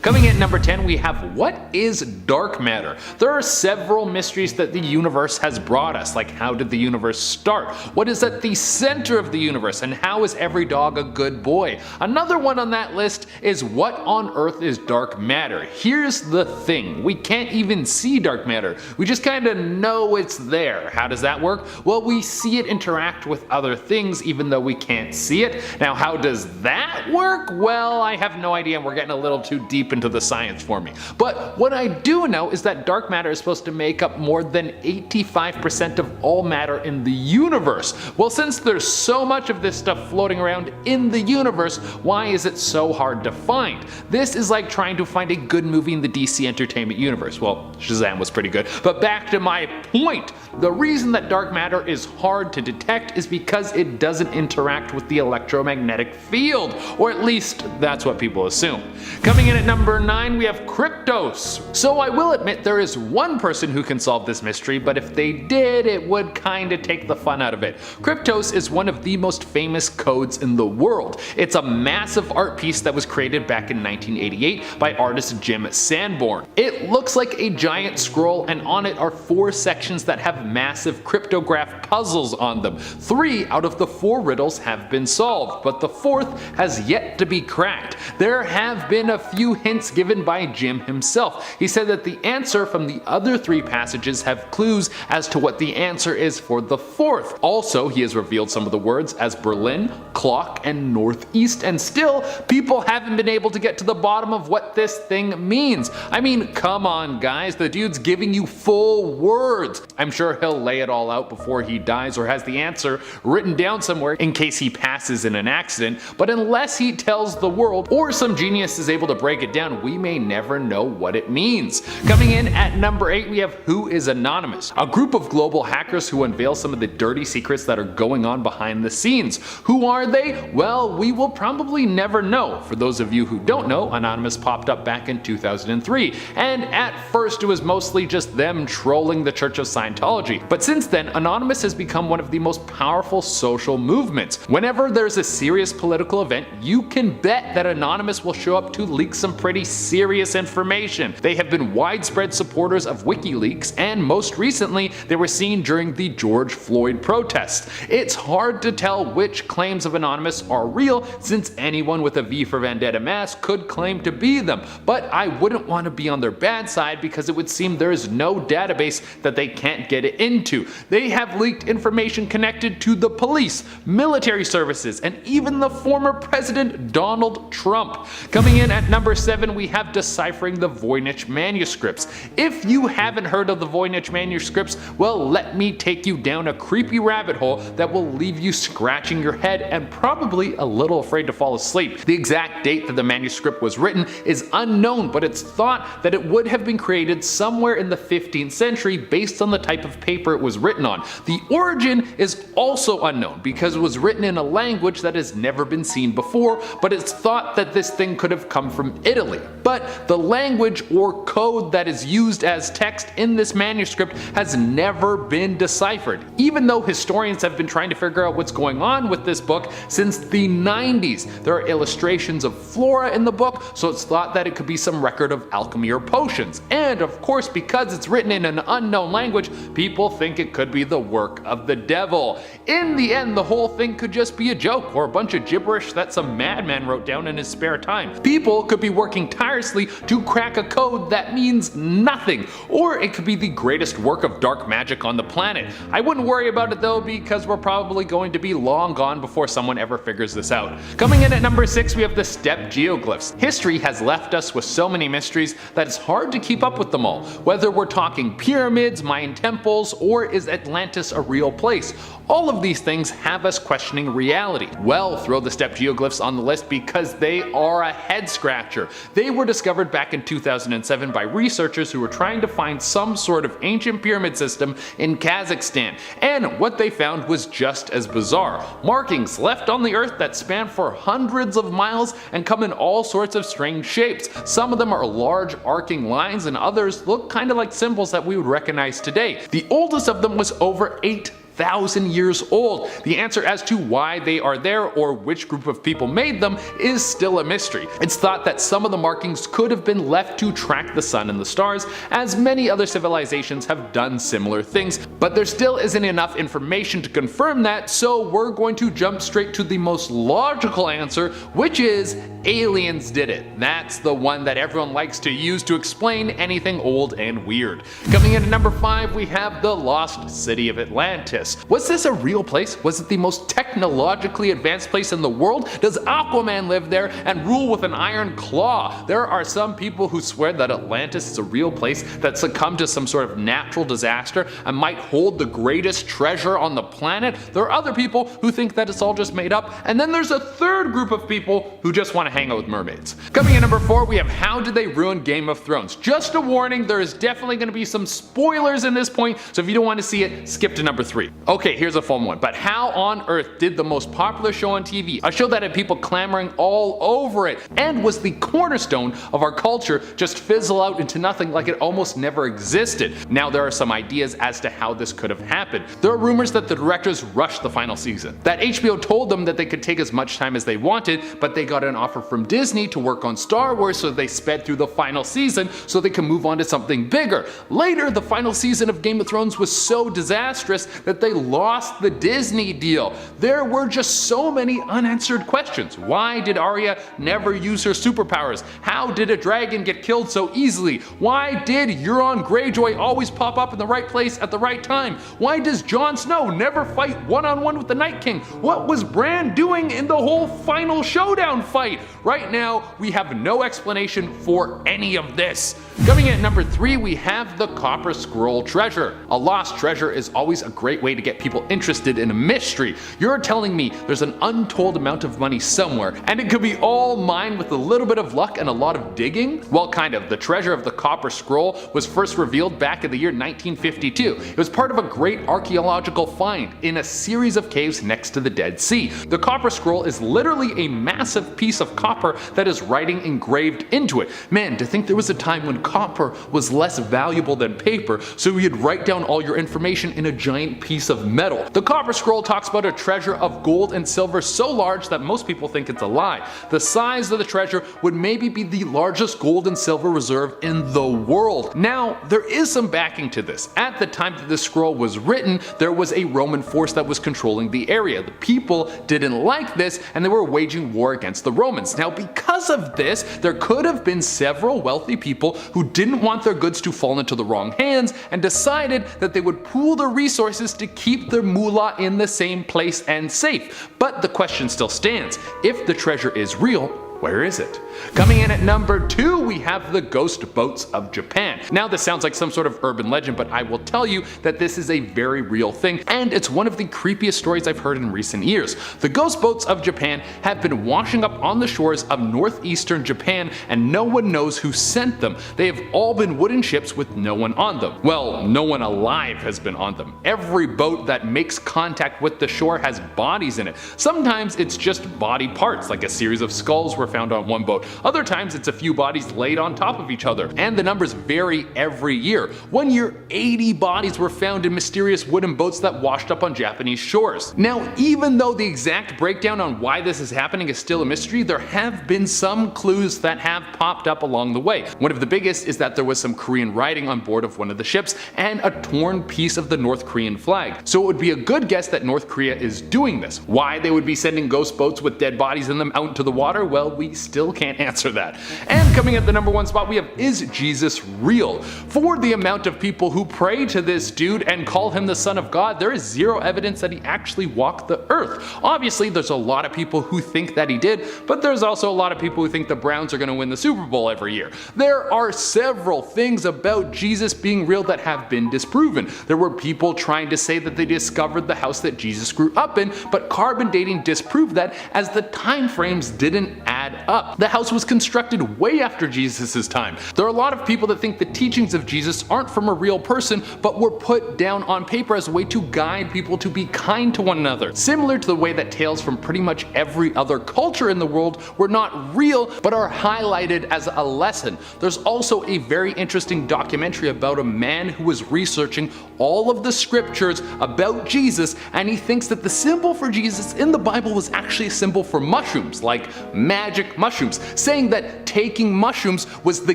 Coming in at number 10, we have what is dark matter? There are several mysteries that the universe has brought us, like how did the universe start? What is at the center of the universe? And how is every dog a good boy? Another one on that list is what on earth is dark matter? Here's the thing, we can't even see dark matter. We just kind of know it's there. How does that work? Well, we see it interact with other things even though we can't see it. Now, how does that work? Well, I have no idea, and we're getting a little too deep into the science for me. But what I do know is that dark matter is supposed to make up more than 85% of all matter in the universe. Well, since there's so much of this stuff floating around in the universe, why is it so hard to find? This is like trying to find a good movie in the DC entertainment universe. Well, Shazam was pretty good. But back to my point. The reason that dark matter is hard to detect is because it doesn't interact with the electromagnetic field, or at least that's what people assume. Coming in at number 9, we have Kryptos. So I will admit there is one person who can solve this mystery, but if they did, it would kinda take the fun out of it. Kryptos is one of the most famous codes in the world. It's a massive art piece that was created back in 1988 by artist Jim Sanborn. It looks like a giant scroll, and on it are 4 sections that have massive cryptograph puzzles on them. 3 out of the 4 riddles have been solved, but the 4th has yet to be cracked. There have been a few hints given by Jim himself. He said that the answer from the other 3 passages have clues as to what the answer is for the 4th. Also, he has revealed some of the words as Berlin, clock, and northeast, and still, people haven't been able to get to the bottom of what this thing means. I mean, come on guys, the dude's giving you full words. I'm sure he'll lay it all out before he dies or has the answer written down somewhere in case he passes in an accident, but unless he tells the world or some genius is able to break it down, we may never know what it means. Coming in at number 8, we have Who is Anonymous? A group of global hackers who unveil some of the dirty secrets that are going on behind the scenes. Who are they? Well, we will probably never know. For those of you who don't know, Anonymous popped up back in 2003, and at first it was mostly just them trolling the Church of Scientology. But since then, Anonymous has become one of the most powerful social movements. Whenever there's a serious political event, you can bet that Anonymous will show up to leak some pretty serious information. They have been widespread supporters of WikiLeaks, and most recently, they were seen during the George Floyd protests. It's hard to tell which claims of Anonymous are real, since anyone with a V for Vendetta mask could claim to be them, but I wouldn't want to be on their bad side because it would seem there is no database that they can't get it into. They have leaked information connected to the police, military services, and even the former president Donald Trump. Coming in at number 7, we have Deciphering the Voynich manuscripts. If you haven't heard of the Voynich manuscripts, well, let me take you down a creepy rabbit hole that will leave you scratching your head and probably a little afraid to fall asleep. The exact date that the manuscript was written is unknown, but it's thought that it would have been created somewhere in the 15th century based on the type of paper it was written on. The origin is also unknown because it was written in a language that has never been seen before, but it's thought that this thing could have come from Italy. But the language or code that is used as text in this manuscript has never been deciphered, even though historians have been trying to figure out what's going on with this book since the 90s. There are illustrations of flora in the book, so it's thought that it could be some record of alchemy or potions. And of course, because it's written in an unknown language, people think it could be the work of the devil. In the end, the whole thing could just be a joke or a bunch of gibberish that some madman wrote down in his spare time. People could be working tirelessly to crack a code that means nothing, or it could be the greatest work of dark magic on the planet. I wouldn't worry about it though, because we're probably going to be long gone before someone ever figures this out. Coming in at number 6, we have the step geoglyphs. History has left us with so many mysteries that it's hard to keep up with them all. Whether we're talking pyramids, Mayan temples, or is Atlantis a real place? All of these things have us questioning reality. Well, throw the step geoglyphs on the list because they are a head scratcher. They were discovered back in 2007 by researchers who were trying to find some sort of ancient pyramid system in Kazakhstan, and what they found was just as bizarre. Markings left on the earth that span for hundreds of miles and come in all sorts of strange shapes. Some of them are large arcing lines and others look kind of like symbols that we would recognize today. The oldest of them was over 8,000 1,000 years old. The answer as to why they are there or which group of people made them is still a mystery. It's thought that some of the markings could have been left to track the sun and the stars, as many other civilizations have done similar things, but there still isn't enough information to confirm that, so we're going to jump straight to the most logical answer, which is aliens did it. That's the one that everyone likes to use to explain anything old and weird. Coming in at number 5, we have the lost city of Atlantis. Was this a real place? Was it the most technologically advanced place in the world? Does Aquaman live there and rule with an iron claw? There are some people who swear that Atlantis is a real place that succumbed to some sort of natural disaster and might hold the greatest treasure on the planet. There are other people who think that it's all just made up, and then there's a third group of people who just want to hang out with mermaids. Coming in number 4, we have how did they ruin Game of Thrones? Just a warning, there is definitely going to be some spoilers in this point, so if you don't want to see it, skip to number 3. Okay, here's a fun one, but how on earth did the most popular show on TV, a show that had people clamoring all over it, and was the cornerstone of our culture, just fizzle out into nothing like it almost never existed? Now there are some ideas as to how this could have happened. There are rumors that the directors rushed the final season, that HBO told them that they could take as much time as they wanted, but they got an offer from Disney to work on Star Wars, so they sped through the final season so they can move on to something bigger. Later, the final season of Game of Thrones was so disastrous that they lost the Disney deal. There were just so many unanswered questions. Why did Arya never use her superpowers? How did a dragon get killed so easily? Why did Euron Greyjoy always pop up in the right place at the right time? Why does Jon Snow never fight one-on-one with the Night King? What was Bran doing in the whole final showdown fight? Right now, we have no explanation for any of this. Coming in at number 3, we have the Copper Scroll treasure. A lost treasure is always a great way to get people interested in a mystery. You're telling me there's an untold amount of money somewhere, and it could be all mine with a little bit of luck and a lot of digging? Well, kind of. The treasure of the Copper Scroll was first revealed back in the year 1952. It was part of a great archaeological find in a series of caves next to the Dead Sea. The Copper Scroll is literally a massive piece of copper that is writing engraved into it. Man, to think there was a time when copper was less valuable than paper, so you'd write down all your information in a giant piece of metal. The Copper Scroll talks about a treasure of gold and silver so large that most people think it's a lie. The size of the treasure would maybe be the largest gold and silver reserve in the world. Now, there is some backing to this. At the time that this scroll was written, there was a Roman force that was controlling the area. The people didn't like this, and they were waging war against the Romans. Now, because of this, there could have been several wealthy people who didn't want their goods to fall into the wrong hands and decided that they would pool their resources to keep their moolah in the same place and safe. But the question still stands. If the treasure is real, where is it? Coming in at number 2, we have the ghost boats of Japan. Now this sounds like some sort of urban legend, but I will tell you that this is a very real thing, and it's one of the creepiest stories I've heard in recent years. The ghost boats of Japan have been washing up on the shores of northeastern Japan, and no one knows who sent them. They have all been wooden ships with no one on them. Well, no one alive has been on them. Every boat that makes contact with the shore has bodies in it. Sometimes it's just body parts, like a series of skulls were found on one boat. Other times it's a few bodies laid on top of each other, and the numbers vary every year. One year, 80 bodies were found in mysterious wooden boats that washed up on Japanese shores. Now, even though the exact breakdown on why this is happening is still a mystery, there have been some clues that have popped up along the way. One of the biggest is that there was some Korean writing on board of one of the ships and a torn piece of the North Korean flag. So it would be a good guess that North Korea is doing this. Why they would be sending ghost boats with dead bodies in them out into the water? Well, we still can't answer that. And coming at the number 1 spot, we have, is Jesus real? For the amount of people who pray to this dude and call him the Son of God, there is zero evidence that he actually walked the earth. Obviously, there's a lot of people who think that he did, but there's also a lot of people who think the Browns are going to win the Super Bowl every year. There are several things about Jesus being real that have been disproven. There were people trying to say that they discovered the house that Jesus grew up in, but carbon dating disproved that, as the time frames didn't add add up. The house was constructed way after Jesus' time. There are a lot of people that think the teachings of Jesus aren't from a real person, but were put down on paper as a way to guide people to be kind to one another. Similar to the way that tales from pretty much every other culture in the world were not real, but are highlighted as a lesson. There's also a very interesting documentary about a man who was researching all of the scriptures about Jesus, and he thinks that the symbol for Jesus in the Bible was actually a symbol for mushrooms, like magic mushrooms, saying that taking mushrooms was the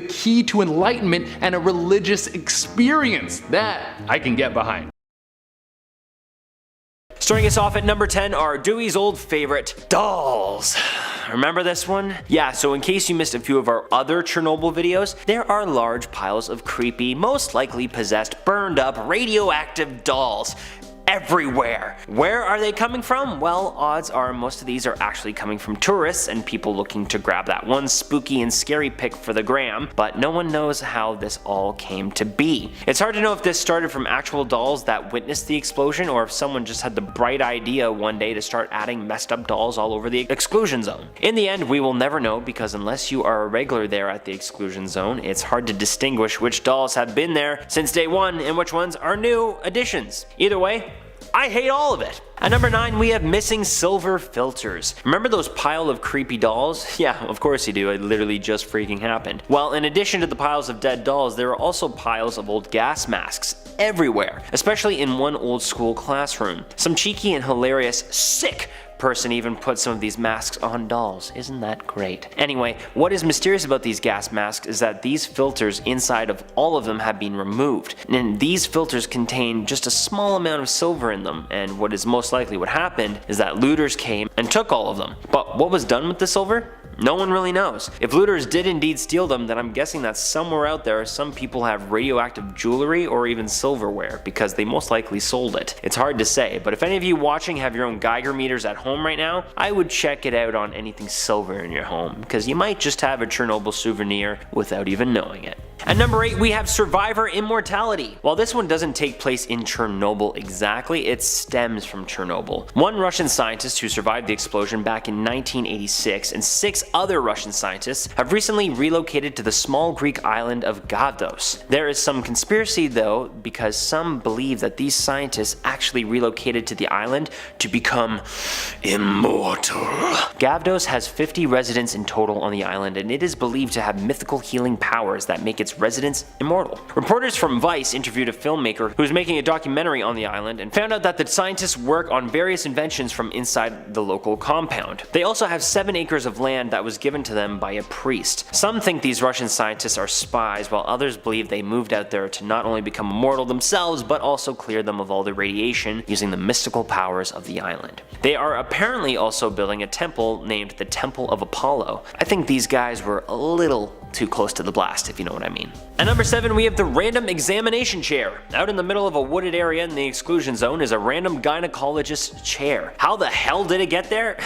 key to enlightenment and a religious experience. That I can get behind. Starting us off at number 10 are Dewey's old favorite, dolls. Remember this one? Yeah, so in case you missed a few of our other Chernobyl videos, there are large piles of creepy, most likely possessed, burned up, radioactive dolls everywhere. Where are they coming from? Well, odds are most of these are actually coming from tourists and people looking to grab that one spooky and scary pic for the gram, but no one knows how this all came to be. It's hard to know if this started from actual dolls that witnessed the explosion or if someone just had the bright idea one day to start adding messed up dolls all over the exclusion zone. In the end, we will never know because unless you are a regular there at the exclusion zone, it's hard to distinguish which dolls have been there since day one and which ones are new additions. Either way, I hate all of it. At number 9, we have missing silver filters. Remember those pile of creepy dolls? Yeah, of course you do, it literally just freaking happened. Well, in addition to the piles of dead dolls, there are also piles of old gas masks everywhere, especially in one old school classroom. Some cheeky and hilarious, sick person even put some of these masks on dolls. Isn't that great? Anyway, what is mysterious about these gas masks is that these filters inside of all of them have been removed. And these filters contain just a small amount of silver in them, and what is most likely what happened is that looters came and took all of them. But what was done with the silver? No one really knows. If looters did indeed steal them, then I'm guessing that somewhere out there some people have radioactive jewelry or even silverware because they most likely sold it. It's hard to say, but if any of you watching have your own Geiger meters at home right now, I would check it out on anything silver in your home because you might just have a Chernobyl souvenir without even knowing it. At number 8, we have survivor immortality. While this one doesn't take place in Chernobyl exactly, it stems from Chernobyl. One Russian scientist who survived the explosion back in 1986 and 6 other Russian scientists have recently relocated to the small Greek island of Gavdos. There is some conspiracy though, because some believe that these scientists actually relocated to the island to become immortal. Gavdos has 50 residents in total on the island, and it is believed to have mythical healing powers that make its residents immortal. Reporters from Vice interviewed a filmmaker who was making a documentary on the island and found out that the scientists work on various inventions from inside the local compound. They also have 7 acres of land that was given to them by a priest. Some think these Russian scientists are spies, while others believe they moved out there to not only become immortal themselves, but also clear them of all the radiation using the mystical powers of the island. They are apparently also building a temple named the Temple of Apollo. I think these guys were a little too close to the blast, if you know what I mean. At number 7, we have the random examination chair. Out in the middle of a wooded area in the exclusion zone is a random gynecologist's chair. How the hell did it get there?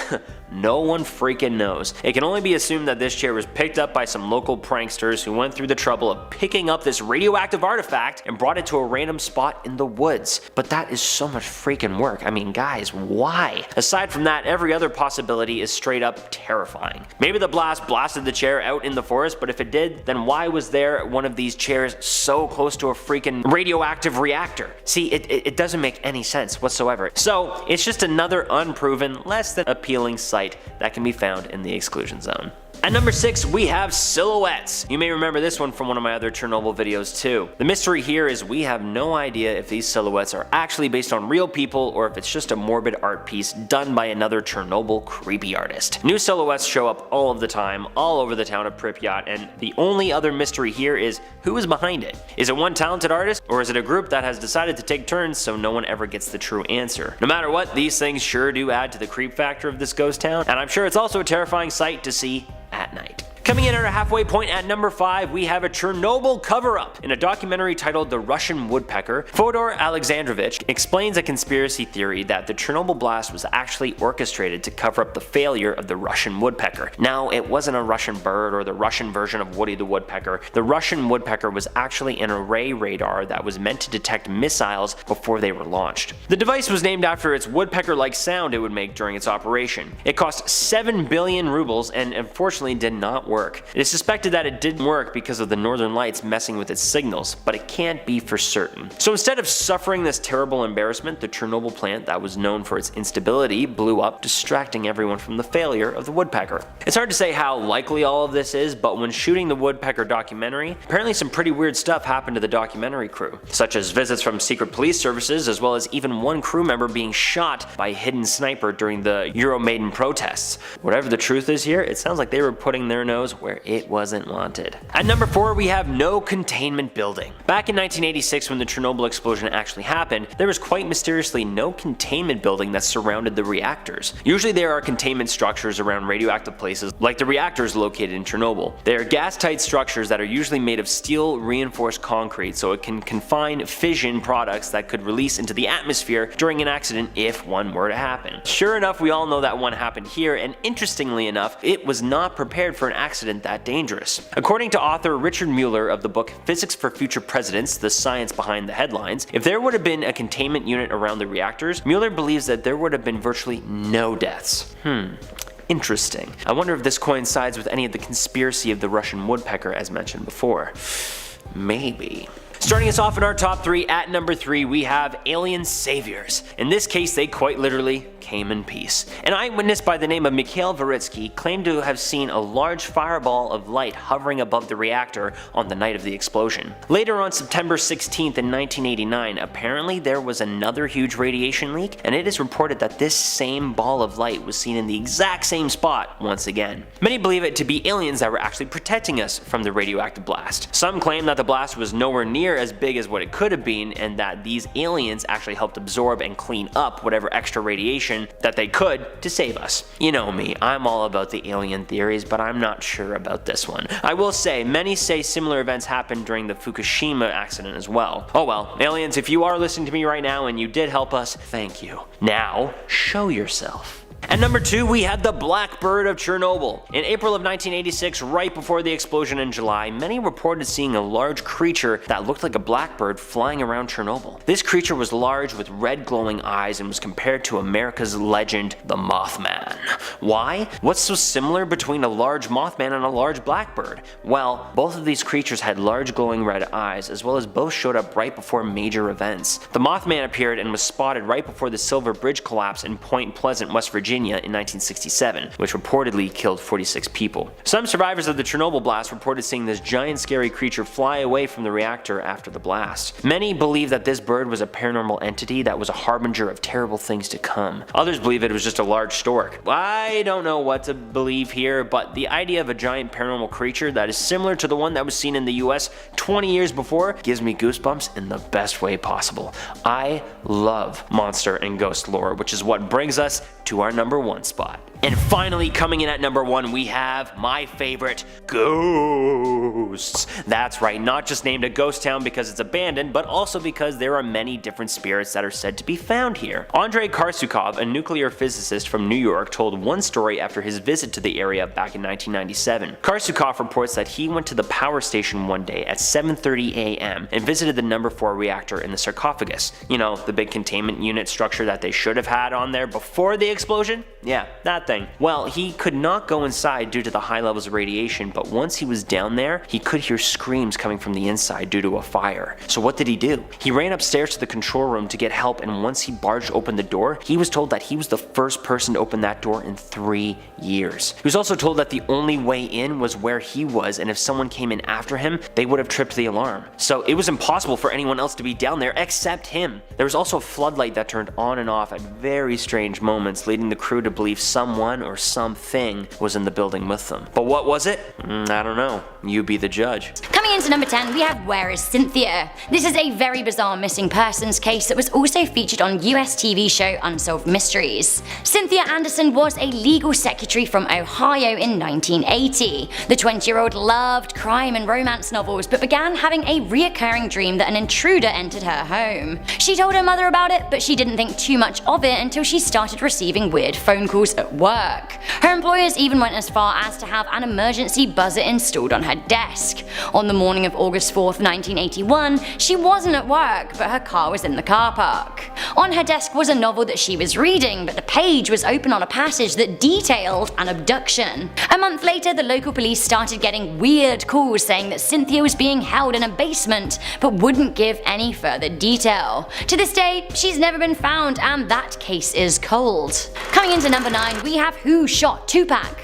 No one freaking knows. It can only be assumed that this chair was picked up by some local pranksters who went through the trouble of picking up this radioactive artifact and brought it to a random spot in the woods. But that is so much freaking work. I mean, guys, why? Aside from that, every other possibility is straight up terrifying. Maybe the blast blasted the chair out in the forest, but if it did, then why was there one of these chairs so close to a freaking radioactive reactor? See, it doesn't make any sense whatsoever. So it's just another unproven, less than appealing sight that can be found in the exclusion zone. At number 6, we have silhouettes. You may remember this one from one of my other Chernobyl videos too. The mystery here is we have no idea if these silhouettes are actually based on real people or if it's just a morbid art piece done by another Chernobyl creepy artist. New silhouettes show up all of the time, all over the town of Pripyat, and the only other mystery here is who is behind it. Is it one talented artist, or is it a group that has decided to take turns so no one ever gets the true answer? No matter what, these things sure do add to the creep factor of this ghost town, and I'm sure it's also a terrifying sight to see at night. Coming in at our halfway point at number 5, we have a Chernobyl cover-up. In a documentary titled The Russian Woodpecker, Fyodor Alexandrovich explains a conspiracy theory that the Chernobyl blast was actually orchestrated to cover up the failure of the Russian woodpecker. Now, it wasn't a Russian bird or the Russian version of Woody the Woodpecker. The Russian woodpecker was actually an array radar that was meant to detect missiles before they were launched. The device was named after its woodpecker-like sound it would make during its operation. It cost 7 billion rubles and unfortunately did not work. It is suspected that it didn't work because of the northern lights messing with its signals, but it can't be for certain. So instead of suffering this terrible embarrassment, the Chernobyl plant that was known for its instability blew up, distracting everyone from the failure of the woodpecker. It's hard to say how likely all of this is, but when shooting the woodpecker documentary, apparently some pretty weird stuff happened to the documentary crew, such as visits from secret police services, as well as even one crew member being shot by a hidden sniper during the Euromaidan protests. Whatever the truth is here, it sounds like they were putting their nose where it wasn't wanted. At number 4, we have no containment building. Back in 1986, when the Chernobyl explosion actually happened, there was quite mysteriously no containment building that surrounded the reactors. Usually there are containment structures around radioactive places like the reactors located in Chernobyl. They are gas-tight structures that are usually made of steel reinforced concrete, so it can confine fission products that could release into the atmosphere during an accident if one were to happen. Sure enough, we all know that one happened here, and interestingly enough, it was not prepared for an accident that dangerous. According to author Richard Mueller of the book Physics for Future Presidents: The Science Behind the Headlines, if there would have been a containment unit around the reactors, Mueller believes that there would have been virtually no deaths. Interesting. I wonder if this coincides with any of the conspiracy of the Russian woodpecker as mentioned before. Maybe. Starting us off in our top 3, at number 3 we have alien saviors. In this case they quite literally came in peace. An eyewitness by the name of Mikhail Varitsky claimed to have seen a large fireball of light hovering above the reactor on the night of the explosion. Later on September 16th in 1989, apparently there was another huge radiation leak, and it is reported that this same ball of light was seen in the exact same spot once again. Many believe it to be aliens that were actually protecting us from the radioactive blast. Some claim that the blast was nowhere near as big as what it could have been, and that these aliens actually helped absorb and clean up whatever extra radiation that they could to save us. You know me, I'm all about the alien theories, but I'm not sure about this one. I will say, many say similar events happened during the Fukushima accident as well. Oh well, aliens, if you are listening to me right now and you did help us, thank you. Now, show yourself. At number 2, we had the Blackbird of Chernobyl. In April of 1986, right before the explosion in July, many reported seeing a large creature that looked like a blackbird flying around Chernobyl. This creature was large with red glowing eyes and was compared to America's legend, the Mothman. Why? What's so similar between a large Mothman and a large blackbird? Well, both of these creatures had large glowing red eyes, as well as both showed up right before major events. The Mothman appeared and was spotted right before the Silver Bridge collapse in Point Pleasant, West Virginia in 1967, which reportedly killed 46 people. Some survivors of the Chernobyl blast reported seeing this giant scary creature fly away from the reactor after the blast. Many believe that this bird was a paranormal entity that was a harbinger of terrible things to come. Others believe it was just a large stork. I don't know what to believe here, but the idea of a giant paranormal creature that is similar to the one that was seen in the US 20 years before gives me goosebumps in the best way possible. I love monster and ghost lore, which is what brings us to our number 1 spot. And finally, coming in at number 1, we have my favorite, ghosts. That's right, not just named a ghost town because it's abandoned, but also because there are many different spirits that are said to be found here. Andrei Karsukov, a nuclear physicist from New York, told one story after his visit to the area back in 1997. Karsukov reports that he went to the power station one day at 7:30 a.m. and visited the number 4 reactor in the sarcophagus. You know, the big containment unit structure that they should have had on there before the explosion? Yeah, that thing. Well, he could not go inside due to the high levels of radiation, but once he was down there, he could hear screams coming from the inside due to a fire. So what did he do? He ran upstairs to the control room to get help, and once he barged open the door, he was told that he was the first person to open that door in 3 years. He was also told that the only way in was where he was, and if someone came in after him, they would have tripped the alarm. So it was impossible for anyone else to be down there except him. There was also a floodlight that turned on and off at very strange moments, leading the crew to believe someone or something was in the building with them. But what was it? I don't know. You be the judge. Coming into number 10, we have Where is Cynthia? This is a very bizarre missing persons case that was also featured on US TV show Unsolved Mysteries. Cynthia Anderson was a legal secretary from Ohio in 1980. The 20-year-old loved crime and romance novels, but began having a reoccurring dream that an intruder entered her home. She told her mother about it, but she didn't think too much of it until she started receiving weird phone calls at work. Her employers even went as far as to have an emergency buzzer installed on her desk. On the morning of August 4th, 1981, she wasn't at work, but her car was in the car park. On her desk was a novel that she was reading, but the page was open on a passage that detailed an abduction. A month later, the local police started getting weird calls saying that Cynthia was being held in a basement, but wouldn't give any further detail. To this day, she's never been found, and that case is cold. Coming into number 9, we have Who Shot Tupac?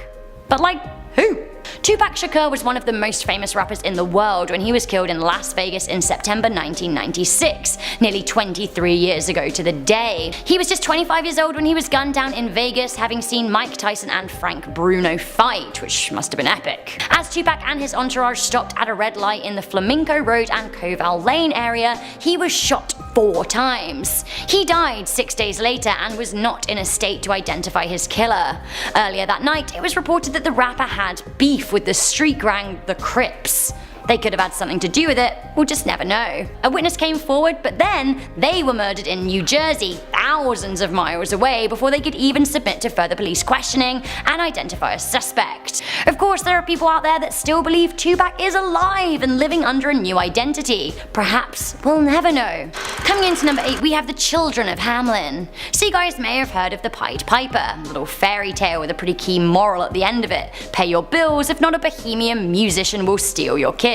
But like, who? Tupac Shakur was one of the most famous rappers in the world when he was killed in Las Vegas in September 1996, nearly 23 years ago to the day. He was just 25 years old when he was gunned down in Vegas, having seen Mike Tyson and Frank Bruno fight, which must have been epic. As Tupac and his entourage stopped at a red light in the Flamenco Road and Koval Lane area, he was shot 4 times. He died 6 days later and was not in a state to identify his killer. Earlier that night, it was reported that the rapper had beef with the street gang the Crips. They could have had something to do with it, we'll just never know. A witness came forward, but then they were murdered in New Jersey, thousands of miles away, before they could even submit to further police questioning and identify a suspect. Of course, there are people out there that still believe Tupac is alive and living under a new identity. Perhaps we'll never know. Coming into number 8, we have the Children of Hamelin. So you guys may have heard of the Pied Piper, a little fairy tale with a pretty key moral at the end of it. Pay your bills, if not a bohemian musician will steal your kids.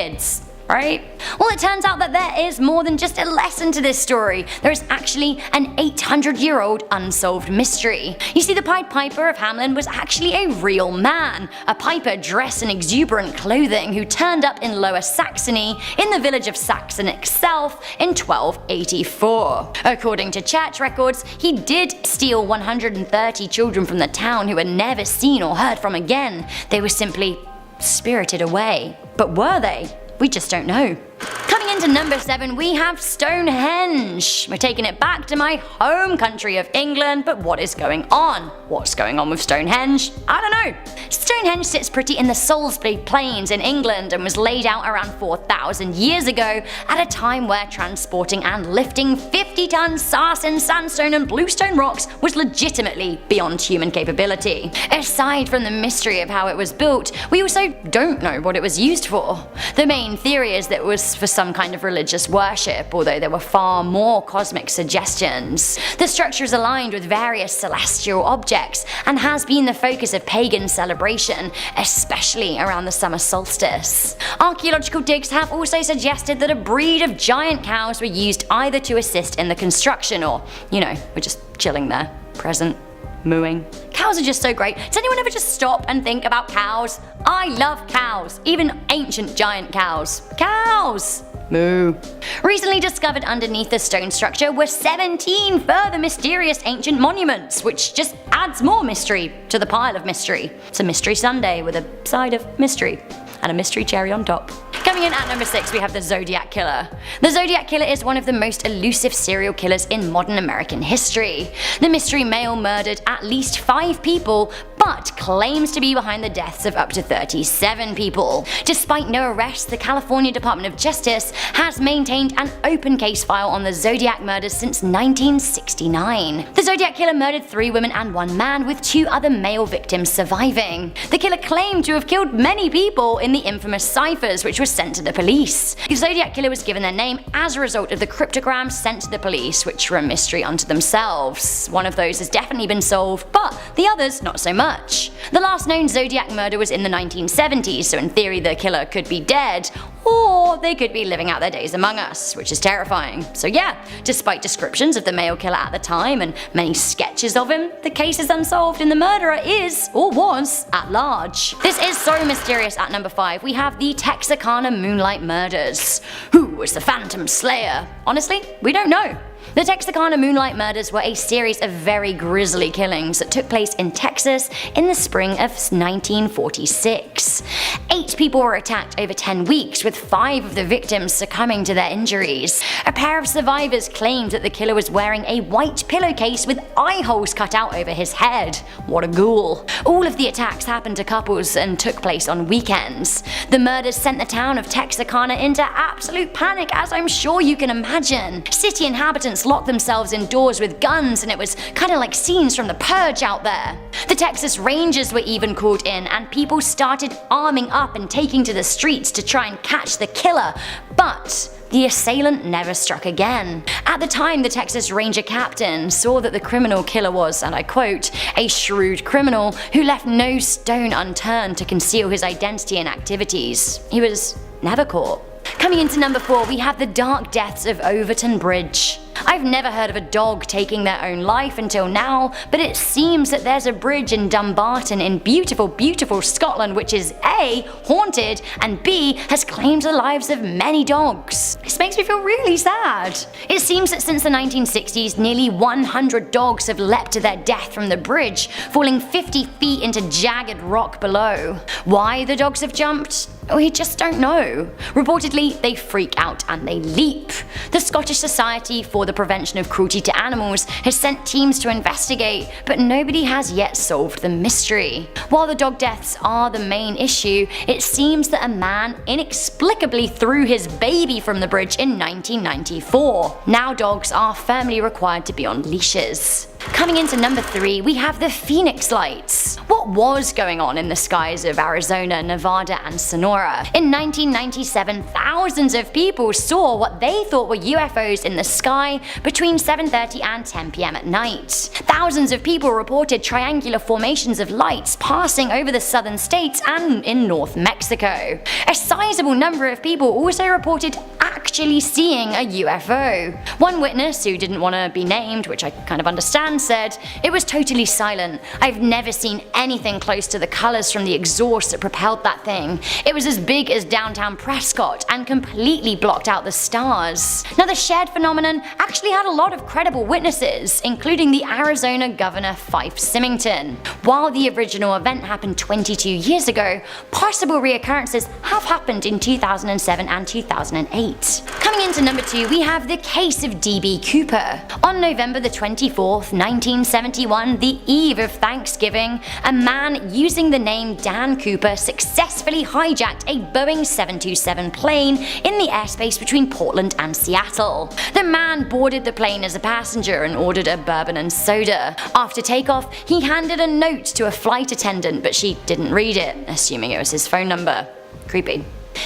Right? Well, it turns out that there is more than just a lesson to this story. There is actually an 800-year-old unsolved mystery. You see, the Pied Piper of Hamelin was actually a real man, a piper dressed in exuberant clothing who turned up in Lower Saxony in the village of Saxon itself in 1284. According to church records, he did steal 130 children from the town who were never seen or heard from again. They were simply spirited away. But were they? We just don't know. Coming into number 7, we have Stonehenge. We're taking it back to my home country of England, but what is going on? What's going on with Stonehenge? I don't know. Stonehenge sits pretty in the Salisbury Plains in England and was laid out around 4,000 years ago at a time where transporting and lifting 50-ton sarsen sandstone and bluestone rocks was legitimately beyond human capability. Aside from the mystery of how it was built, we also don't know what it was used for. The main theory is that it was for some kind of religious worship, although there were far more cosmic suggestions. The structure is aligned with various celestial objects and has been the focus of pagan celebration, especially around the summer solstice. Archaeological digs have also suggested that a breed of giant cows were used either to assist in the construction or, were just chilling there, present, mooing. Cows are just so great. Does anyone ever just stop and think about cows? I love cows, even ancient giant cows. Cows! Moo. Recently discovered underneath the stone structure were 17 further mysterious ancient monuments, which just adds more mystery to the pile of mystery. It's a mystery sundae with a side of mystery and a mystery cherry on top. Coming in at number 6, we have the Zodiac Killer. The Zodiac Killer is one of the most elusive serial killers in modern American history. The mystery male murdered at least 5 people, but claims to be behind the deaths of up to 37 people. Despite no arrests, the California Department of Justice has maintained an open case file on the Zodiac murders since 1969. The Zodiac Killer murdered 3 women and 1 man, with 2 other male victims surviving. The killer claimed to have killed many people in the infamous ciphers, which were sent to the police. The Zodiac Killer was given their name as a result of the cryptograms sent to the police, which were a mystery unto themselves. One of those has definitely been solved, but the others not so much. The last known Zodiac murder was in the 1970s, so in theory the killer could be dead, or they could be living out their days among us, which is terrifying. So yeah, despite descriptions of the male killer at the time and many sketches of him, the case is unsolved and the murderer is, or was, at large. This is so mysterious. At number 5, we have the Texarkana Moonlight Murders. Who was the Phantom Slayer? Honestly, we don't know. The Texarkana Moonlight Murders were a series of very grisly killings that took place in Texas in the spring of 1946. 8 people were attacked over 10 weeks, with 5 of the victims succumbing to their injuries. A pair of survivors claimed that the killer was wearing a white pillowcase with eye holes cut out over his head. What a ghoul. All of the attacks happened to couples and took place on weekends. The murders sent the town of Texarkana into absolute panic, as I'm sure you can imagine. City inhabitants locked themselves indoors with guns, and it was kind of like scenes from the Purge out there. The Texas Rangers were even called in, and people started arming up and taking to the streets to try and catch the killer, but the assailant never struck again. At the time, the Texas Ranger captain saw that the criminal killer was, and I quote, a shrewd criminal who left no stone unturned to conceal his identity and activities. He was never caught. Coming into number 4, we have the dark deaths of Overton Bridge. I've never heard of a dog taking their own life until now, but it seems that there's a bridge in Dumbarton in beautiful, beautiful Scotland which is A, haunted, and B, has claimed the lives of many dogs. This makes me feel really sad. It seems that since the 1960s, nearly 100 dogs have leapt to their death from the bridge, falling 50 feet into jagged rock below. Why the dogs have jumped? We just don't know. Reportedly, they freak out and they leap. The Scottish Society for the Prevention of Cruelty to Animals has sent teams to investigate, but nobody has yet solved the mystery. While the dog deaths are the main issue, it seems that a man inexplicably threw his baby from the bridge in 1994. Now dogs are firmly required to be on leashes. Coming into number 3, we have the Phoenix Lights. What was going on in the skies of Arizona, Nevada, and Sonora? In 1997, thousands of people saw what they thought were UFOs in the sky between 7:30 and 10 p.m. at night. Thousands of people reported triangular formations of lights passing over the southern states and in North Mexico. A sizable number of people also reported actually seeing a UFO. One witness, who didn't want to be named, which I kind of understand, said, "It was totally silent. I've never seen anything close to the colors from the exhaust that propelled that thing. It was as big as downtown Prescott and completely blocked out the stars." Now, the shared phenomenon actually had a lot of credible witnesses, including the Arizona governor Fife Symington. While the original event happened 22 years ago, possible reoccurrences have happened in 2007 and 2008. Coming into number 2, we have the case of D.B. Cooper. On November the 24th, 1971, the eve of Thanksgiving, a man using the name Dan Cooper successfully hijacked a Boeing 727 plane in the airspace between Portland and Seattle. The man boarded the plane as a passenger and ordered a bourbon and soda. After takeoff, he handed a note to a flight attendant, but she didn't read it, assuming it was his phone number. Creepy.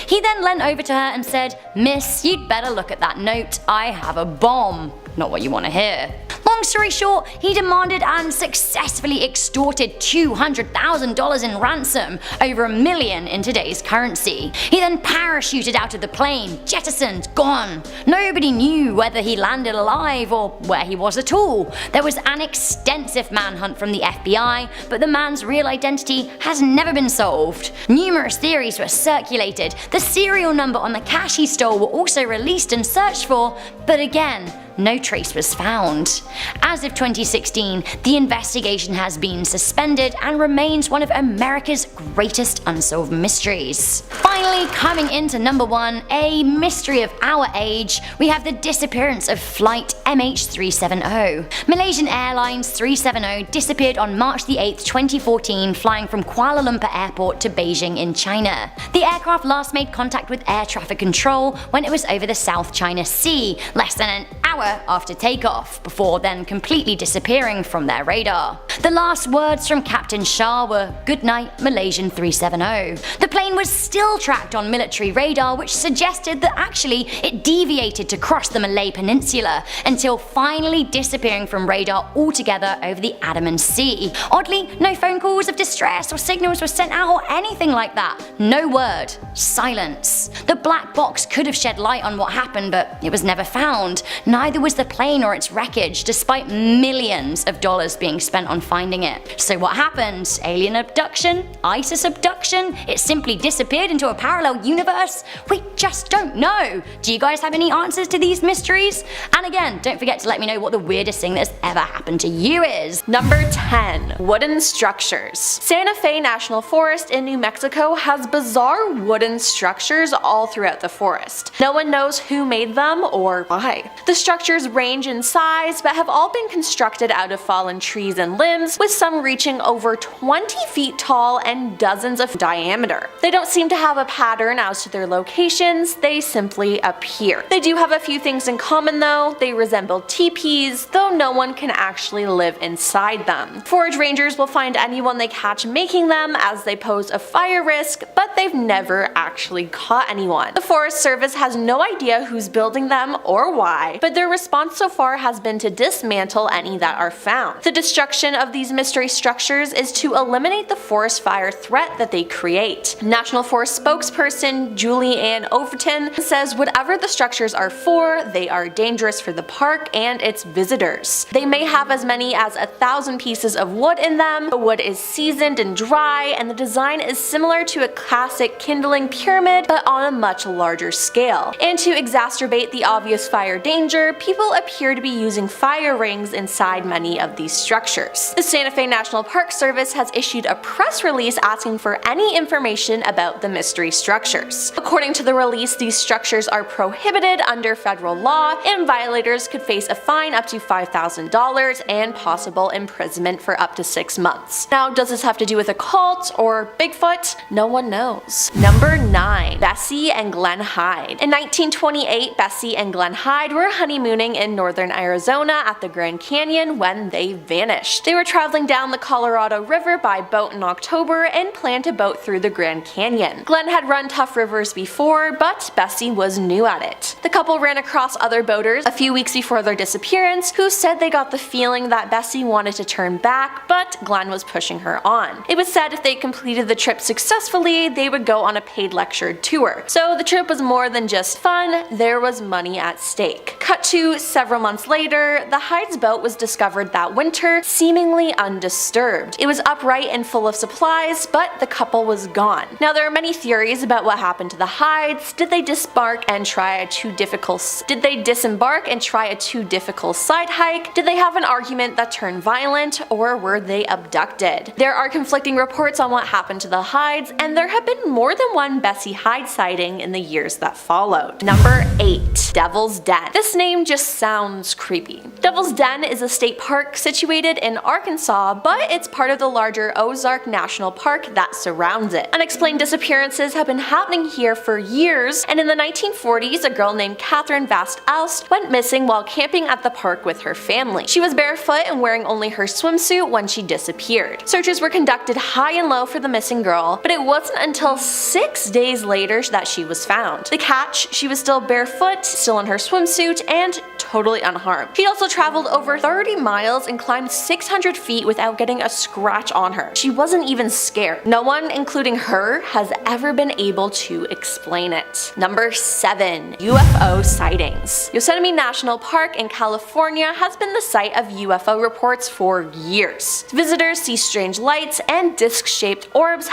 He then leant over to her and said, "Miss, you'd better look at that note. I have a bomb." Not what you want to hear. Long story short, he demanded and successfully extorted $200,000 in ransom, over $1 million in today's currency. He then parachuted out of the plane, jettisoned, gone. Nobody knew whether he landed alive or where he was at all. There was an extensive manhunt from the FBI, but the man's real identity has never been solved. Numerous theories were circulated. The serial number on the cash he stole were also released and searched for, but again, no trace was found. As of 2016, the investigation has been suspended and remains one of America's greatest unsolved mysteries. Finally, coming into number 1, a mystery of our age, we have the disappearance of flight MH370. Malaysian Airlines 370 disappeared on March 8, 2014, flying from Kuala Lumpur Airport to Beijing in China. The aircraft last made contact with air traffic control when it was over the South China Sea, less than an hour after takeoff, before then completely disappearing from their radar. The last words from Captain Shah were, "Good night, Malaysian 370. The plane was still tracked on military radar, which suggested that actually it deviated to cross the Malay Peninsula, until finally disappearing from radar altogether over the Andaman Sea. Oddly, no phone calls of distress or signals were sent out or anything like that. No word. Silence. The black box could have shed light on what happened, but it was never found. Neither neither was the plane or its wreckage, despite millions of dollars being spent on finding it. So what happened? Alien abduction? ISIS abduction? It simply disappeared into a parallel universe? We just don't know. Do you guys have any answers to these mysteries? And again, don't forget to let me know what the weirdest thing that's ever happened to you is. Number 10. Wooden structures. Santa Fe National Forest in New Mexico has bizarre wooden structures all throughout the forest. No one knows who made them or why. The structures range in size but have all been constructed out of fallen trees and limbs, with some reaching over 20 feet tall and dozens of diameter. They don't seem to have a pattern as to their locations, they simply appear. They do have a few things in common though. They resemble teepees, though no one can actually live inside them. Forage rangers will find anyone they catch making them, as they pose a fire risk, but they've never actually caught anyone. The Forest Service has no idea who's building them or why, but their response so far has been to dismantle any that are found. The destruction of these mystery structures is to eliminate the forest fire threat that they create. National Forest spokesperson Julie Ann Overton says whatever the structures are for, they are dangerous for the park and its visitors. They may have as many as 1,000 pieces of wood in them. The wood is seasoned and dry, and the design is similar to a classic kindling pyramid but on a much larger scale. And to exacerbate the obvious fire danger, people appear to be using fire rings inside many of these structures. The Santa Fe National Park Service has issued a press release asking for any information about the mystery structures. According to the release, these structures are prohibited under federal law, and violators could face a fine up to $5,000 and possible imprisonment for up to 6 months. Now, does this have to do with a cult or Bigfoot? No one knows. Number 9. Bessie and Glenn Hyde. In 1928, Bessie and Glenn Hyde were honeymooning in northern Arizona at the Grand Canyon when they vanished. They were traveling down the Colorado River by boat in October and planned to boat through the Grand Canyon. Glenn had run tough rivers before, but Bessie was new at it. The couple ran across other boaters a few weeks before their disappearance who said they got the feeling that Bessie wanted to turn back, but Glenn was pushing her on. It was said if they completed the trip successfully, they would go on a paid lecture tour. So the trip was more than just fun, there was money at stake. Cut to several months later, the Hyde's boat was discovered that winter, seemingly undisturbed. It was upright and full of supplies, but the couple was gone. Now there are many theories about what happened to the Hydes. Did they disembark and try a too difficult side hike? Did they have an argument that turned violent, or were they abducted? There are conflicting reports on what happened to the Hydes, and there have been more than one Bessie Hyde sighting in the years that followed. Number 8. Devil's Den. This name just sounds creepy. Devil's Den is a state park situated in Arkansas, but it's part of the larger Ozark National Park that surrounds it. Unexplained disappearances have been happening here for years, and in the 1940s, a girl named Catherine Vast Alst went missing while camping at the park with her family. She was barefoot and wearing only her swimsuit when she disappeared. Searches were conducted high and low for the missing girl, but it wasn't until 6 days later that she was found. The catch, she was still barefoot, still in her swimsuit, and totally unharmed. She'd also traveled over 30 miles and climbed 600 feet without getting a scratch on her. She wasn't even scared. No one, including her, has ever been able to explain it. Number 7. UFO sightings. Yosemite National Park in California has been the site of UFO reports for years. Visitors see strange lights and disc-shaped orbs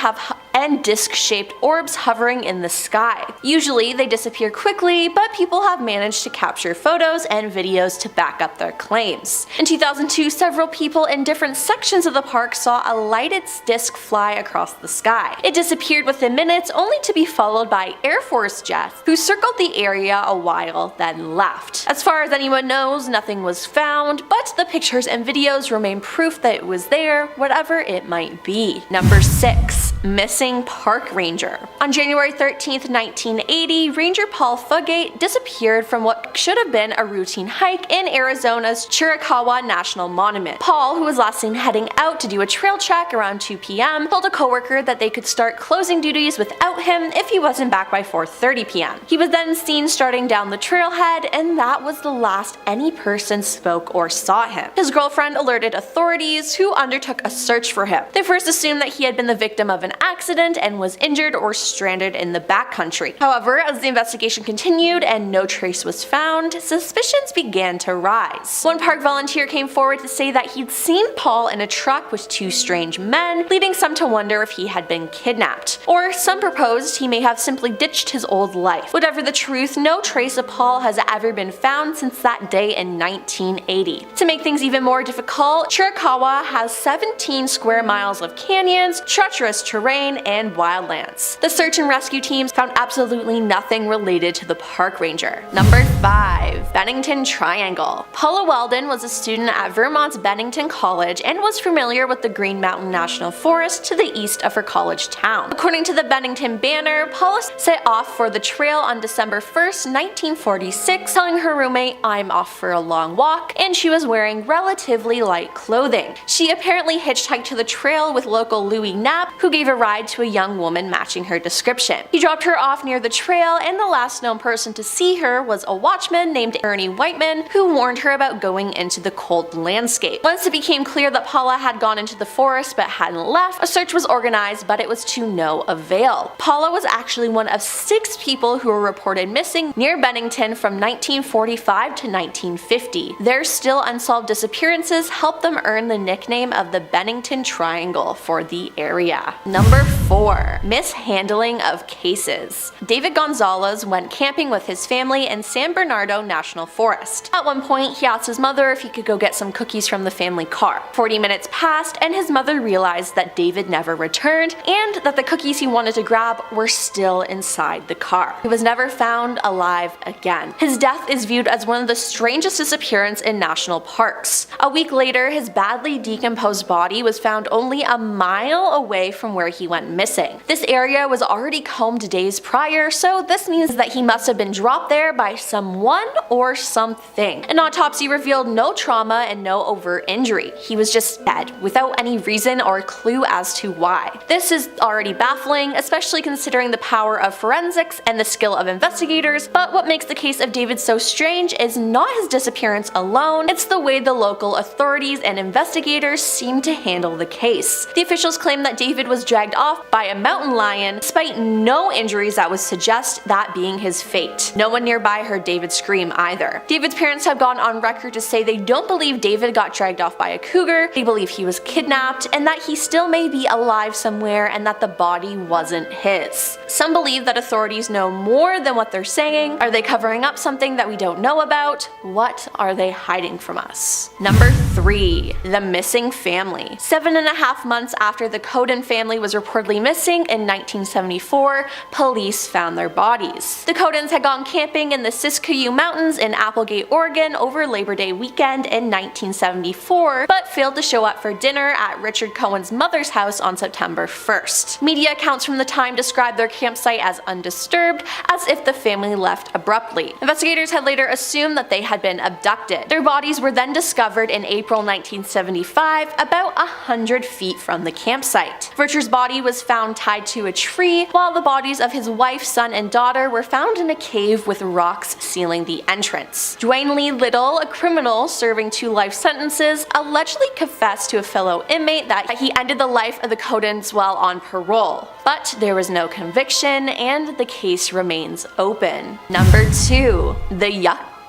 hovering in the sky. Usually they disappear quickly, but people have managed to capture photos and videos to back up their claims. In 2002, several people in different sections of the park saw a lighted disc fly across the sky. It disappeared within minutes, only to be followed by Air Force jets, who circled the area a while, then left. As far as anyone knows, nothing was found, but the pictures and videos remain proof that it was there, whatever it might be. Number 6. Missing park ranger. On January 13th, 1980, Ranger Paul Fugate disappeared from what should have been a routine hike in Arizona's Chiricahua National Monument. Paul, who was last seen heading out to do a trail check around 2 p.m., told a coworker that they could start closing duties without him if he wasn't back by 4:30 p.m. He was then seen starting down the trailhead, and that was the last any person spoke or saw him. His girlfriend alerted authorities, who undertook a search for him. They first assumed that he had been the victim of an accident, accident and was injured or stranded in the backcountry. However, as the investigation continued and no trace was found, suspicions began to rise. One park volunteer came forward to say that he'd seen Paul in a truck with two strange men, leading some to wonder if he had been kidnapped. Or some proposed he may have simply ditched his old life. Whatever the truth, no trace of Paul has ever been found since that day in 1980. To make things even more difficult, Chiricahua has 17 square miles of canyons, treacherous terrain, and wildlands. The search and rescue teams found absolutely nothing related to the park ranger. Number 5. Bennington Triangle. Paula Weldon was a student at Vermont's Bennington College and was familiar with the Green Mountain National Forest to the east of her college town. According to the Bennington Banner, Paula set off for the trail on December 1st, 1946, telling her roommate, "I'm off for a long walk," and she was wearing relatively light clothing. She apparently hitchhiked to the trail with local Louis Knapp, who gave a ride to a young woman matching her description. He dropped her off near the trail, and the last known person to see her was a watchman named Ernie Whiteman, who warned her about going into the cold landscape. Once it became clear that Paula had gone into the forest but hadn't left, a search was organized, but it was to no avail. Paula was actually one of 6 people who were reported missing near Bennington from 1945 to 1950. Their still unsolved disappearances helped them earn the nickname of the Bennington Triangle for the area. Number 4. Mishandling of cases. David Gonzalez went camping with his family in San Bernardino National Forest. At one point, he asked his mother if he could go get some cookies from the family car. 40 minutes passed, and his mother realized that David never returned and that the cookies he wanted to grab were still inside the car. He was never found alive again. His death is viewed as one of the strangest disappearances in national parks. A week later, his badly decomposed body was found only a mile away from where he went missing. This area was already combed days prior, so this means that he must have been dropped there by someone or something. An autopsy revealed no trauma and no overt injury. He was just dead, without any reason or clue as to why. This is already baffling, especially considering the power of forensics and the skill of investigators, but what makes the case of David so strange is not his disappearance alone, it's the way the local authorities and investigators seem to handle the case. The officials claim that David was dragged off by a mountain lion, despite no injuries that would suggest that being his fate. No one nearby heard David scream either. David's parents have gone on record to say they don't believe David got dragged off by a cougar, they believe he was kidnapped, and that he still may be alive somewhere and that the body wasn't his. Some believe that authorities know more than what they're saying. Are they covering up something that we don't know about? What are they hiding from us? Number 3. The missing family. 7.5 months after the Coden family was reportedly missing in 1974, police found their bodies. The Codens had gone camping in the Siskiyou Mountains in Applegate, Oregon over Labor Day weekend in 1974, but failed to show up for dinner at Richard Cohen's mother's house on September 1st. Media accounts from the time described their campsite as undisturbed, as if the family left abruptly. Investigators had later assumed that they had been abducted. Their bodies were then discovered in April 1975, about 100 feet from the campsite. Richard's body was found tied to a tree, while the bodies of his wife, son, and daughter were found in a cave with rocks sealing the entrance. Dwayne Lee Little, a criminal serving 2 life sentences, allegedly confessed to a fellow inmate that he ended the life of the Codens while on parole. But there was no conviction, and the case remains open. Number 2.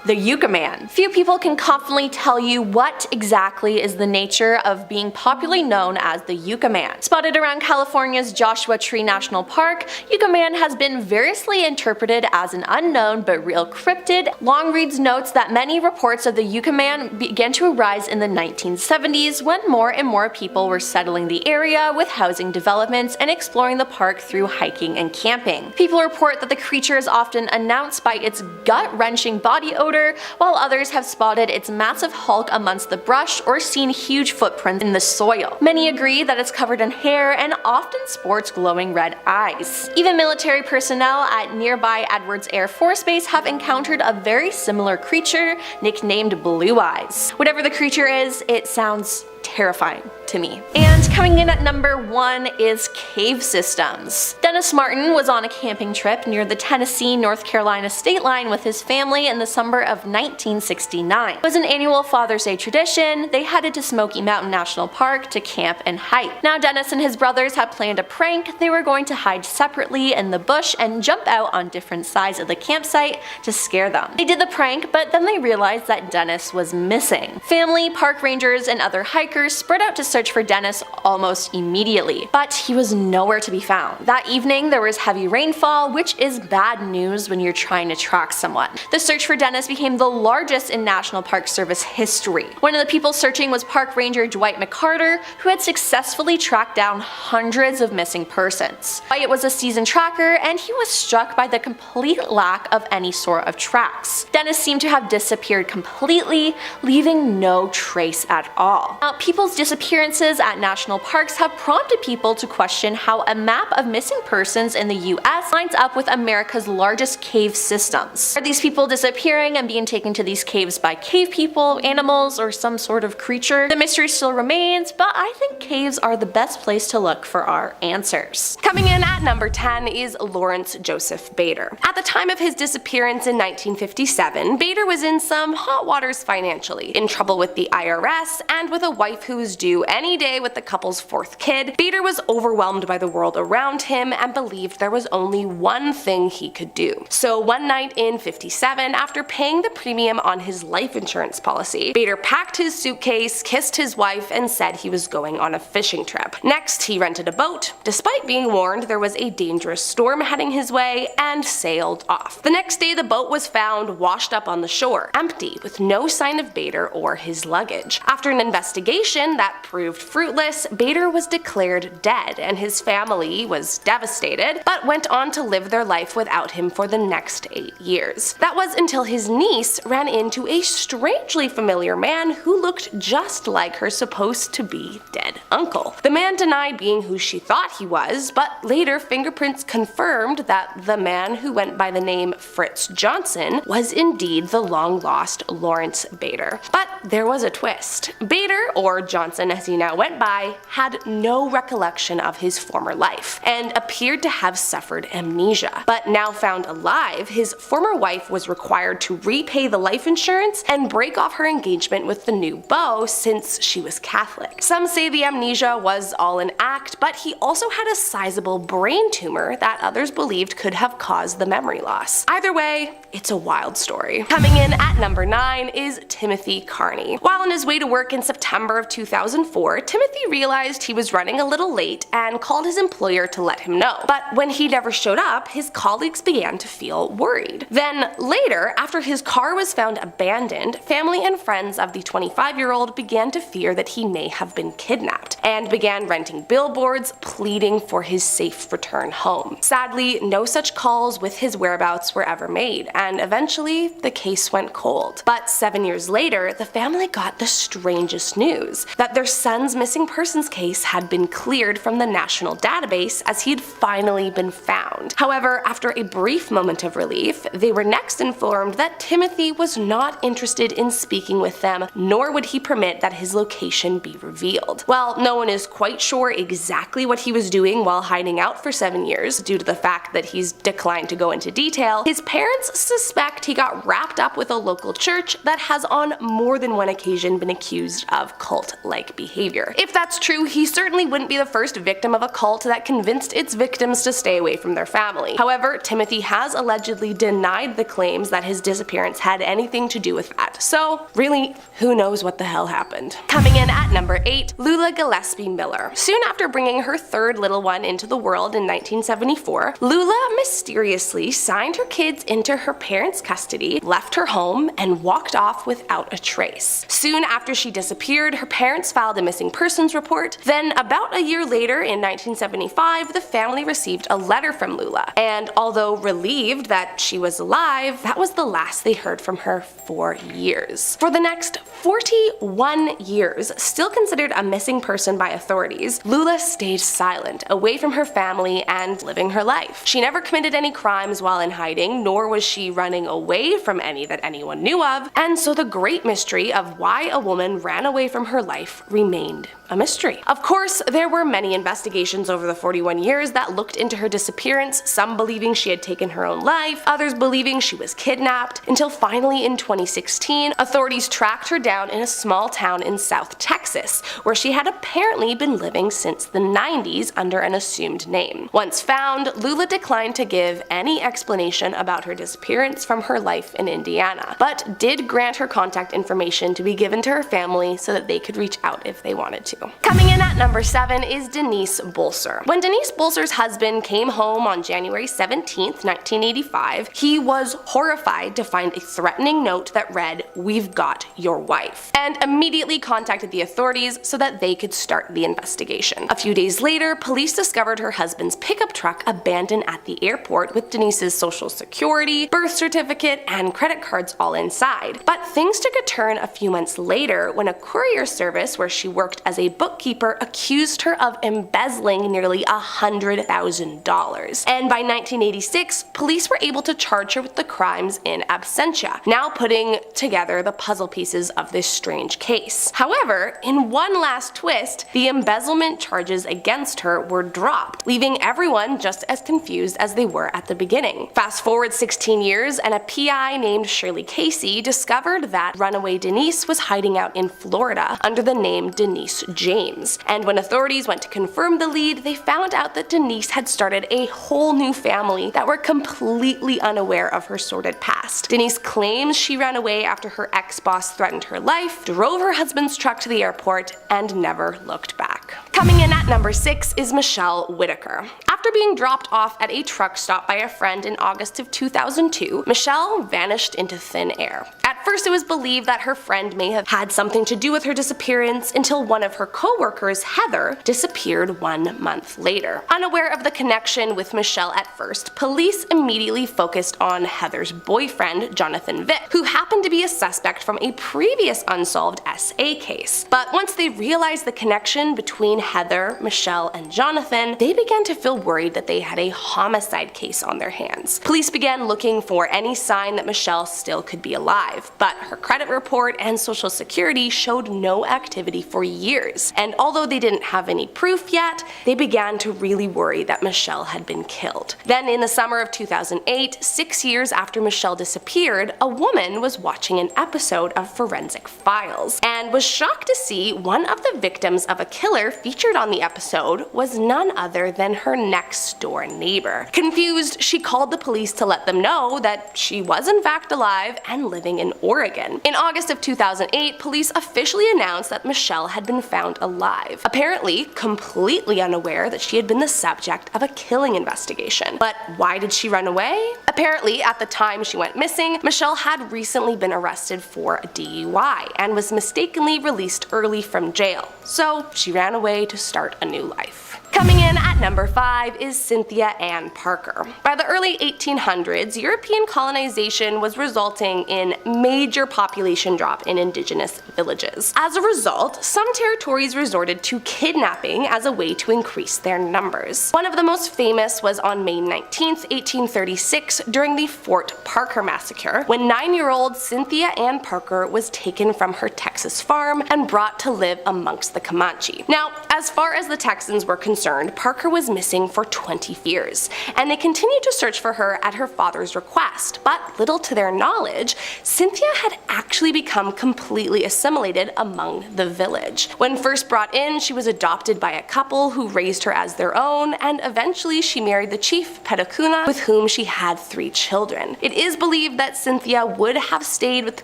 The Yucca Man. Few people can confidently tell you what exactly is the nature of being popularly known as the Yucca Man. Spotted around California's Joshua Tree National Park, Yucca Man has been variously interpreted as an unknown but real cryptid. Longreads notes that many reports of the Yucca Man began to arise in the 1970s when more and more people were settling the area with housing developments and exploring the park through hiking and camping. People report that the creature is often announced by its gut-wrenching body odor, while others have spotted its massive hulk amongst the brush or seen huge footprints in the soil. Many agree that it's covered in hair and often sports glowing red eyes. Even military personnel at nearby Edwards Air Force Base have encountered a very similar creature nicknamed Blue Eyes. Whatever the creature is, it sounds terrifying to me. And coming in at number 1 is cave systems. Dennis Martin was on a camping trip near the Tennessee-North Carolina state line with his family in the summer of 1969. It was an annual Father's Day tradition. They headed to Smoky Mountain National Park to camp and hike. Now Dennis and his brothers had planned a prank. They were going to hide separately in the bush and jump out on different sides of the campsite to scare them. They did the prank, but then they realized that Dennis was missing. Family, park rangers, and other hikers spread out to search for Dennis almost immediately, but he was nowhere to be found. That evening there was heavy rainfall, which is bad news when you're trying to track someone. The search for Dennis became the largest in National Park Service history. One of the people searching was Park Ranger Dwight McCarter, who had successfully tracked down hundreds of missing persons. Dwight was a seasoned tracker, and he was struck by the complete lack of any sort of tracks. Dennis seemed to have disappeared completely, leaving no trace at all. Now, people's disappearances at national parks have prompted people to question how a map of missing persons in the US lines up with America's largest cave systems. Are these people disappearing and being taken to these caves by cave people, animals, or some sort of creature? The mystery still remains, but I think caves are the best place to look for our answers. Coming in at number 10 is Lawrence Joseph Bader. At the time of his disappearance in 1957, Bader was in some hot waters financially, in trouble with the IRS, and with a wife who was due any day with the couple's fourth kid. Bader was overwhelmed by the world around him and believed there was only one thing he could do. So one night in '57, after paying the premium on his life insurance policy, Bader packed his suitcase, kissed his wife, and said he was going on a fishing trip. Next, he rented a boat, despite being warned there was a dangerous storm heading his way, and sailed off. The next day, the boat was found washed up on the shore, empty, with no sign of Bader or his luggage. After an investigation that proved fruitless, Bader was declared dead, and his family was devastated, but went on to live their life without him for the next 8 years. That was until his niece ran into a strangely familiar man who looked just like her supposed to be dead uncle. The man denied being who she thought he was, but later fingerprints confirmed that the man who went by the name Fritz Johnson was indeed the long-lost Lawrence Bader. But there was a twist. Bader, or Johnson as he now went by, had no recollection of his former life, and appeared to have suffered amnesia. But now found alive, his former wife was required to repay the life insurance and break off her engagement with the new beau since she was Catholic. Some say the amnesia was all an act, but he also had a sizable brain tumor that others believed could have caused the memory loss. Either way, it's a wild story. Coming in at number 9 is Timothy Carney. While on his way to work in September of 2004, Timothy realized he was running a little late and called his employer to let him know. But when he never showed up, his colleagues began to feel worried. Then later, after his car was found abandoned, family and friends of the 25-year-old began to fear that he may have been kidnapped, and began renting billboards pleading for his safe return home. Sadly, no such calls with his whereabouts were ever made, and eventually the case went cold. But 7 years later, the family got the strangest news, that their son's missing persons case had been cleared from the national database as he had finally been found. However, after a brief moment of relief, they were next informed that Timothy was not interested in speaking with them, nor would he permit that his location be revealed. While no one is quite sure exactly what he was doing while hiding out for 7 years, due to the fact that he's declined to go into detail, his parents suspect he got wrapped up with a local church that has on more than one occasion been accused of cult-like behavior. If that's true, he certainly wouldn't be the first victim of a cult that convinced its victims to stay away from their family. However, Timothy has allegedly denied the claims that his disappearance had anything to do with that. So really, who knows what the hell happened. Coming in at number 8, Lula Gillespie Miller. Soon after bringing her third little one into the world in 1974, Lula mysteriously signed her kids into her parents' custody, left her home, and walked off without a trace. Soon after she disappeared, her parents filed a missing persons report. Then about a year later, in 1975, the family received a letter from Lula, and although relieved that she was alive, that was the last they heard from her for years. For the next 41 years, still considered a missing person by authorities, Lula stayed silent, away from her family and living her life. She never committed any crimes while in hiding, nor was she running away away from any that anyone knew of, and so the great mystery of why a woman ran away from her life remained a mystery. Of course, there were many investigations over the 41 years that looked into her disappearance, some believing she had taken her own life, others believing she was kidnapped, until finally in 2016, authorities tracked her down in a small town in South Texas, where she had apparently been living since the 90s under an assumed name. Once found, Lula declined to give any explanation about her disappearance from her life in Indiana, but did grant her contact information to be given to her family so that they could reach out if they wanted to. Coming in at number 7 is Denise Bolser. When Denise Bolser's husband came home on January 17th, 1985, he was horrified to find a threatening note that read, "We've got your wife," and immediately contacted the authorities so that they could start the investigation. A few days later, police discovered her husband's pickup truck abandoned at the airport with Denise's social security, birth certificate, and credit cards all inside. But things took a turn a few months later when a courier service where she worked as a bookkeeper accused her of embezzling nearly $100,000. And by 1986, police were able to charge her with the crimes in absentia, now putting together the puzzle pieces of this strange case. However, in one last twist, the embezzlement charges against her were dropped, leaving everyone just as confused as they were at the beginning. Fast forward 16 years, and a PI named Shirley Casey discovered that runaway Denise was hiding out in Florida under the name Denise James. And when authorities went to confirm the lead, they found out that Denise had started a whole new family that were completely unaware of her sordid past. Denise claims she ran away after her ex-boss threatened her life, drove her husband's truck to the airport, and never looked back. Coming in at number 6 is Michelle Whitaker. After being dropped off at a truck stop by a friend in August of 2002, Michelle vanished into thin air. At first, it was believed that her friend may have had something to do with her disappearance until one of her co-workers, Heather, disappeared 1 month later. Unaware of the connection with Michelle at first, police immediately focused on Heather's boyfriend, Jonathan Vick, who happened to be a suspect from a previous unsolved SA case. But once they realized the connection between Heather, Michelle, and Jonathan, they began to feel worried that they had a homicide case on their hands. Police began looking for any sign that Michelle still could be alive, but her credit report and social security showed no activity for years, and although they didn't have any proof yet, they began to really worry that Michelle had been killed. Then in the summer of 2008, 6 years after Michelle disappeared, a woman was watching an episode of Forensic Files, and was shocked to see one of the victims of a killer featured on the episode was none other than her next door neighbor. Confused, she called the police to let them know that she was in fact alive and living in Oregon. In August of 2008, police officially announced that Michelle had been found alive, apparently completely unaware that she had been the subject of a killing investigation. But why did she run away? Apparently, at the time she went missing, Michelle had recently been arrested for a DUI and was mistakenly released early from jail, so she ran away to start a new life. Coming in at number 5 is Cynthia Ann Parker. By the early 1800s, European colonization was resulting in major population drop in indigenous villages. As a result, some territories resorted to kidnapping as a way to increase their numbers. One of the most famous was on May 19th, 1836, during the Fort Parker Massacre, when 9-year-old Cynthia Ann Parker was taken from her Texas farm and brought to live amongst the Comanche. Now, as far as the Texans were concerned, Parker was missing for 20 years, and they continued to search for her at her father's request, but little to their knowledge, Cynthia had actually become completely assimilated among the village. When first brought in, she was adopted by a couple who raised her as their own, and eventually she married the chief, Petacuna, with whom she had 3 children. It is believed that Cynthia would have stayed with the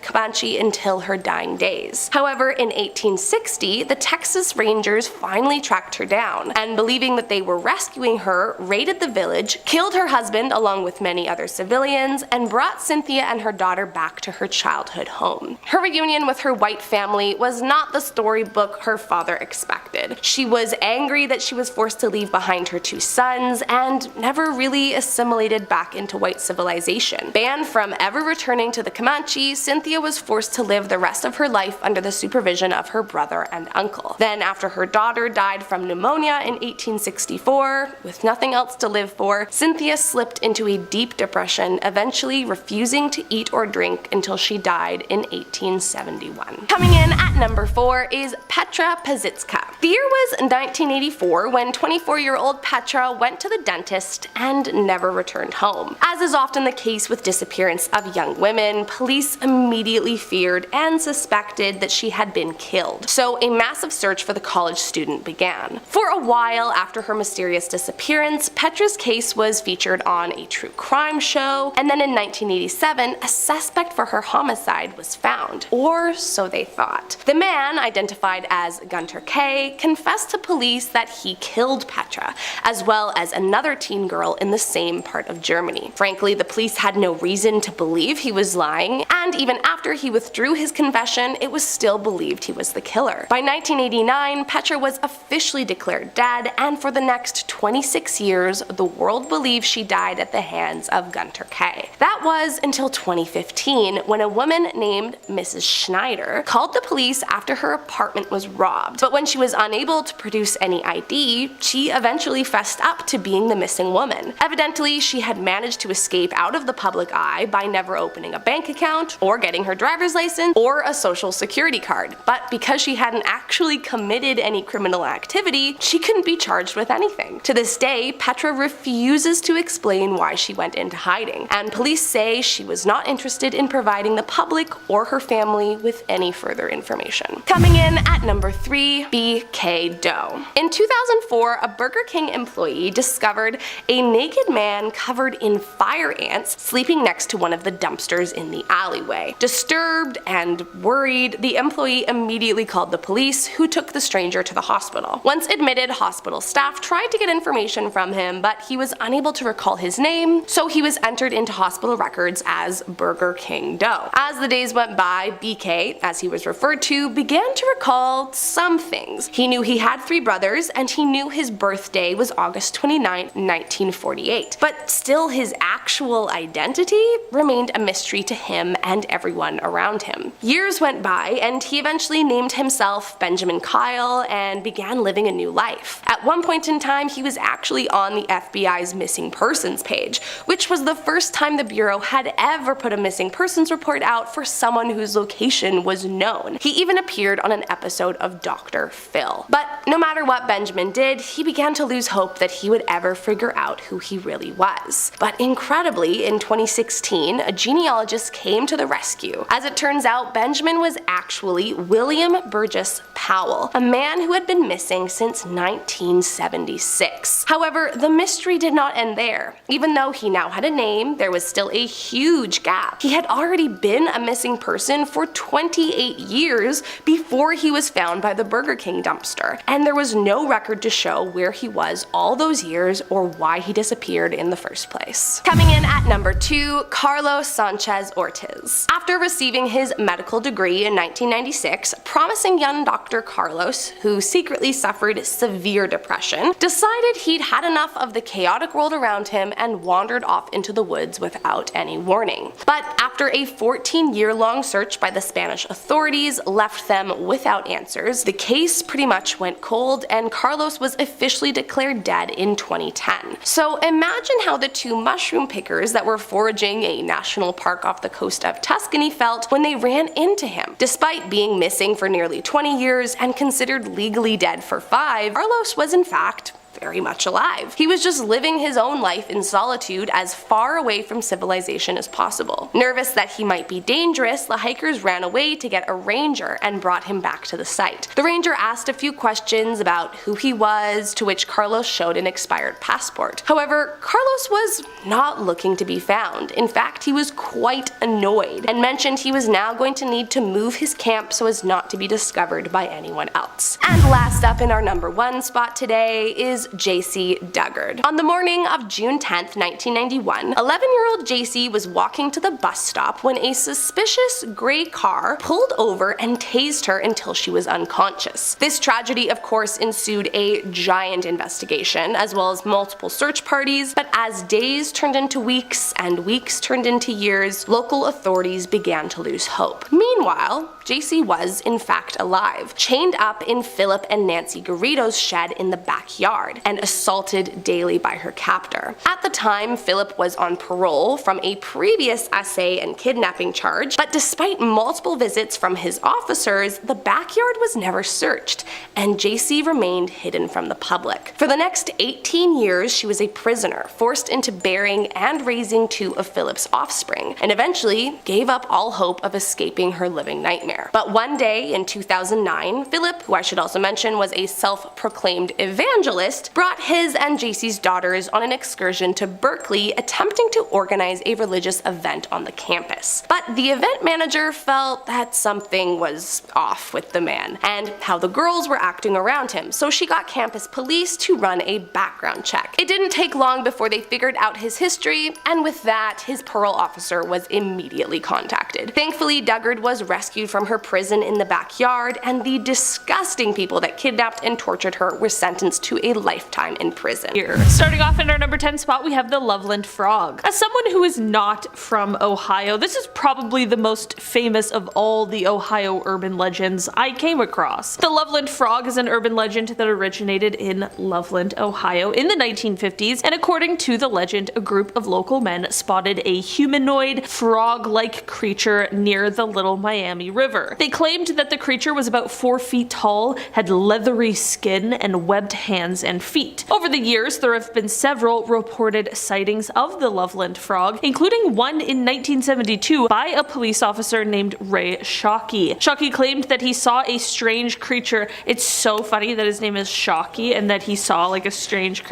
Comanche until her dying days. However, in 1860, the Texas Rangers finally tracked her down, and believing that they were rescuing her, raided the village, killed her husband along with many other civilians, and brought Cynthia and her daughter back to her childhood home. Her reunion with her white family was not the storybook her father expected. She was angry that she was forced to leave behind her 2 sons, and never really assimilated back into white civilization. Banned from ever returning to the Comanche, Cynthia was forced to live the rest of her life under the supervision of her brother and uncle. Then, after her daughter died from pneumonia in 1864, with nothing else to live for, Cynthia slipped into a deep depression, eventually refusing to eat or drink until she died in 1871. Coming in at number 4 is Petra Pazitska. The year was 1984 when 24-year-old Petra went to the dentist and never returned home. As is often the case with disappearance of young women, police immediately feared and suspected that she had been killed, so a massive search for the college student began. For a while after her mysterious disappearance, Petra's case was featured on a true crime show, and then in 1987, a suspect for her homicide was found, or so they thought. The man, identified as Gunter K., confessed to police that he killed Petra, as well as another teen girl in the same part of Germany. Frankly, the police had no reason to believe he was lying, and even after he withdrew his confession, it was still believed he was the killer. By 1989, Petra was officially declared dead, and for the next 26 years, the world believed she died at the hands of Gunter K. That was until 2015, when a woman named Mrs. Schneider called the police after her apartment was robbed, but when she was unable to produce any ID, she eventually fessed up to being the missing woman. Evidently, she had managed to escape out of the public eye by never opening a bank account, or getting her driver's license, or a social security card, but because she hadn't actually committed any criminal activity, she couldn't be charged with anything. To this day, Petra refuses to explain why she went into hiding, and police say she was not interested in providing the public or her family with any further information. Coming in at number 3, B.K. Doe. In 2004, a Burger King employee discovered a naked man covered in fire ants sleeping next to one of the dumpsters in the alleyway. Disturbed and worried, the employee immediately called the police, who took the stranger to the hospital. Once admitted, hospital staff tried to get information from him, but he was unable to recall his name, so he was entered into hospital records as Burger King Doe. As the days went by, BK, as he was referred to, began to recall some things. He knew he had 3 brothers, and he knew his birthday was August 29, 1948. But still, his actual identity remained a mystery to him and everyone around him. Years went by, and he eventually named himself Benjamin Kyle and began living a new life. At one point in time, he was actually on the FBI's missing persons page, which was the first time the Bureau had ever put a missing persons report out for someone whose location was known. He even appeared on an episode of Dr. Phil. But no matter what Benjamin did, he began to lose hope that he would ever figure out who he really was. But incredibly, in 2016, a genealogist came to the rescue. As it turns out, Benjamin was actually William Burgess Powell, a man who had been missing since 1976. However, the mystery did not end there. Even though he now had a name, there was still a huge gap. He had already been a missing person for 28 years before he was found by the Burger King dumpster, and there was no record to show where he was all those years or why he disappeared in the first place. Coming in at number 2, Carlos Sanchez Ortiz. After receiving his medical degree in 1996, promising young Dr. Carlos, who secretly suffered severe depression, decided he'd had enough of the chaotic world around him and wandered off into the woods without any warning. But after a 14-year-long search by the Spanish authorities left them without answers, the case pretty much went cold, and Carlos was officially declared dead in 2010. So imagine how the 2 mushroom pickers that were foraging a national park off the coast of Tuscany felt when they ran into him. Despite being missing for nearly 20 years and considered legally dead for 5, Carlos was in fact very much alive. He was just living his own life in solitude as far away from civilization as possible. Nervous that he might be dangerous, the hikers ran away to get a ranger and brought him back to the site. The ranger asked a few questions about who he was, to which Carlos showed an expired passport. However, Carlos was not looking to be found. In fact, he was quite annoyed and mentioned he was now going to need to move his camp so as not to be discovered by anyone else. And last up in our number 1 spot today is JC Duggard. On the morning of June 10th, 1991, 11-year-old JC was walking to the bus stop when a suspicious gray car pulled over and tased her until she was unconscious. This tragedy, of course, ensued a giant investigation, as well as multiple search parties, but as days turned into weeks and weeks turned into years, local authorities began to lose hope. Meanwhile, JC was, in fact, alive, chained up in Philip and Nancy Garrido's shed in the backyard. terrified and assaulted daily by her captor. At the time, Philip was on parole from a previous essay and kidnapping charge, but despite multiple visits from his officers, the backyard was never searched, and JC remained hidden from the public. For the next 18 years, she was a prisoner, forced into bearing and raising two of Philip's offspring, and eventually gave up all hope of escaping her living nightmare. But one day in 2009, Philip, who I should also mention was a self-proclaimed evangelist, brought his and JC's daughters on an excursion to Berkeley, attempting to organize a religious event on the campus. But the event manager felt that something was off with the man and how the girls were acting around him, so she got campus police to run a background check. It didn't take long before they figured out his history, and with that, his parole officer was immediately contacted. Thankfully, Dugard was rescued from her prison in the backyard, and the disgusting people that kidnapped and tortured her were sentenced to a lifetime in prison. Here. Starting off in our number 10 spot, we have the Loveland Frog. As someone who is not from Ohio, this is probably the most famous of all the Ohio urban legends I came across. The Loveland Frog is an urban legend that originated in Loveland, Ohio in the 1950s, and according to the legend, a group of local men spotted a humanoid, frog-like creature near the Little Miami River. They claimed that the creature was about 4 feet tall, had leathery skin, and webbed hands and feet. Over the years, there have been several reported sightings of the Loveland Frog, including one in 1972 by a police officer named Ray Shockey. Shockey claimed that he saw a strange creature. It's so funny that his name is Shockey and that he saw like a strange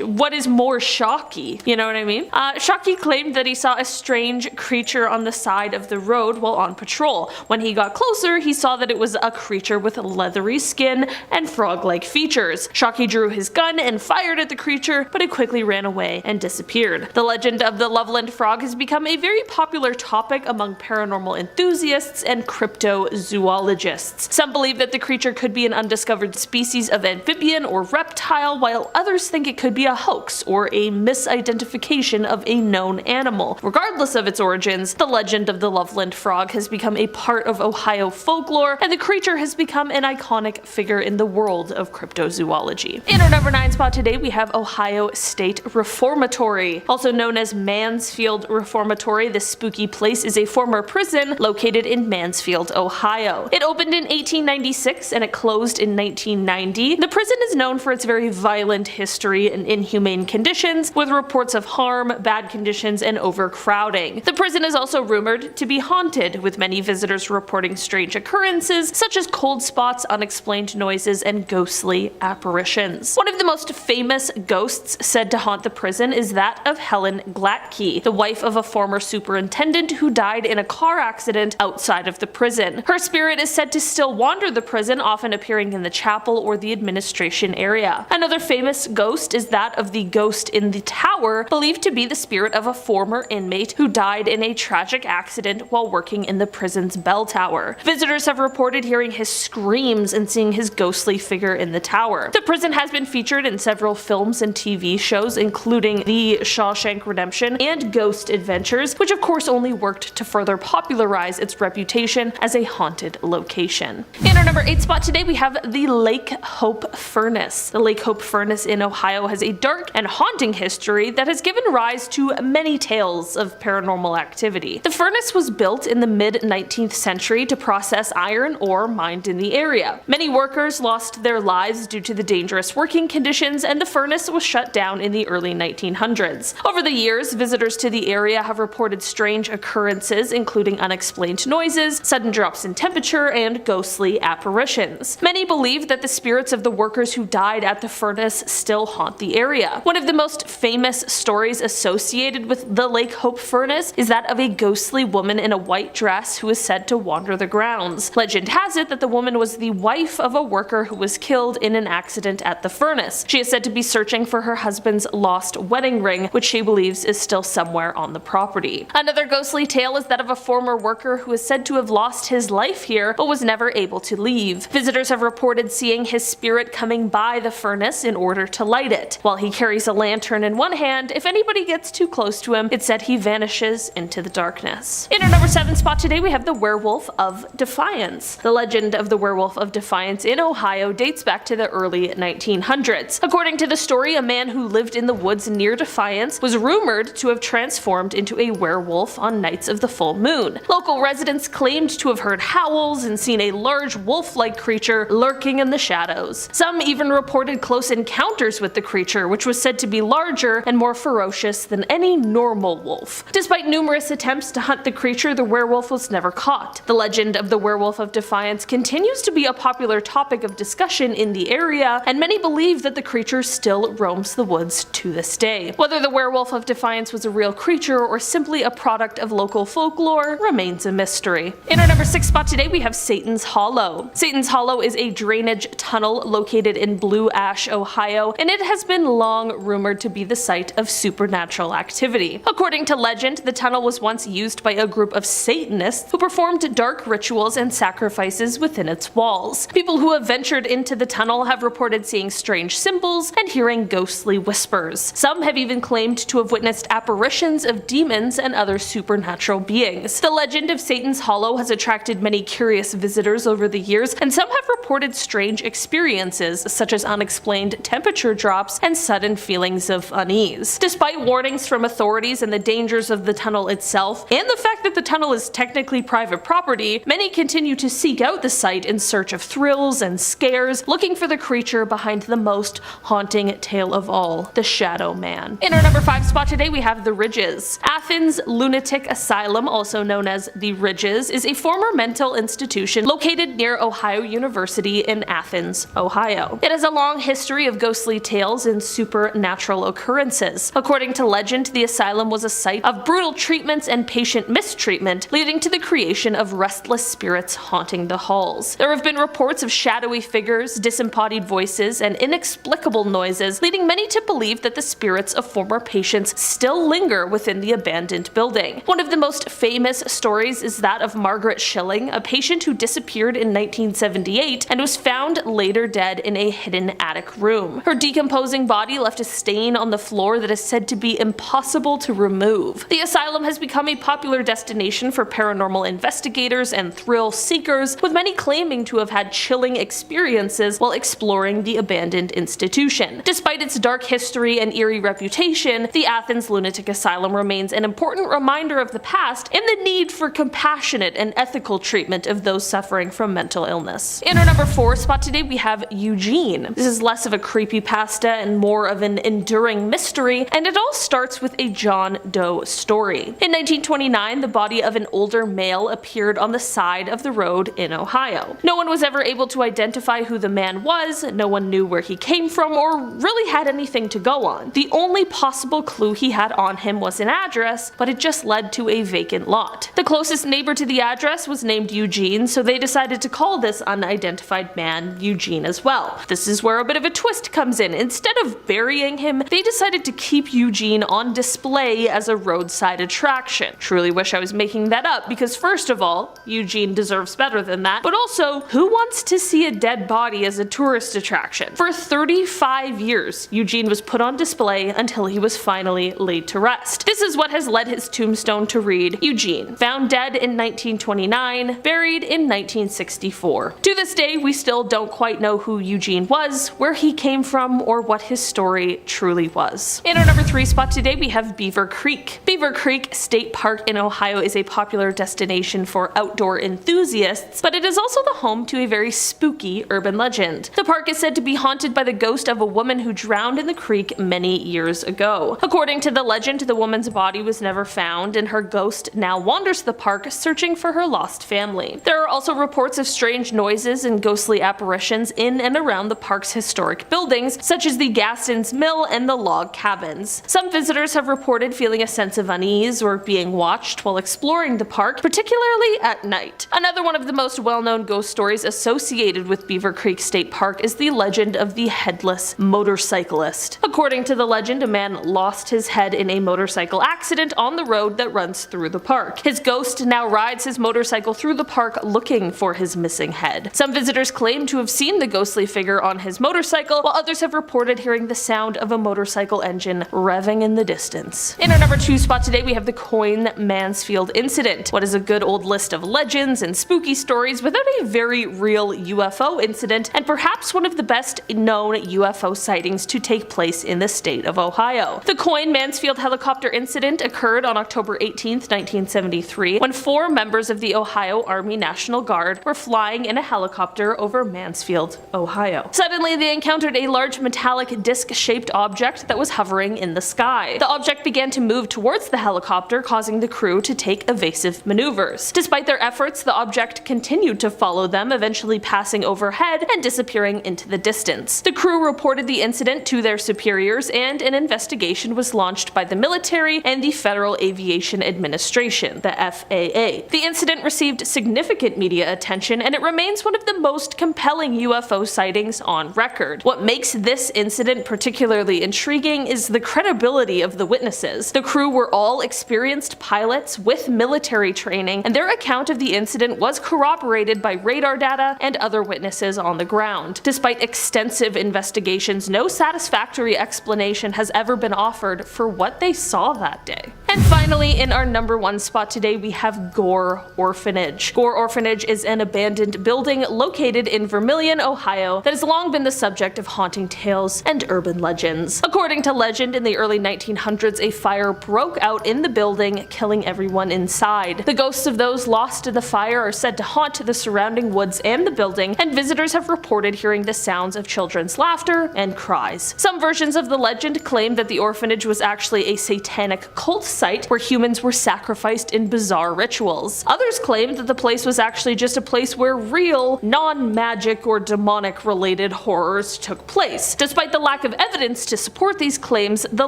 what is more shocky? You know what I mean? Shockey claimed that he saw a strange creature on the side of the road while on patrol. When he got closer, he saw that it was a creature with leathery skin and frog-like features. Shockey drew his gun and fired at the creature, but it quickly ran away and disappeared. The legend of the Loveland Frog has become a very popular topic among paranormal enthusiasts and cryptozoologists. Some believe that the creature could be an undiscovered species of amphibian or reptile, while others think it could be a hoax or a misidentification of a known animal. Regardless of its origins, the legend of the Loveland Frog has become a part of Ohio folklore, and the creature has become an iconic figure in the world of cryptozoology. In our number 9 spot today, we have Ohio State Reformatory. Also known as Mansfield Reformatory, this spooky place is a former prison located in Mansfield, Ohio. It opened in 1896 and it closed in 1990. The prison is known for its very violent history and inhumane conditions, with reports of harm, bad conditions, and overcrowding. The prison is also rumored to be haunted, with many visitors reporting strange occurrences such as cold spots, unexplained noises, and ghostly apparitions. One of the most famous ghosts said to haunt the prison is that of Helen Glatke, the wife of a former superintendent who died in a car accident outside of the prison. Her spirit is said to still wander the prison, often appearing in the chapel or the administration area. Another famous ghost is that of the ghost in the tower, believed to be the spirit of a former inmate who died in a tragic accident while working in the prison's bell tower. Visitors have reported hearing his screams and seeing his ghostly figure in the tower. The prison has been featured in several films and TV shows, including The Shawshank Redemption and Ghost Adventures, which of course only worked to further popularize its reputation as a haunted location. In our number 8 spot today, we have the Lake Hope Furnace. The Lake Hope Furnace in Ohio has a dark and haunting history that has given rise to many tales of paranormal activity. The furnace was built in the mid-19th century to process iron ore mined in the area. Many workers lost their lives due to the dangerous working conditions, and the furnace was shut down in the early 1900s. Over the years, visitors to the area have reported strange occurrences, including unexplained noises, sudden drops in temperature, and ghostly apparitions. Many believe that the spirits of the workers who died at the furnace still haunt the area. One of the most famous stories associated with the Lake Hope Furnace is that of a ghostly woman in a white dress who is said to wander the grounds. Legend has it that the woman was the wife of a worker who was killed in an accident at the furnace. She is said to be searching for her husband's lost wedding ring, which she believes is still somewhere on the property. Another ghostly tale is that of a former worker who is said to have lost his life here but was never able to leave. Visitors have reported seeing his spirit coming by the furnace in order to light it. While he carries a lantern in one hand, if anybody gets too close to him, it's said he vanishes into the darkness. In our number 7 spot today, we have the Werewolf of Defiance. The legend of the Werewolf of Defiance in Ohio dates back to the early 1800s. According to the story, a man who lived in the woods near Defiance was rumored to have transformed into a werewolf on nights of the full moon. Local residents claimed to have heard howls and seen a large wolf-like creature lurking in the shadows. Some even reported close encounters with the creature, which was said to be larger and more ferocious than any normal wolf. Despite numerous attempts to hunt the creature, the werewolf was never caught. The legend of the Werewolf of Defiance continues to be a popular topic of discussion in the area, and many believe that the creature still roams the woods to this day. Whether the Werewolf of Defiance was a real creature or simply a product of local folklore remains a mystery. In our number 6 spot today, we have Satan's Hollow. Satan's Hollow is a drainage tunnel located in Blue Ash, Ohio, and it has been long rumored to be the site of supernatural activity. According to legend, the tunnel was once used by a group of Satanists who performed dark rituals and sacrifices within its walls. People who have ventured into the tunnel have reported seeing strange symbols and hearing ghostly whispers. Some have even claimed to have witnessed apparitions of demons and other supernatural beings. The legend of Satan's Hollow has attracted many curious visitors over the years, and some have reported strange experiences such as unexplained temperature drops and sudden feelings of unease. Despite warnings from authorities and the dangers of the tunnel itself, and the fact that the tunnel is technically private property, many continue to seek out the site in search of thrills and scares, looking for the creature behind the most haunting tale of all, the Shadow Man. In our number 5 spot today, we have the Ridges. Athens Lunatic Asylum, also known as the Ridges, is a former mental institution located near Ohio University in Athens, Ohio. It has a long history of ghostly tales and supernatural occurrences. According to legend, the asylum was a site of brutal treatments and patient mistreatment, leading to the creation of restless spirits haunting the halls. There have been reports of shadowy figures, disembodied voices, and inexplicable noises, leading many to believe that the spirits of former patients still linger within the abandoned building. One of the most famous stories is that of Margaret Schilling, a patient who disappeared in 1978 and was found later dead in a hidden attic room. Her decomposing body left a stain on the floor that is said to be impossible to remove. The asylum has become a popular destination for paranormal investigators and thrill seekers, with many claiming to have had chilling experiences while exploring the abandoned institution. Despite its dark history and eerie reputation, the Athens Lunatic Asylum remains an important reminder of the past and the need for compassionate and ethical treatment of those suffering from mental illness. In our number 4 spot today, we have Eugene. This is less of a creepypasta and more of an enduring mystery, and it all starts with a John Doe story. In 1929, the body of an older male appeared on the side of the road in Ohio. No one was ever able to identify who the man was, no one knew where he came from, or really had anything to go on. The only possible clue he had on him was an address, but it just led to a vacant lot. The closest neighbor to the address was named Eugene, so they decided to call this unidentified man Eugene as well. This is where a bit of a twist comes in. Instead of burying him, they decided to keep Eugene on display as a roadside attraction. Truly wish I was making that up, because first of all, Eugene deserves better than that, but also, who wants to see a dead body as a tourist attraction? For 35 years, Eugene was put on display until he was finally laid to rest. This is what has led his tombstone to read, Eugene, found dead in 1929, buried in 1964. To this day, we still don't quite know who Eugene was, where he came from, or what his story truly was. In our number 3 spot today, we have Beaver Creek. Beaver Creek State Park in Ohio is a popular destination for outdoor enthusiasts, but it is also the home to a very spooky urban legend. The park is said to be haunted by the ghost of a woman who drowned in the creek many years ago. According to the legend, the woman's body was never found, and her ghost now wanders the park searching for her lost family. There are also reports of strange noises and ghostly apparitions in and around the park's historic buildings, such as the Gaston's Mill and the log cabins. Some visitors have reported feeling a sense of unease or being watched while exploring the park, particularly at night. Another one of the most well-known ghost stories associated with Beaver Creek State Park is the legend of the headless motorcyclist. According to the legend, a man lost his head in a motorcycle accident on the road that runs through the park. His ghost now rides his motorcycle through the park looking for his missing head. Some visitors claim to have seen the ghostly figure on his motorcycle, while others have reported hearing the sound of a motorcycle engine revving in the distance. In our number 2 spot today, we have the Coyne Mansfield incident. What is a good old list of legends and spooky stories without a very real UFO incident, and perhaps one of the best known UFO sightings to take place in the state of Ohio. The Coyne-Mansfield helicopter incident occurred on October 18, 1973, when 4 members of the Ohio Army National Guard were flying in a helicopter over Mansfield, Ohio. Suddenly, they encountered a large metallic disc-shaped object that was hovering in the sky. The object began to move towards the helicopter, causing the crew to take evasive maneuvers. Despite their efforts, the object continued to follow them, eventually passing overhead and disappearing into the distance. The crew reported the incident to their superiors, and an investigation was launched by the military and the Federal Aviation Administration, the FAA. The incident received significant media attention, and it remains one of the most compelling UFO sightings on record. What makes this incident particularly intriguing is the credibility of the witnesses. The crew were all experienced pilots with military training, and their account of the incident was corroborated by radar data and other witnesses on the ground. Despite extensive investigations, no satisfactory explanation has ever been offered for what they saw that day. And finally, in our number 1 spot today, we have Gore Orphanage. Gore Orphanage is an abandoned building located in Vermilion, Ohio, that has long been the subject of haunting tales and urban legends. According to legend, in the early 1900s, a fire broke out in the building, killing everyone inside. The ghosts of those lost in the fire are said to haunt the surrounding woods and the building, and visitors have reported hearing the sounds of children's laughter and cries. Some versions of the legend claim that the orphanage was actually a satanic cult site where humans were sacrificed in bizarre rituals. Others claim that the place was actually just a place where real, non-magic or demonic related horrors took place. Despite the lack of evidence to support these claims, the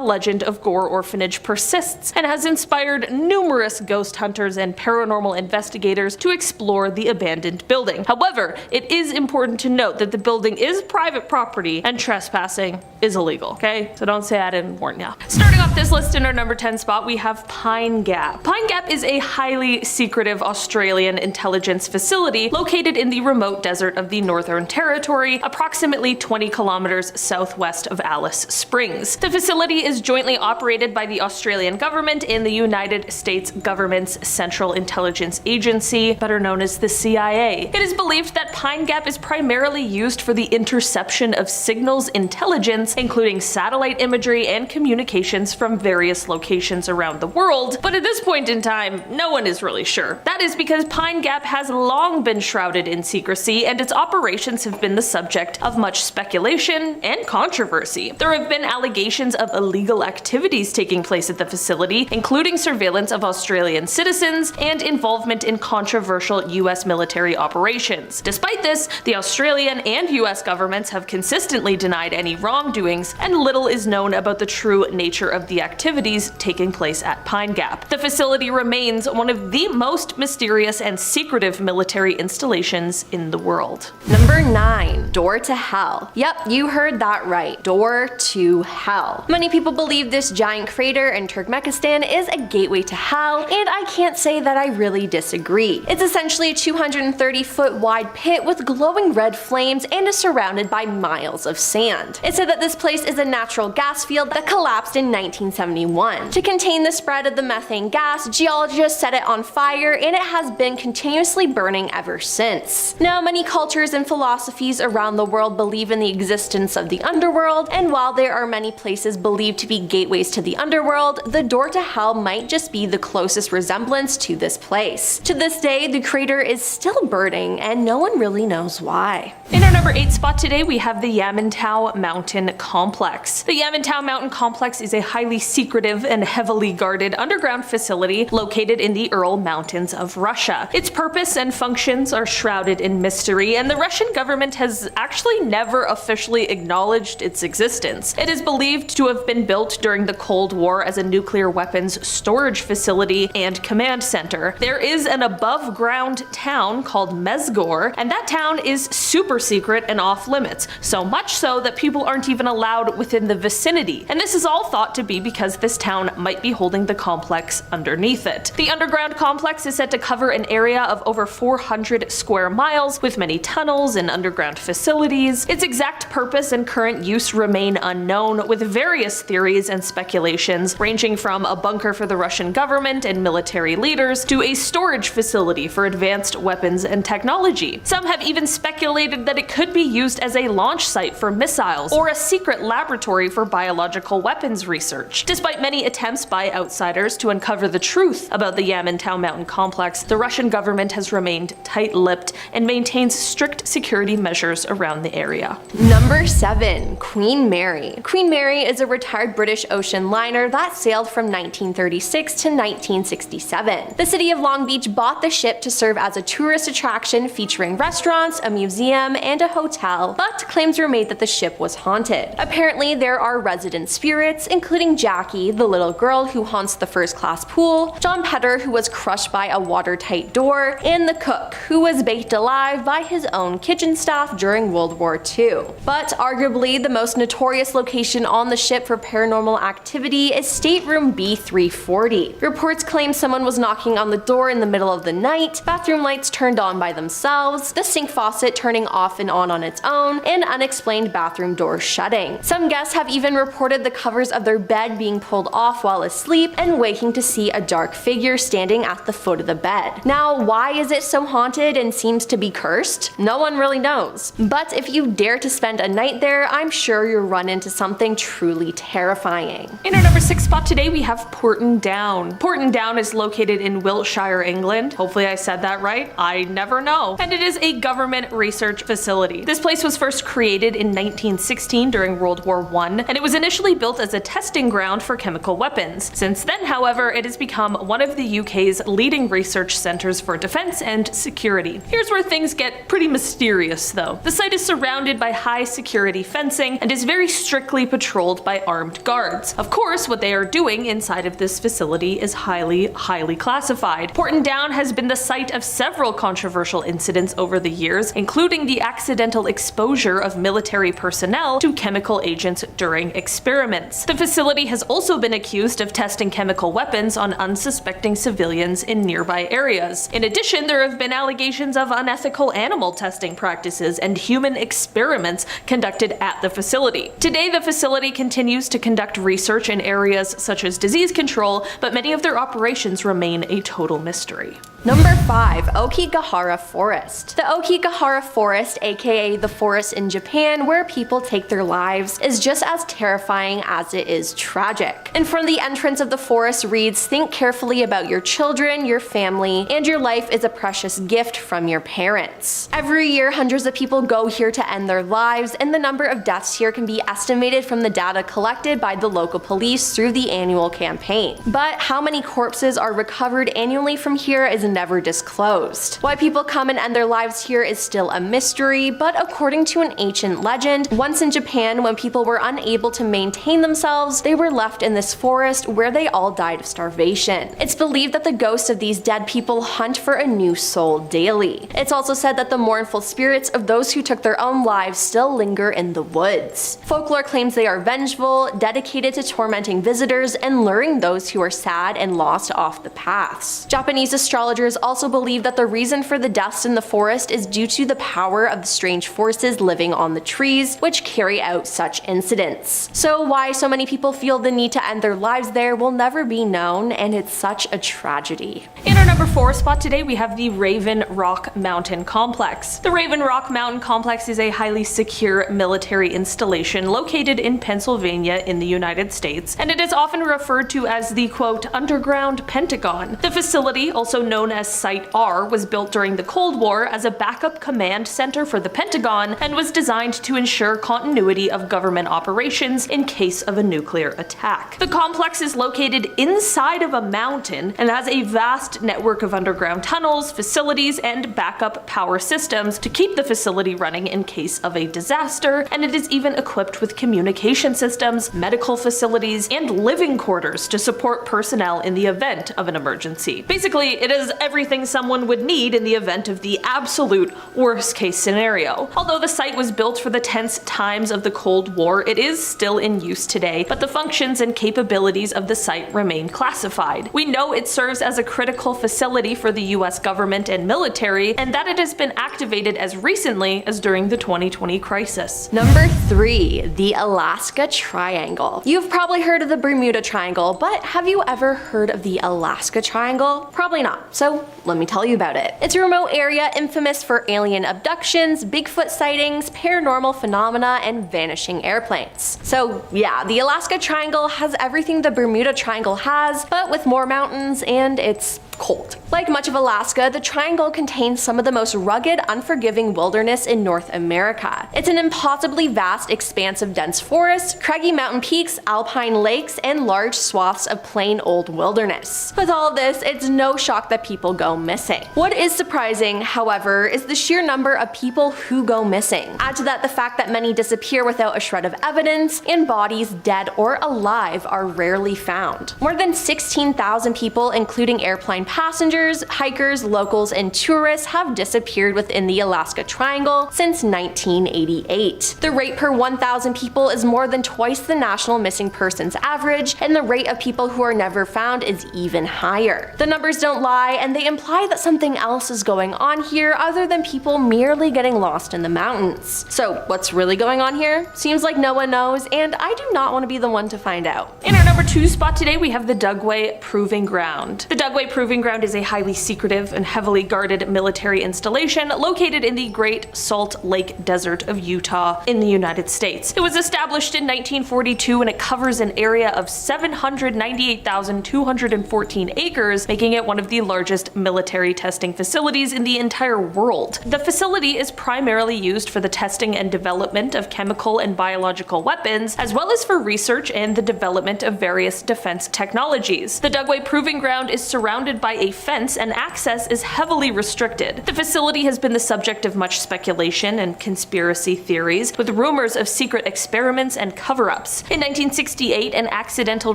legend of Gore Orphanage persists and has inspired numerous ghost hunters and paranormal investigators to explore the abandoned building. However, it is important to note that the building is private property and trespassing is illegal, okay? So don't say I didn't warn ya. Starting off this list in our number 10 spot, we have Pine Gap. Pine Gap is a highly secretive Australian intelligence facility located in the remote desert of the Northern Territory, approximately 20 kilometers southwest of Alice Springs. The facility is jointly operated by the Australian government and the United States government's Central Intelligence Agency, better known as the CIA. It is believed that Pine Gap is primarily used for the interception of signals intelligence, including satellite imagery and communications from various locations around the world, but at this point in time, no one is really sure. That is because Pine Gap has long been shrouded in secrecy, and its operations have been the subject of much speculation and controversy. There have been allegations of illegal activities taking place at the facility, including surveillance of Australian citizens and involvement in controversial US military operations. Despite this, the Australian and US governments have consistently denied any wrongdoings, and little is known about the true nature of the activities taking place at Pine Gap. The facility remains one of the most mysterious and secretive military installations in the world. Number 9. Door to Hell. Yep, you heard that right. Door to Hell. Many people believe this giant crater in Turkmenistan is a gateway to hell, and I can't say that I really disagree. It's essentially a 230-foot wide pit with glowing red flames and is surrounded by miles of sand. It's said that this place is a natural gas field that collapsed in 1971. To contain the spread of the methane gas, geologists set it on fire, and it has been continuously burning ever since. Now, many cultures and philosophies around the world believe in the existence of the underworld, and while there are many places believed to be gateways to the underworld, the door to hell might just be the closest resemblance to this place. To this day, the crater is still burning, and no one really knows why. In our number 8 spot today, we have the Yamantau Mountain Complex. The Yamantau Mountain Complex is a highly secretive and heavily guarded underground facility located in the Ural Mountains of Russia. Its purpose and functions are shrouded in mystery, and the Russian government has actually never officially acknowledged its existence. It is believed to have been built during the Cold War as a nuclear weapons storage facility and command center. There is an above-ground town called Mezgor, and that town is super secret and off limits, so much so that people aren't even allowed within the vicinity. And this is all thought to be because this town might be holding holding the complex underneath it. The underground complex is said to cover an area of over 400 square miles with many tunnels and underground facilities. Its exact purpose and current use remain unknown, with various theories and speculations ranging from a bunker for the Russian government and military leaders to a storage facility for advanced weapons and technology. Some have even speculated that it could be used as a launch site for missiles or a secret laboratory for biological weapons research. Despite many attempts by outsiders to uncover the truth about the Yamantau Mountain complex, the Russian government has remained tight-lipped and maintains strict security measures around the area. Number 7. Queen Mary. Queen Mary is a retired British ocean liner that sailed from 1936 to 1967. The city of Long Beach bought the ship to serve as a tourist attraction featuring restaurants, a museum, and a hotel, but claims were made that the ship was haunted. Apparently, there are resident spirits, including Jackie, the little girl who haunts the first-class pool, John Petter, who was crushed by a watertight door, and the cook, who was baked alive by his own kitchen staff during World War II. But arguably, the most notorious location on the ship for paranormal activity is stateroom B340. Reports claim someone was knocking on the door in the middle of the night, bathroom lights turned on by themselves, the sink faucet turning off and on its own, and unexplained bathroom doors shutting. Some guests have even reported the covers of their bed being pulled off while asleep and waking to see a dark figure standing at the foot of the bed. Now, why is it so haunted and seems to be cursed? No one really knows. But if you dare to spend a night there, I'm sure you'll run into something truly terrifying. In our number 6 spot today, we have Porton Down. Porton Down is located in Wiltshire, England. Hopefully I said that right. I never know. And it is a government research facility. This place was first created in 1916 during World War I, and it was initially built as a testing ground for chemical weapons. Since then, however, it has become one of the UK's leading research centres for defence and security. Here's where things get pretty mysterious though. The site is surrounded by high security fencing and is very strictly patrolled by armed guards. Of course, what they are doing inside of this facility is highly classified. Porton Down has been the site of several controversial incidents over the years, including the accidental exposure of military personnel to chemical agents during experiments. The facility has also been accused of testing chemical weapons on unsuspecting civilians in nearby areas. In addition, there have been allegations of unethical animal testing practices and human experiments conducted at the facility. Today, the facility continues to conduct research in areas such as disease control, but many of their operations remain a total mystery. Number 5. Okigahara Forest. The Okigahara Forest, aka the forest in Japan where people take their lives, is just as terrifying as it is tragic. In front of the entrance of the forest reads, "Think carefully about your children, your family, and your life is a precious gift from your parents." Every year, hundreds of people go here to end their lives, and the number of deaths here can be estimated from the data collected by the local police through the annual campaign. But how many corpses are recovered annually from here is never disclosed. Why people come and end their lives here is still a mystery, but according to an ancient legend, once in Japan, when people were unable to maintain themselves, they were left in this forest where they all died of starvation. It's believed that the ghosts of these dead people hunt for a new soul daily. It's also said that the mournful spirits of those who took their own lives still linger in the woods. Folklore claims they are vengeful, dedicated to tormenting visitors and luring those who are sad and lost off the paths. Japanese astrologers also believe that the reason for the deaths in the forest is due to the power of the strange forces living on the trees, which carry out such incidents. So why so many people feel the need to end their lives there will never be known, and it's such a tragedy. In our number 4 spot today, we have the Raven Rock Mountain Complex. The Raven Rock Mountain Complex is a highly secure military installation located in Pennsylvania in the United States, and it is often referred to as the quote, underground Pentagon. The facility, also known as Site R, was built during the Cold War as a backup command center for the Pentagon and was designed to ensure continuity of government operations in case of a nuclear attack. The complex is located inside of a mountain and has a vast network of underground tunnels, facilities, and backup power systems to keep the facility running in case of a disaster, and it is even equipped with communication systems, medical facilities, and living quarters to support personnel in the event of an emergency. Basically, it is everything someone would need in the event of the absolute worst case scenario. Although the site was built for the tense times of the Cold War, it is still in use today, but the functions and capabilities of the site remain classified. We know it serves as a critical facility for the US government and military, and that it has been activated as recently as during the 2020 crisis. Number 3. The Alaska Triangle. You've probably heard of the Bermuda Triangle, but have you ever heard of the Alaska Triangle? Probably not, so let me tell you about it. It's a remote area infamous for alien abductions, Bigfoot sightings, paranormal phenomena, and vanishing airplanes. So yeah, the Alaska Triangle has everything the Bermuda Triangle has, but with more mountains, and it's cold. Like much of Alaska, the Triangle contains some of the most rugged, unforgiving wilderness in North America. It's an impossibly vast expanse of dense forests, craggy mountain peaks, alpine lakes, and large swaths of plain old wilderness. With all of this, it's no shock that people go missing. What is surprising, however, is the sheer number of people who go missing. Add to that the fact that many disappear without a shred of evidence, and bodies, dead or alive, are rarely found. More than 16,000 people, including airplane passengers, hikers, locals, and tourists, have disappeared within the Alaska Triangle since 1988. The rate per 1,000 people is more than twice the national missing persons average, and the rate of people who are never found is even higher. The numbers don't lie, and they imply that something else is going on here other than people merely getting lost in the mountains. So what's really going on here? Seems like no one knows, and I do not want to be the one to find out. In our number 2 spot today, we have the Dugway Proving Ground. The Dugway Proving Ground is a highly secretive and heavily guarded military installation located in the Great Salt Lake Desert of Utah in the United States. It was established in 1942, and it covers an area of 798,214 acres, making it one of the largest military testing facilities in the entire world. The facility is primarily used for the testing and development of chemical and biological weapons, as well as for research and the development of various defense technologies. The Dugway Proving Ground is surrounded by a fence, and access is heavily restricted. The facility has been the subject of much speculation and conspiracy theories, with rumors of secret experiments and cover-ups. In 1968, an accidental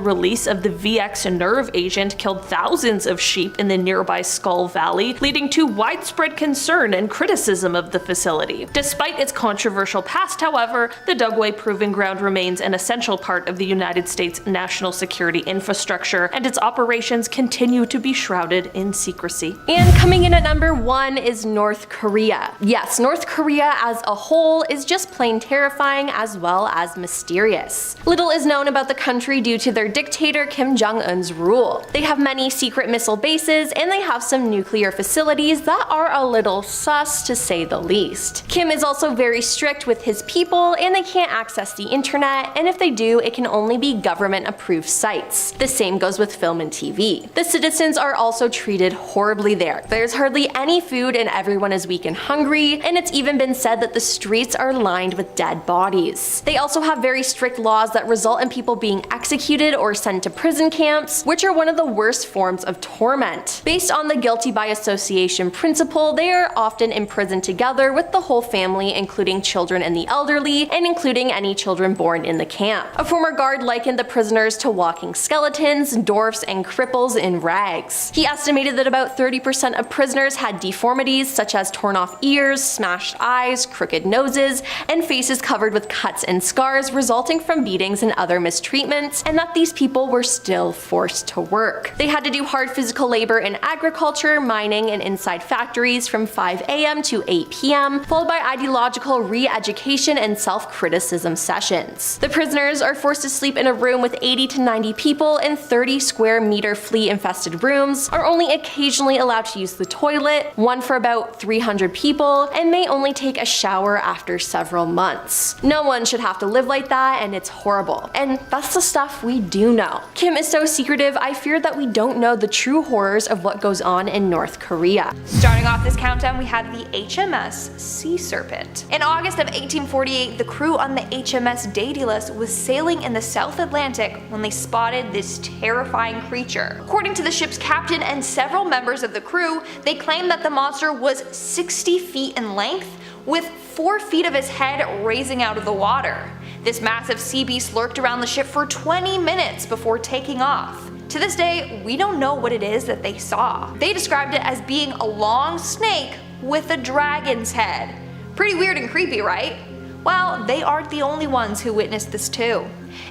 release of the VX nerve agent killed thousands of sheep in the nearby Skull Valley, leading to widespread concern and criticism of the facility. Despite its controversial past, however, the Dugway Proving Ground remains an essential part of the United States national security infrastructure, and its operations continue to be shrouded in secrecy. And coming in at number 1 is North Korea. Yes, North Korea as a whole is just plain terrifying as well as mysterious. Little is known about the country due to their dictator Kim Jong-un's rule. They have many secret missile bases, and they have some nuclear facilities that are a little sus to say the least. Kim is also very strict with his people, and they can't access the internet, and if they do, it can only be government approved sites. The same goes with film and TV. The citizens are also treated horribly there. There's hardly any food, and everyone is weak and hungry, and it's even been said that the streets are lined with dead bodies. They also have very strict laws that result in people being executed or sent to prison camps, which are one of the worst forms of torment. Based on the guilty by association principle, they are often imprisoned together with the whole family, including children and the elderly, and including any children born in the camp. A former guard likened the prisoners to walking skeletons, dwarfs, and cripples in rags. He estimated that about 30% of prisoners had deformities such as torn off ears, smashed eyes, crooked noses, and faces covered with cuts and scars resulting from beatings and other mistreatments, and that these people were still forced to work. They had to do hard physical labor in agriculture, mining, and inside factories from 5 a.m. to 8 p.m., followed by ideological re-education and self-criticism sessions. The prisoners are forced to sleep in a room with 80 to 90 people in 30 square meter flea-infested rooms, are only occasionally allowed to use the toilet, one for about 300 people, and may only take a shower after several months. No one should have to live like that, and it's horrible. And that's the stuff we do know. Kim is so secretive, I fear that we don't know the true horrors of what goes on in North Korea. Starting off this countdown, we have the HMS Sea Serpent. In August of 1848, the crew on the HMS Daedalus was sailing in the South Atlantic when they spotted this terrifying creature. According to the ship's captain and several members of the crew, they claimed that the monster was 60 feet in length, with 4 feet of his head raising out of the water. This massive sea beast lurked around the ship for 20 minutes before taking off. To this day, we don't know what it is that they saw. They described it as being a long snake with a dragon's head. Pretty weird and creepy, right? Well, they aren't the only ones who witnessed this too.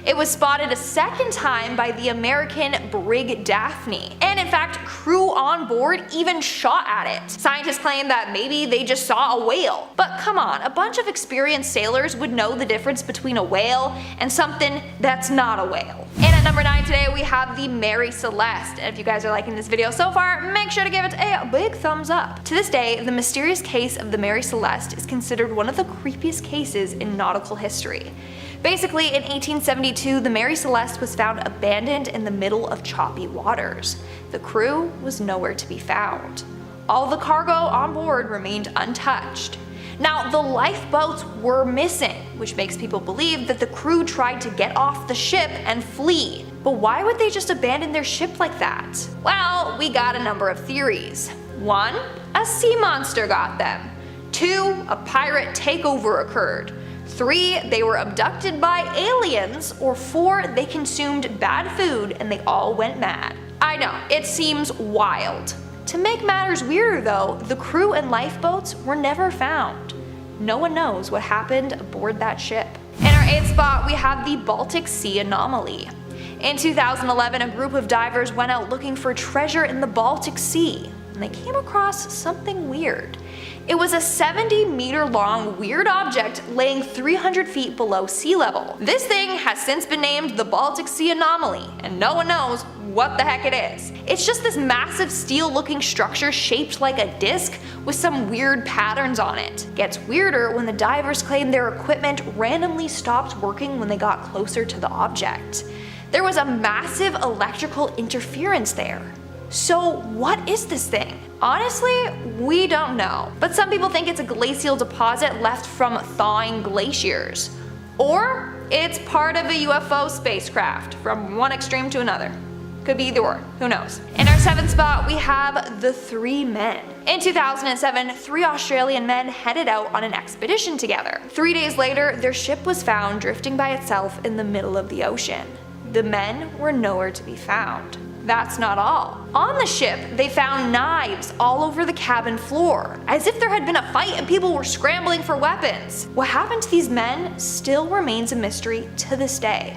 It was spotted a second time by the American brig Daphne, and in fact, crew on board even shot at it. Scientists claim that maybe they just saw a whale. But come on, a bunch of experienced sailors would know the difference between a whale and something that's not a whale. And at number 9 today, we have the Mary Celeste. And if you guys are liking this video so far, make sure to give it a big thumbs up. To this day, the mysterious case of the Mary Celeste is considered one of the creepiest cases in nautical history. Basically, in 1872, the Mary Celeste was found abandoned in the middle of choppy waters. The crew was nowhere to be found. All the cargo on board remained untouched. Now, the lifeboats were missing, which makes people believe that the crew tried to get off the ship and flee. But why would they just abandon their ship like that? Well, we got a number of theories. 1, a sea monster got them. 2, a pirate takeover occurred. 3, they were abducted by aliens, or 4, they consumed bad food and they all went mad. I know, it seems wild. To make matters weirder though, the crew and lifeboats were never found. No one knows what happened aboard that ship. In our 8th spot, we have the Baltic Sea anomaly. In 2011, a group of divers went out looking for treasure in the Baltic Sea, and they came across something weird. It was a 70-meter long weird object laying 300 feet below sea level. This thing has since been named the Baltic Sea Anomaly, and no one knows what the heck it is. It's just this massive steel-looking structure shaped like a disc with some weird patterns on it. Gets weirder when the divers claim their equipment randomly stopped working when they got closer to the object. There was a massive electrical interference there. So what is this thing? Honestly, we don't know, but some people think it's a glacial deposit left from thawing glaciers. Or it's part of a UFO spacecraft, from one extreme to another. Could be either or, who knows. In our 7th spot, we have the 3 men. In 2007, 3 Australian men headed out on an expedition together. 3 days later, their ship was found drifting by itself in the middle of the ocean. The men were nowhere to be found. That's not all. On the ship, they found knives all over the cabin floor, as if there had been a fight and people were scrambling for weapons. What happened to these men still remains a mystery to this day.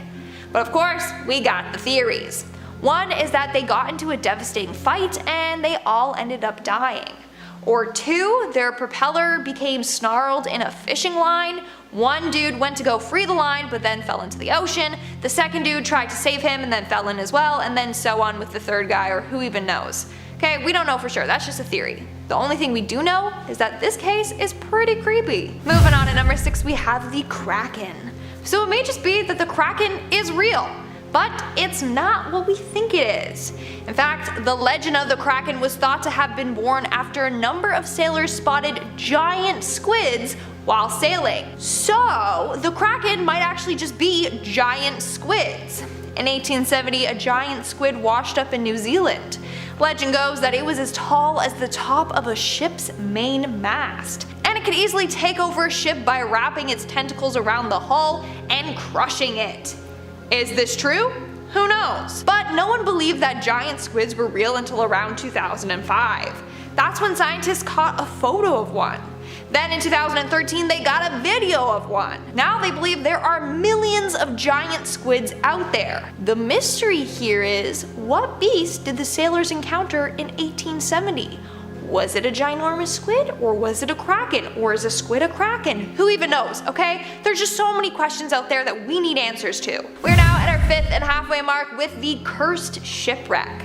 But of course, we got the theories. One is that they got into a devastating fight and they all ended up dying. Or 2, their propeller became snarled in a fishing line. One dude went to go free the line but then fell into the ocean. The second dude tried to save him and then fell in as well, and then so on with the third guy, or who even knows. Okay, we don't know for sure, that's just a theory. The only thing we do know is that this case is pretty creepy. Moving on to number 6, we have the Kraken. So it may just be that the Kraken is real, but it's not what we think it is. In fact, the legend of the Kraken was thought to have been born after a number of sailors spotted giant squids while sailing. So the Kraken might actually just be giant squids. In 1870, a giant squid washed up in New Zealand. Legend goes that it was as tall as the top of a ship's main mast, and it could easily take over a ship by wrapping its tentacles around the hull and crushing it. Is this true? Who knows? But no one believed that giant squids were real until around 2005. That's when scientists caught a photo of one. Then in 2013 they got a video of one. Now they believe there are millions of giant squids out there. The mystery here is, what beast did the sailors encounter in 1870? Was it a ginormous squid, or was it a kraken, or is a squid a kraken? Who even knows, okay? There's just so many questions out there that we need answers to. We're now at our 5th and halfway mark with the cursed shipwreck.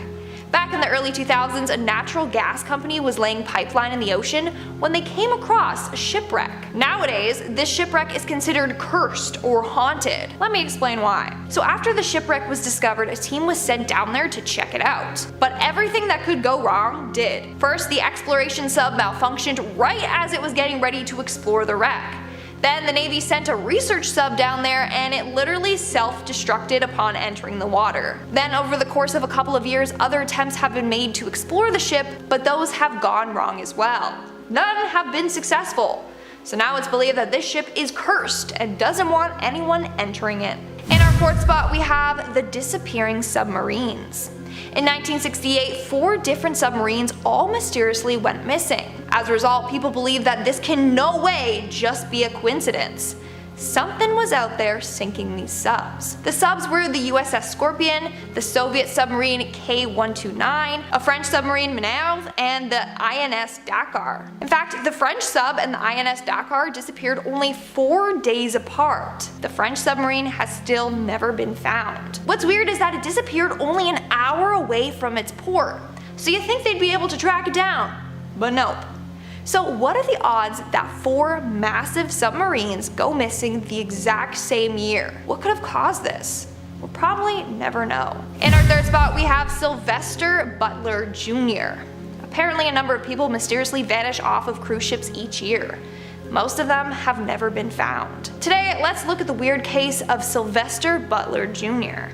Back in the early 2000s, a natural gas company was laying pipeline in the ocean when they came across a shipwreck. Nowadays, this shipwreck is considered cursed or haunted. Let me explain why. So after the shipwreck was discovered, a team was sent down there to check it out. But everything that could go wrong did. First, the exploration sub malfunctioned right as it was getting ready to explore the wreck. Then the Navy sent a research sub down there and it literally self-destructed upon entering the water. Then over the course of a couple of years, other attempts have been made to explore the ship, but those have gone wrong as well. None have been successful. So now it's believed that this ship is cursed and doesn't want anyone entering it. In our 4th spot, we have the disappearing submarines. In 1968, 4 different submarines all mysteriously went missing. As a result, people believe that this can no way just be a coincidence. Something was out there sinking these subs. The subs were the USS Scorpion, the Soviet submarine K-129, a French submarine Minerve, and the INS Dakar. In fact, the French sub and the INS Dakar disappeared only 4 days apart. The French submarine has still never been found. What's weird is that it disappeared only an hour away from its port, so you think they'd be able to track it down, but nope. So what are the odds that 4 massive submarines go missing the exact same year? What could have caused this? We'll probably never know. In our third spot, we have Sylvester Butler Jr. Apparently a number of people mysteriously vanish off of cruise ships each year. Most of them have never been found. Today, let's look at the weird case of Sylvester Butler Jr.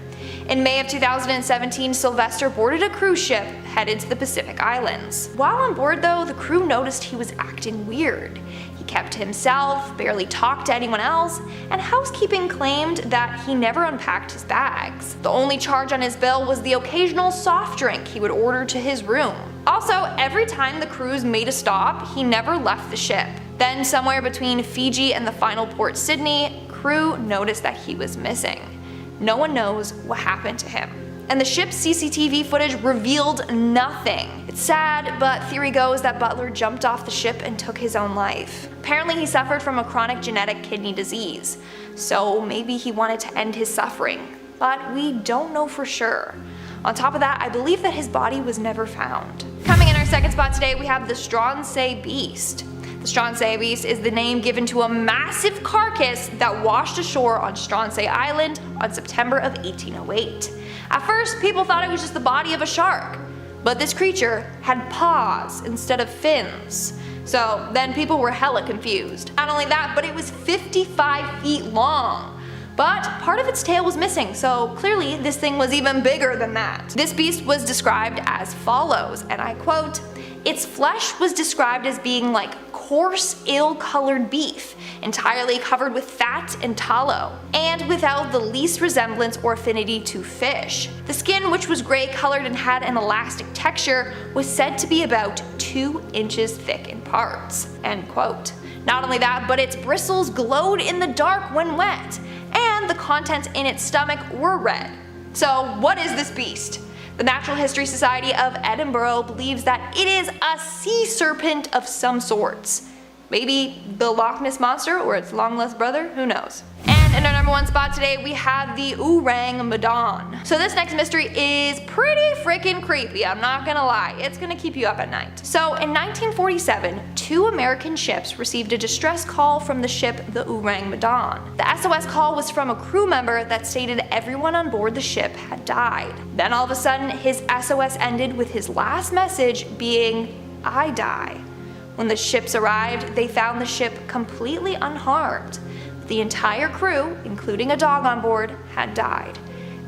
In May of 2017, Sylvester boarded a cruise ship headed to the Pacific Islands. While on board though, the crew noticed he was acting weird. He kept to himself, barely talked to anyone else, and housekeeping claimed that he never unpacked his bags. The only charge on his bill was the occasional soft drink he would order to his room. Also, every time the cruise made a stop, he never left the ship. Then somewhere between Fiji and the final port Sydney, crew noticed that he was missing. No one knows what happened to him. And the ship's CCTV footage revealed nothing. It's sad, but theory goes that Butler jumped off the ship and took his own life. Apparently he suffered from a chronic genetic kidney disease, so maybe he wanted to end his suffering, but we don't know for sure. On top of that, I believe that his body was never found. Coming in our second spot today, we have the Stronsay Beast. The Stronsay Beast is the name given to a massive carcass that washed ashore on Stronsay Island on September of 1808. At first, people thought it was just the body of a shark, but this creature had paws instead of fins. So then people were hella confused. Not only that, but it was 55 feet long. But part of its tail was missing, so clearly this thing was even bigger than that. This beast was described as follows, and I quote, "Its flesh was described as being like coarse, ill-colored beef, entirely covered with fat and tallow, and without the least resemblance or affinity to fish. The skin, which was gray-colored and had an elastic texture, was said to be about 2 inches thick in parts." End quote. Not only that, but its bristles glowed in the dark when wet, and the contents in its stomach were red. So what is this beast? The Natural History Society of Edinburgh believes that it is a sea serpent of some sorts. Maybe the Loch Ness Monster or its long-lost brother, who knows. And in our number 1 spot today, we have the Orang Medan. So this next mystery is pretty freaking creepy, I'm not gonna lie. It's gonna keep you up at night. So in 1947, 2 American ships received a distress call from the ship the Orang Medan. The SOS call was from a crew member that stated everyone on board the ship had died. Then all of a sudden, his SOS ended with his last message being, "I die." When the ships arrived, they found the ship completely unharmed. The entire crew, including a dog on board, had died.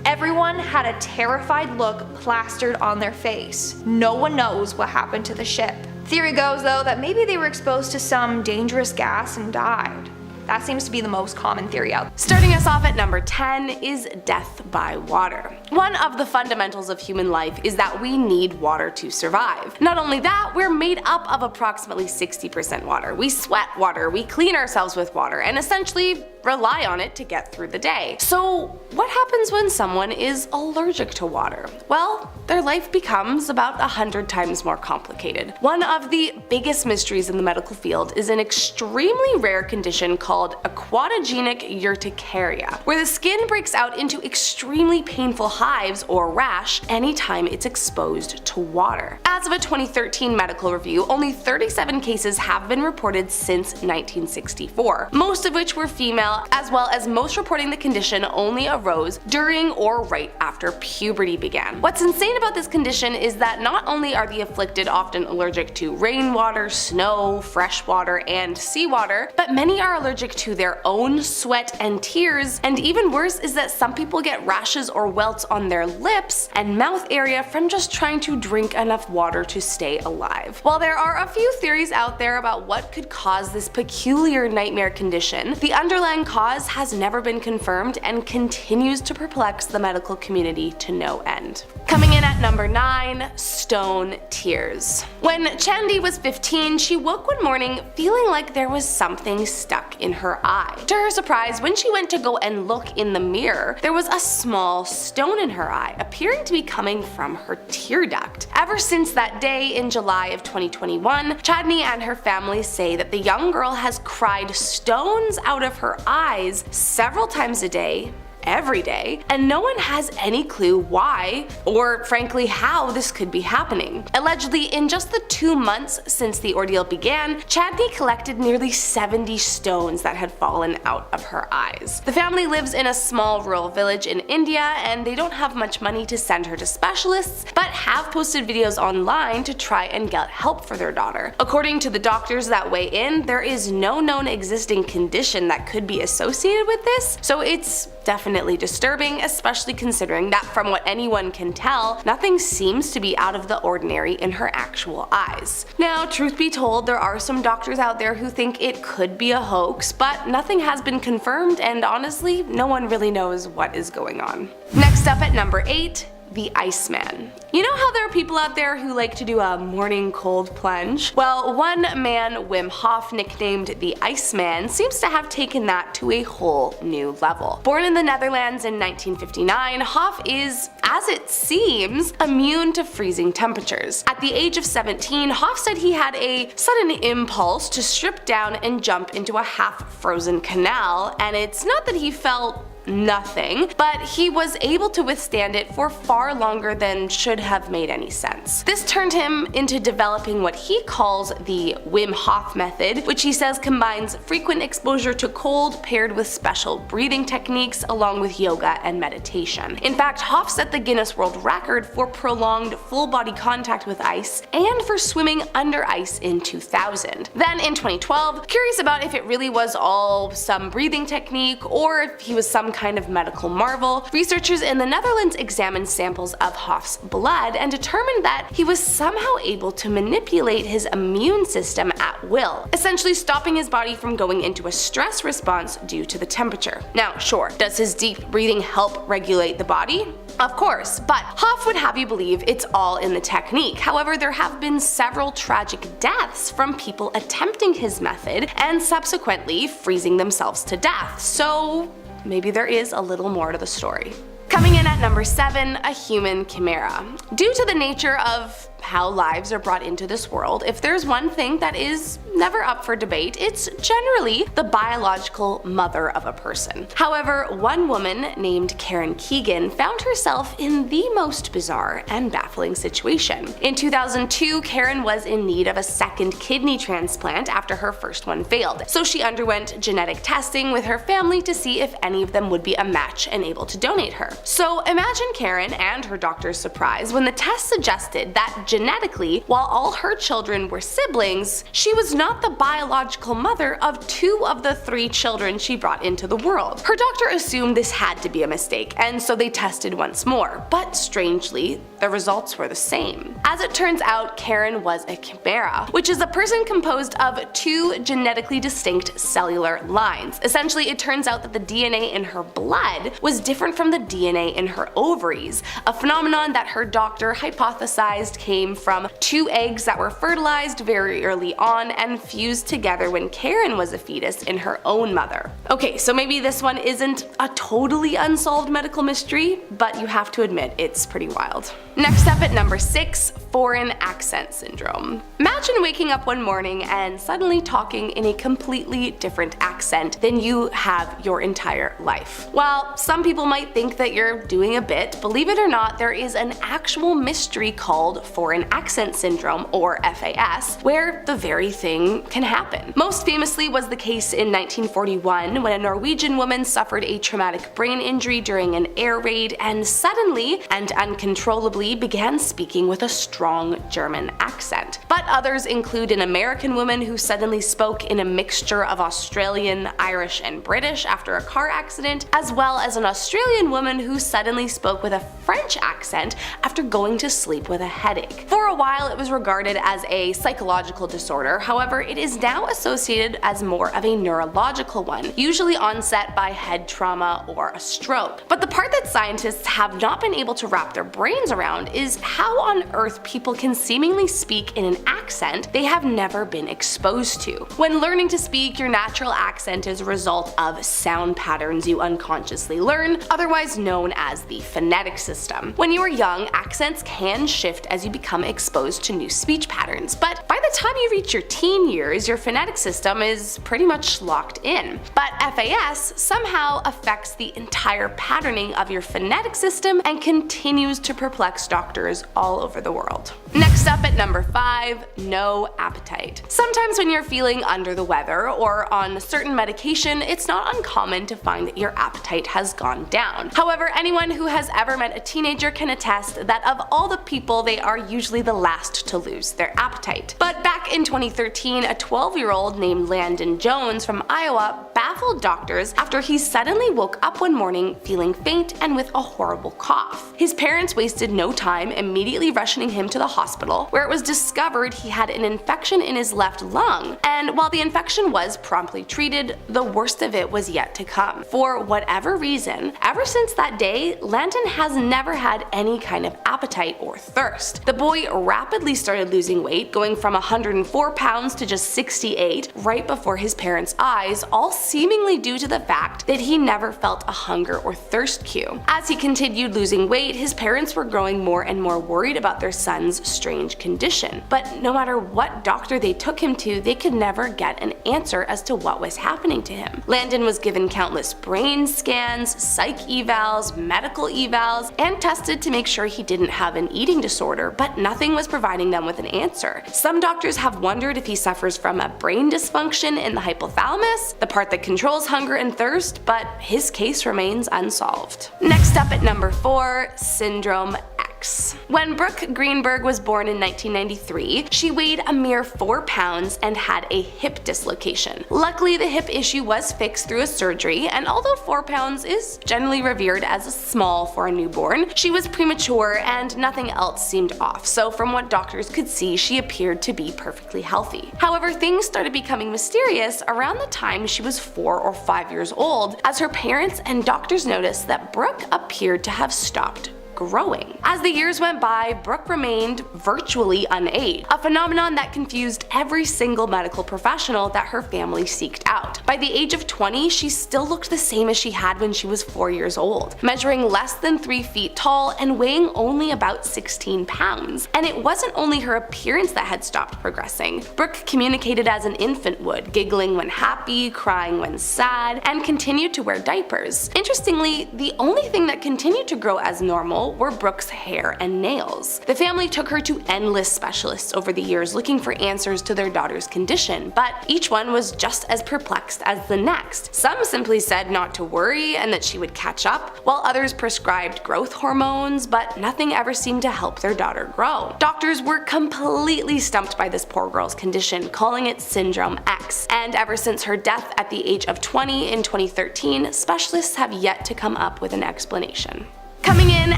Everyone had a terrified look plastered on their face. No one knows what happened to the ship. Theory goes though that maybe they were exposed to some dangerous gas and died. That seems to be the most common theory out there. Starting us off at number 10 is death by water. One of the fundamentals of human life is that we need water to survive. Not only that, we're made up of approximately 60% water. We sweat water, we clean ourselves with water, and essentially rely on it to get through the day. So what happens when someone is allergic to water? Well, their life becomes about 100 times more complicated. One of the biggest mysteries in the medical field is an extremely rare condition called aquatogenic urticaria, where the skin breaks out into extremely painful hives or rash anytime it's exposed to water. As of a 2013 medical review, only 37 cases have been reported since 1964, most of which were female, as well as most reporting the condition only arose during or right after puberty began. What's insane about this condition is that not only are the afflicted often allergic to rainwater, snow, fresh water, and seawater, but many are allergic allergic to their own sweat and tears, and even worse is that some people get rashes or welts on their lips and mouth area from just trying to drink enough water to stay alive. While there are a few theories out there about what could cause this peculiar nightmare condition, the underlying cause has never been confirmed and continues to perplex the medical community to no end. Coming in at number 9, stone tears. When Chandy was 15, she woke one morning feeling like there was something stuck in her eye. To her surprise, when she went to go and look in the mirror, there was a small stone in her eye, appearing to be coming from her tear duct. Ever since that day in July of 2021, Chadney and her family say that the young girl has cried stones out of her eyes several times a day, every day, and no one has any clue why, or frankly how, this could be happening. Allegedly, in just the 2 months since the ordeal began, Chadney collected nearly 70 stones that had fallen out of her eyes. The family lives in a small rural village in India, and they don't have much money to send her to specialists, but have posted videos online to try and get help for their daughter. According to the doctors that weigh in, there is no known existing condition that could be associated with this, so it's definitely disturbing, especially considering that from what anyone can tell, nothing seems to be out of the ordinary in her actual eyes. Now, truth be told, there are some doctors out there who think it could be a hoax, but nothing has been confirmed, and honestly, no one really knows what is going on. Next up at number 8, the Iceman. You know how there are people out there who like to do a morning cold plunge? Well, one man, Wim Hof, nicknamed the Iceman, seems to have taken that to a whole new level. Born in the Netherlands in 1959, Hof is, as it seems, immune to freezing temperatures. At the age of 17, Hof said he had a sudden impulse to strip down and jump into a half-frozen canal, and it's not that he felt nothing, but he was able to withstand it for far longer than should have made any sense. This turned him into developing what he calls the Wim Hof method, which he says combines frequent exposure to cold paired with special breathing techniques along with yoga and meditation. In fact, Hof set the Guinness World Record for prolonged full body contact with ice and for swimming under ice in 2000. Then in 2012, curious about if it really was all some breathing technique or if he was some kind of medical marvel, researchers in the Netherlands examined samples of Hof's blood and determined that he was somehow able to manipulate his immune system at will, essentially stopping his body from going into a stress response due to the temperature. Now, sure, does his deep breathing help regulate the body? Of course, but Hof would have you believe it's all in the technique. However, there have been several tragic deaths from people attempting his method and subsequently freezing themselves to death, so maybe there is a little more to the story. Coming in at number 7, a human chimera. Due to the nature of how lives are brought into this world, if there's one thing that is never up for debate, it's generally the biological mother of a person. However, one woman named Karen Keegan found herself in the most bizarre and baffling situation. In 2002, Karen was in need of a second kidney transplant after her first one failed, so she underwent genetic testing with her family to see if any of them would be a match and able to donate her. So imagine Karen and her doctor's surprise when the test suggested that genetically, while all her children were siblings, she was not the biological mother of 2 of the 3 children she brought into the world. Her doctor assumed this had to be a mistake, and so they tested once more, but strangely, the results were the same. As it turns out, Karen was a chimera, which is a person composed of 2 genetically distinct cellular lines. Essentially, it turns out that the DNA in her blood was different from the DNA in her ovaries, a phenomenon that her doctor hypothesized came from 2 eggs that were fertilized very early on and fused together when Karen was a fetus in her own mother. Okay, so maybe this one isn't a totally unsolved medical mystery, but you have to admit it's pretty wild. Next up at number 6, foreign accent syndrome. Imagine waking up one morning and suddenly talking in a completely different accent than you have your entire life. While some people might think that you're doing a bit, believe it or not, there is an actual mystery called foreign accent syndrome, or FAS, where the very thing can happen. Most famously was the case in 1941 when a Norwegian woman suffered a traumatic brain injury during an air raid and suddenly and uncontrollably began speaking with a strong German accent. But others include an American woman who suddenly spoke in a mixture of Australian, Irish, and British after a car accident, as well as an Australian woman who suddenly spoke with a French accent after going to sleep with a headache. For a while it was regarded as a psychological disorder, however it is now associated as more of a neurological one, usually onset by head trauma or a stroke. But the part that scientists have not been able to wrap their brains around is how on earth people can seemingly speak in an accent they have never been exposed to. When learning to speak, your natural accent is a result of sound patterns you unconsciously learn, otherwise known as the phonetic system. When you are young, accents can shift as you become exposed to new speech patterns, but by the time you reach your teen years, your phonetic system is pretty much locked in. But FAS somehow affects the entire patterning of your phonetic system and continues to perplex doctors all over the world. Next up at number 5, no appetite. Sometimes when you're feeling under the weather or on a certain medication, it's not uncommon to find that your appetite has gone down. However, anyone who has ever met a teenager can attest that of all the people, they are usually the last to lose their appetite. But back in 2013, a 12-year-old named Landon Jones from Iowa baffled doctors after he suddenly woke up one morning feeling faint and with a horrible cough. His parents wasted no time immediately rushing him to the hospital, where it was discovered he had an infection in his left lung, and while the infection was promptly treated, the worst of it was yet to come. For whatever reason, ever since that day, Landon has never had any kind of appetite or thirst. The boy rapidly started losing weight, going from 104 pounds to just 68 right before his parents' eyes, all seemingly due to the fact that he never felt a hunger or thirst cue. As he continued losing weight, his parents were growing more and more worried about their son's strange condition. But no matter what doctor they took him to, they could never get an answer as to what was happening to him. Landon was given countless brain scans, psych evals, medical evals, and tested to make sure he didn't have an eating disorder, but nothing was providing them with an answer. Some doctors have wondered if he suffers from a brain dysfunction in the hypothalamus, the part that controls hunger and thirst, but his case remains unsolved. Next up at number 4, Syndrome X. When Brooke Greenberg was born in 1993, she weighed a mere 4 pounds and had a hip dislocation. Luckily, the hip issue was fixed through a surgery, and although 4 pounds is generally revered as small for a newborn, she was premature and nothing else seemed off, so from what doctors could see, she appeared to be perfectly healthy. However, things started becoming mysterious around the time she was 4 or 5 years old, as her parents and doctors noticed that Brooke appeared to have stopped growing. As the years went by, Brooke remained virtually unaged, a phenomenon that confused every single medical professional that her family seeked out. By the age of 20, she still looked the same as she had when she was 4 years old, measuring less than 3 feet tall and weighing only about 16 pounds. And it wasn't only her appearance that had stopped progressing. Brooke communicated as an infant would, giggling when happy, crying when sad, and continued to wear diapers. Interestingly, the only thing that continued to grow as normal were Brooke's hair and nails. The family took her to endless specialists over the years looking for answers to their daughter's condition, but each one was just as perplexed as the next. Some simply said not to worry and that she would catch up, while others prescribed growth hormones, but nothing ever seemed to help their daughter grow. Doctors were completely stumped by this poor girl's condition, calling it Syndrome X, and ever since her death at the age of 20 in 2013, specialists have yet to come up with an explanation. Coming in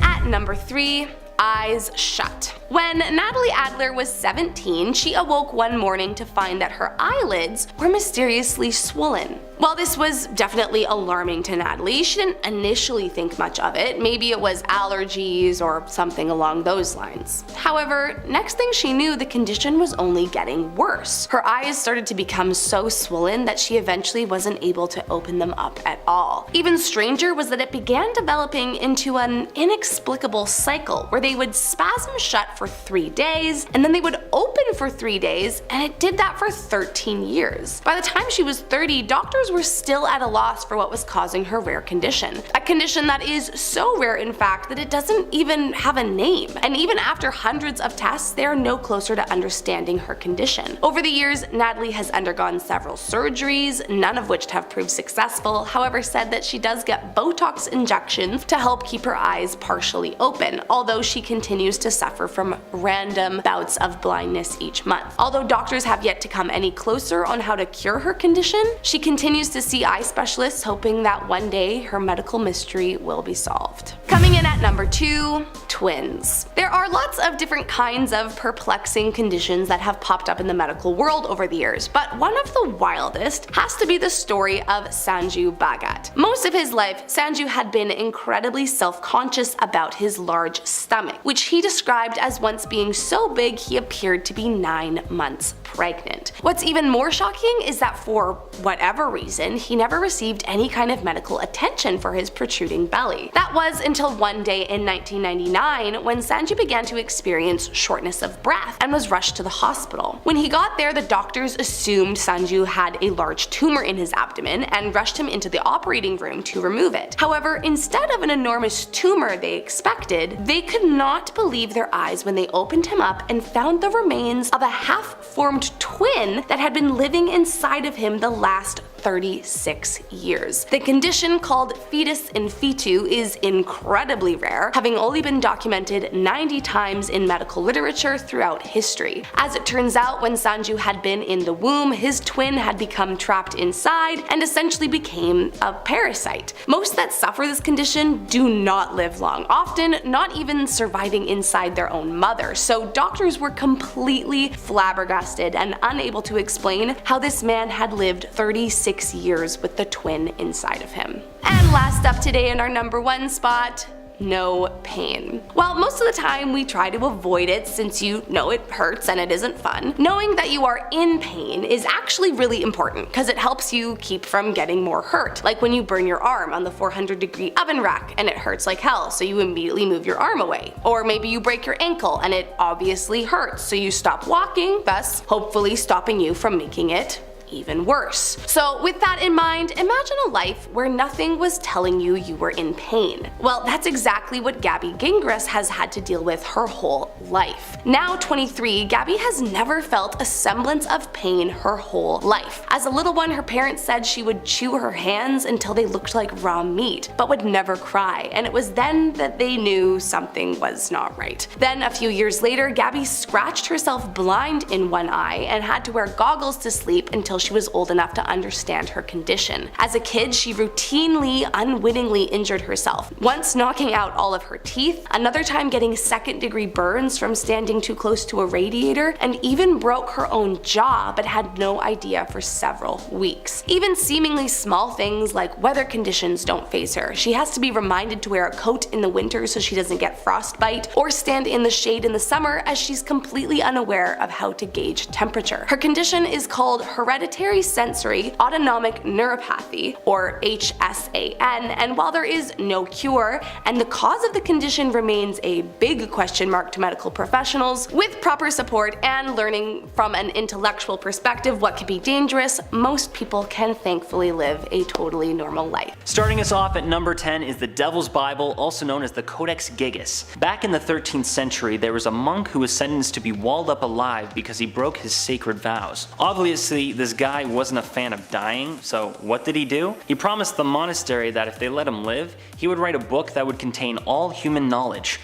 at number 3, eyes shut. When Natalie Adler was 17, she awoke one morning to find that her eyelids were mysteriously swollen. While this was definitely alarming to Natalie, she didn't initially think much of it. Maybe it was allergies or something along those lines. However, next thing she knew, the condition was only getting worse. Her eyes started to become so swollen that she eventually wasn't able to open them up at all. Even stranger was that it began developing into an inexplicable cycle where they would spasm shut for 3 days, and then they would open for 3 days, and it did that for 13 years. By the time she was 30, doctors were still at a loss for what was causing her rare condition. A condition that is so rare, in fact, that it doesn't even have a name. And even after hundreds of tests, they are no closer to understanding her condition. Over the years, Natalie has undergone several surgeries, none of which have proved successful, however said that she does get Botox injections to help keep her eyes partially open, although she continues to suffer from random bouts of blindness each month. Although doctors have yet to come any closer on how to cure her condition, she continues to see eye specialists, hoping that one day her medical mystery will be solved. Coming in at number 2, twins. There are lots of different kinds of perplexing conditions that have popped up in the medical world over the years, but one of the wildest has to be the story of Sanju Bhagat. Most of his life, Sanju had been incredibly self-conscious about his large stomach, which he described as once being so big he appeared to be 9 months pregnant. What's even more shocking is that for whatever reason, he never received any kind of medical attention for his protruding belly. That was until one day in 1999 when Sanju began to experience shortness of breath and was rushed to the hospital. When he got there, the doctors assumed Sanju had a large tumor in his abdomen and rushed him into the operating room to remove it. However, instead of an enormous tumor they expected, they could not believe their eyes when they opened him up and found the remains of a half-formed twin that had been living inside of him the last 36 years. The condition, called fetus in fetu, is incredibly rare, having only been documented 90 times in medical literature throughout history. As it turns out, when Sanju had been in the womb, his twin had become trapped inside and essentially became a parasite. Most that suffer this condition do not live long, often not even surviving inside their own mother, so doctors were completely flabbergasted and unable to explain how this man had lived 36 years with the twin inside of him. And last up today in our number 1 spot, no pain. While most of the time we try to avoid it since you know it hurts and it isn't fun, knowing that you are in pain is actually really important because it helps you keep from getting more hurt. Like when you burn your arm on the 400-degree oven rack and it hurts like hell, so you immediately move your arm away. Or maybe you break your ankle and it obviously hurts, so you stop walking, thus hopefully stopping you from making it even worse. So with that in mind, imagine a life where nothing was telling you you were in pain. Well, that's exactly what Gabby Gingras has had to deal with her whole life. Now 23, Gabby has never felt a semblance of pain her whole life. As a little one, her parents said she would chew her hands until they looked like raw meat, but would never cry, and it was then that they knew something was not right. Then a few years later, Gabby scratched herself blind in one eye and had to wear goggles to sleep until she was old enough to understand her condition. As a kid, she routinely, unwittingly injured herself, once knocking out all of her teeth, another time getting second-degree burns from standing too close to a radiator, and even broke her own jaw but had no idea for several weeks. Even seemingly small things like weather conditions don't faze her. She has to be reminded to wear a coat in the winter so she doesn't get frostbite, or stand in the shade in the summer, as she's completely unaware of how to gauge temperature. Her condition is called hereditary sensory autonomic neuropathy, or HSAN, and while there is no cure, and the cause of the condition remains a big question mark to medical professionals, with proper support and learning from an intellectual perspective what can be dangerous, most people can thankfully live a totally normal life. Starting us off at number 10 is the Devil's Bible, also known as the Codex Gigas. Back in the 13th century, there was a monk who was sentenced to be walled up alive because he broke his sacred vows. Obviously, this guy wasn't a fan of dying, so what did he do? He promised the monastery that if they let him live, he would write a book that would contain all human knowledge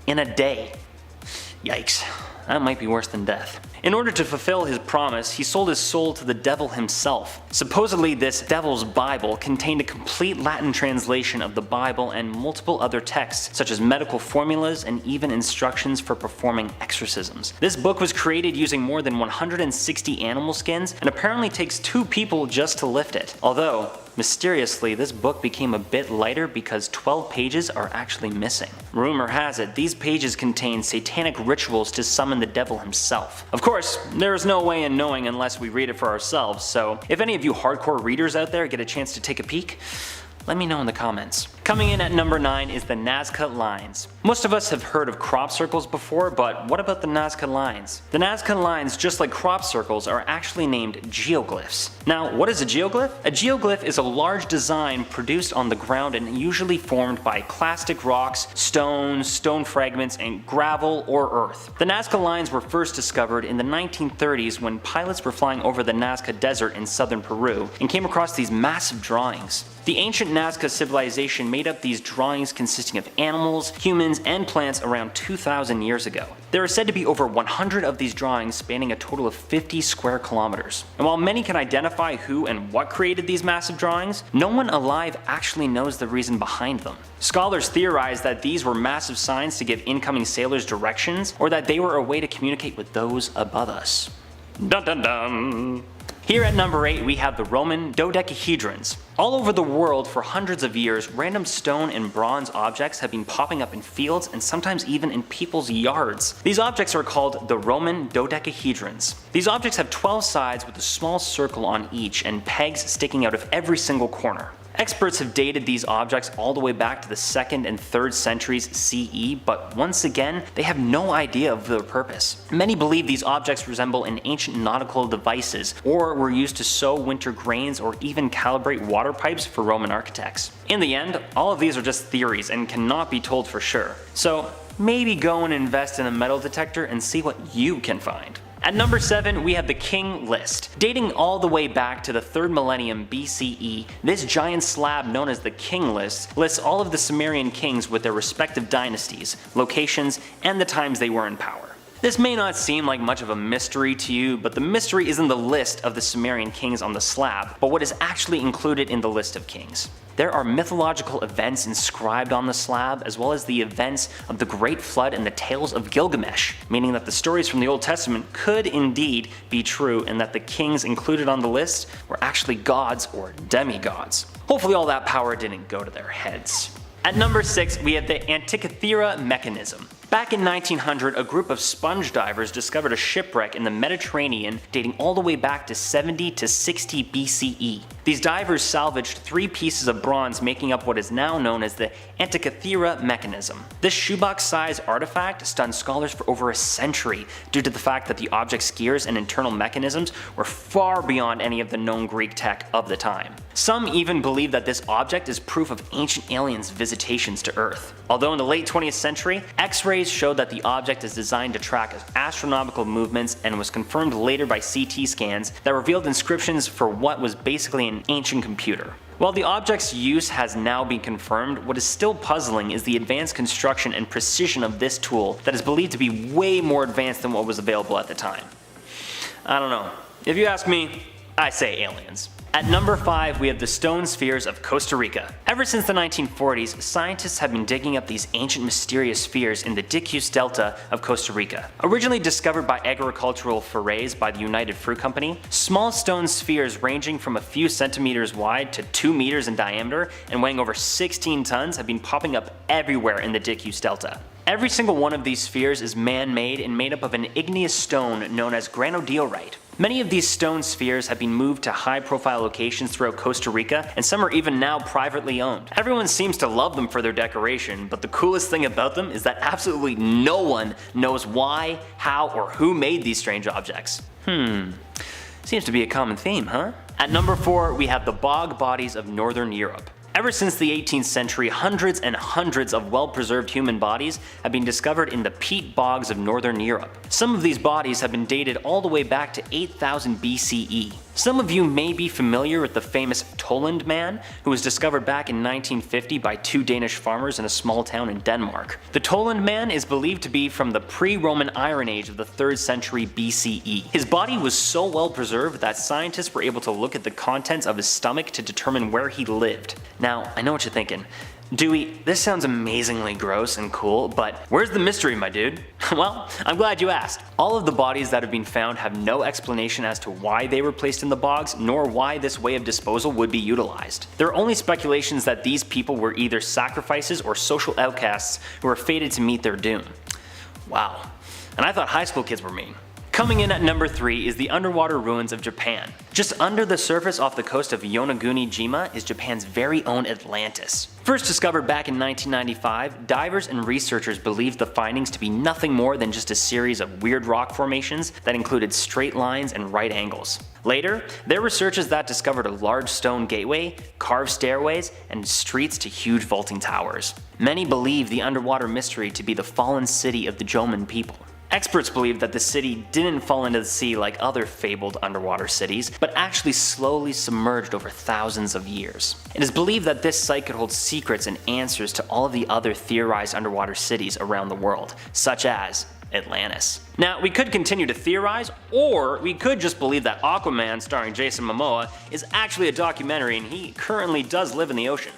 in a day. Yikes, that might be worse than death. In order to fulfill his promise, he sold his soul to the devil himself. Supposedly, this Devil's Bible contained a complete Latin translation of the Bible and multiple other texts, such as medical formulas and even instructions for performing exorcisms. This book was created using more than 160 animal skins and apparently takes 2 people just to lift it. Although, mysteriously, this book became a bit lighter because 12 pages are actually missing. Rumor has it, these pages contain satanic rituals to summon the devil himself. Of course, there is no way in knowing unless we read it for ourselves, so if any of you hardcore readers out there get a chance to take a peek, let me know in the comments. Coming in at number 9 is the Nazca Lines. Most of us have heard of crop circles before, but what about the Nazca Lines? The Nazca Lines, just like crop circles, are actually named geoglyphs. Now, what is a geoglyph? A geoglyph is a large design produced on the ground and usually formed by clastic rocks, stones, stone fragments, and gravel or earth. The Nazca Lines were first discovered in the 1930s when pilots were flying over the Nazca Desert in southern Peru and came across these massive drawings. The ancient Nazca civilization made up these drawings consisting of animals, humans, and plants around 2,000 years ago. There are said to be over 100 of these drawings spanning a total of 50 square kilometers. And while many can identify who and what created these massive drawings, no one alive actually knows the reason behind them. Scholars theorize that these were massive signs to give incoming sailors directions, or that they were a way to communicate with those above us. Dun dun dun! Here at number 8 we have the Roman dodecahedrons. All over the world for hundreds of years, random stone and bronze objects have been popping up in fields and sometimes even in people's yards. These objects are called the Roman dodecahedrons. These objects have 12 sides with a small circle on each and pegs sticking out of every single corner. Experts have dated these objects all the way back to the 2nd and 3rd centuries CE, but once again, they have no idea of their purpose. Many believe these objects resemble an ancient nautical devices, or were used to sow winter grains or even calibrate water pipes for Roman architects. In the end, all of these are just theories and cannot be told for sure. So maybe go and invest in a metal detector and see what you can find. At number 7 we have the King List. Dating all the way back to the 3rd millennium BCE, this giant slab known as the King List lists all of the Sumerian kings with their respective dynasties, locations, and the times they were in power. This may not seem like much of a mystery to you, but the mystery isn't the list of the Sumerian kings on the slab, but what is actually included in the list of kings. There are mythological events inscribed on the slab, as well as the events of the Great Flood and the tales of Gilgamesh, meaning that the stories from the Old Testament could indeed be true and that the kings included on the list were actually gods or demigods. Hopefully all that power didn't go to their heads. At number 6 we have the Antikythera mechanism. Back in 1900, a group of sponge divers discovered a shipwreck in the Mediterranean dating all the way back to 70 to 60 BCE. These divers salvaged 3 pieces of bronze making up what is now known as the Antikythera mechanism. This shoebox-sized artifact stunned scholars for over a century due to the fact that the object's gears and internal mechanisms were far beyond any of the known Greek tech of the time. Some even believe that this object is proof of ancient aliens' visitations to Earth. Although in the late 20th century, X-rays showed that the object is designed to track astronomical movements and was confirmed later by CT scans that revealed inscriptions for what was basically an ancient computer. While the object's use has now been confirmed, what is still puzzling is the advanced construction and precision of this tool that is believed to be way more advanced than what was available at the time. I don't know. If you ask me, I say aliens. At number 5 we have the stone spheres of Costa Rica. Ever since the 1940s, scientists have been digging up these ancient mysterious spheres in the Dicus Delta of Costa Rica. Originally discovered by agricultural forays by the United Fruit Company, small stone spheres ranging from a few centimeters wide to 2 meters in diameter and weighing over 16 tons have been popping up everywhere in the Dicus Delta. Every single one of these spheres is man-made and made up of an igneous stone known as granodiorite. Many of these stone spheres have been moved to high-profile locations throughout Costa Rica, and some are even now privately owned. Everyone seems to love them for their decoration, but the coolest thing about them is that absolutely no one knows why, how, or who made these strange objects. Seems to be a common theme, huh? At number 4 we have the bog bodies of Northern Europe. Ever since the 18th century, hundreds and hundreds of well-preserved human bodies have been discovered in the peat bogs of Northern Europe. Some of these bodies have been dated all the way back to 8000 BCE. Some of you may be familiar with the famous Toland Man, who was discovered back in 1950 by 2 Danish farmers in a small town in Denmark. The Toland Man is believed to be from the pre-Roman Iron Age of the 3rd century BCE. His body was so well preserved that scientists were able to look at the contents of his stomach to determine where he lived. Now, I know what you're thinking. Dewey, this sounds amazingly gross and cool, but where's the mystery, my dude? Well, I'm glad you asked. All of the bodies that have been found have no explanation as to why they were placed in the bogs, nor why this way of disposal would be utilized. There are only speculations that these people were either sacrifices or social outcasts who were fated to meet their doom. Wow. And I thought high school kids were mean. Coming in at number 3 is the underwater ruins of Japan. Just under the surface off the coast of Yonaguni-jima is Japan's very own Atlantis. First discovered back in 1995, divers and researchers believed the findings to be nothing more than just a series of weird rock formations that included straight lines and right angles. Later, there were researchers that discovered a large stone gateway, carved stairways, and streets to huge vaulting towers. Many believe the underwater mystery to be the fallen city of the Jomon people. Experts believe that the city didn't fall into the sea like other fabled underwater cities, but actually slowly submerged over thousands of years. It is believed that this site could hold secrets and answers to all of the other theorized underwater cities around the world, such as Atlantis. Now, we could continue to theorize, or we could just believe that Aquaman starring Jason Momoa is actually a documentary and he currently does live in the ocean.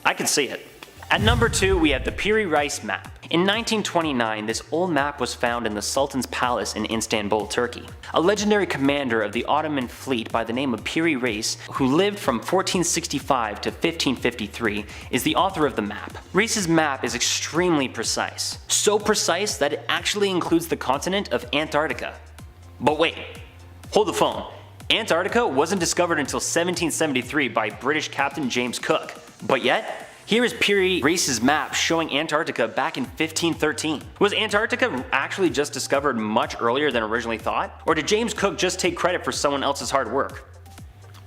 I could see it. At number 2, we have the Piri Reis map. In 1929, this old map was found in the Sultan's palace in Istanbul, Turkey. A legendary commander of the Ottoman fleet by the name of Piri Reis, who lived from 1465 to 1553, is the author of the map. Reis's map is extremely precise. So precise that it actually includes the continent of Antarctica. But wait, hold the phone. Antarctica wasn't discovered until 1773 by British Captain James Cook. But yet, here is Piri Reis's map showing Antarctica back in 1513. Was Antarctica actually just discovered much earlier than originally thought? Or did James Cook just take credit for someone else's hard work?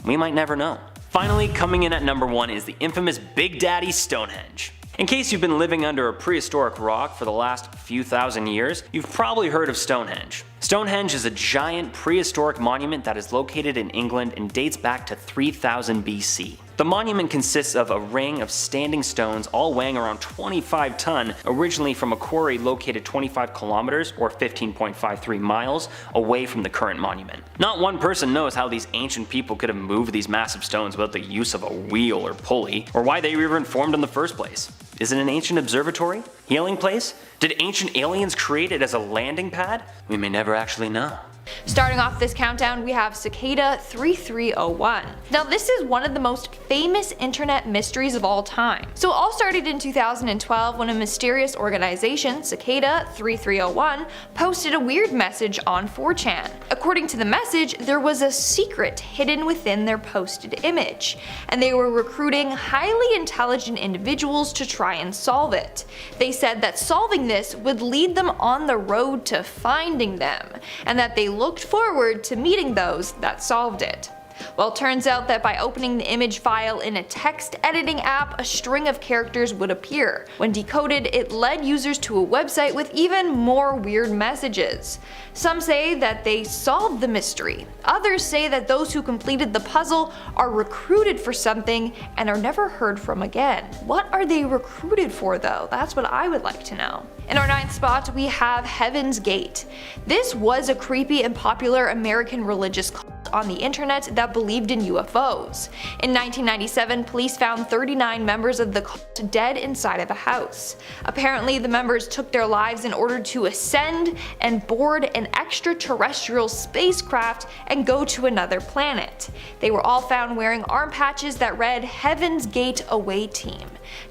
We might never know. Finally, coming in at number 1 is the infamous Big Daddy Stonehenge. In case you've been living under a prehistoric rock for the last few thousand years, you've probably heard of Stonehenge. Stonehenge is a giant prehistoric monument that is located in England and dates back to 3000 BC. The monument consists of a ring of standing stones all weighing around 25 ton, originally from a quarry located 25 kilometers or 15.53 miles away from the current monument. Not one person knows how these ancient people could have moved these massive stones without the use of a wheel or pulley, or why they were even formed in the first place. Is it an ancient observatory? Healing place? Did ancient aliens create it as a landing pad? We may never actually know. Starting off this countdown, we have Cicada 3301. Now this is one of the most famous internet mysteries of all time. So it all started in 2012 when a mysterious organization, Cicada 3301, posted a weird message on 4chan. According to the message, there was a secret hidden within their posted image, and they were recruiting highly intelligent individuals to try and solve it. They said that solving this would lead them on the road to finding them, and that they looked forward to meeting those that solved it. Well, it turns out that by opening the image file in a text editing app, a string of characters would appear. When decoded, it led users to a website with even more weird messages. Some say that they solved the mystery. Others say that those who completed the puzzle are recruited for something and are never heard from again. What are they recruited for though? That's what I would like to know. In our 9th spot, we have Heaven's Gate. This was a creepy and popular American religious cult on the internet that believed in UFOs. In 1997, police found 39 members of the cult dead inside of a house. Apparently, the members took their lives in order to ascend and board an extraterrestrial spacecraft and go to another planet. They were all found wearing arm patches that read Heaven's Gate Away Team.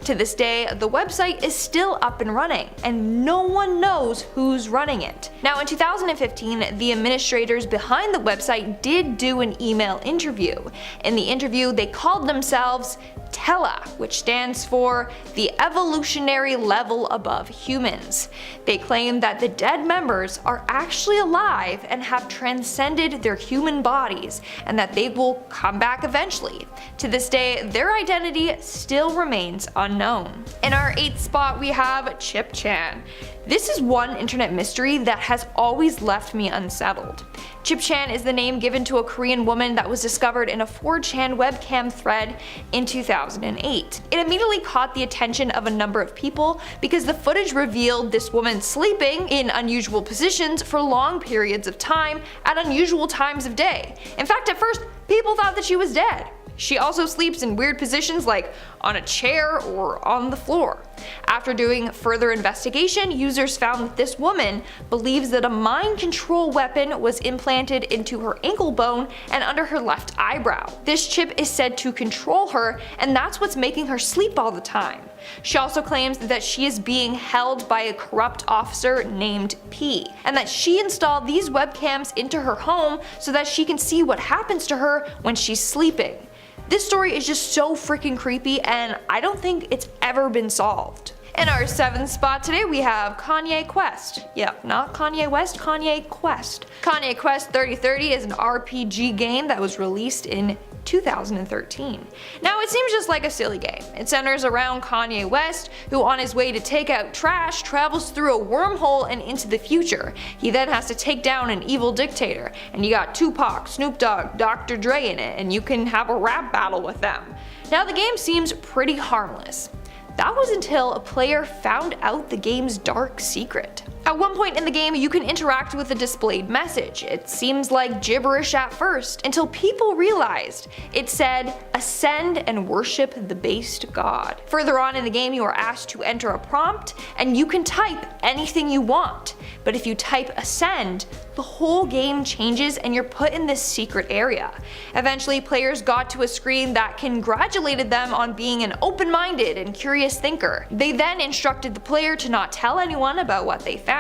To this day, the website is still up and running, and no one knows who's running it. Now in 2015, the administrators behind the website did do an email interview. In the interview, they called themselves Tela, which stands for the evolutionary level above humans. They claim that the dead members are actually alive and have transcended their human bodies, and that they will come back eventually. To this day, their identity still remains unknown. In our 8th spot, we have Chip Chan. This is one internet mystery that has always left me unsettled. Chip Chan is the name given to a Korean woman that was discovered in a 4chan webcam thread in 2008. It immediately caught the attention of a number of people because the footage revealed this woman sleeping in unusual positions for long periods of time at unusual times of day. In fact, at first, people thought that she was dead. She also sleeps in weird positions like on a chair or on the floor. After doing further investigation, users found that this woman believes that a mind control weapon was implanted into her ankle bone and under her left eyebrow. This chip is said to control her, and that's what's making her sleep all the time. She also claims that she is being held by a corrupt officer named P, and that she installed these webcams into her home so that she can see what happens to her when she's sleeping. This story is just so freaking creepy, and I don't think it's ever been solved. In our 7th spot today, we have Kanye Quest. Yep, not Kanye West, Kanye Quest. Kanye Quest 3030 is an RPG game that was released in 2013. Now, it seems just like a silly game. It centers around Kanye West, who on his way to take out trash travels through a wormhole and into the future. He then has to take down an evil dictator, and you got Tupac, Snoop Dogg, Dr. Dre in it, and you can have a rap battle with them. Now, the game seems pretty harmless. That was until a player found out the game's dark secret. At one point in the game, you can interact with a displayed message. It seems like gibberish at first, until people realized it said, "Ascend and worship the based god." Further on in the game, you are asked to enter a prompt, and you can type anything you want. But if you type "ascend," the whole game changes and you're put in this secret area. Eventually, players got to a screen that congratulated them on being an open-minded and curious thinker. They then instructed the player to not tell anyone about what they found.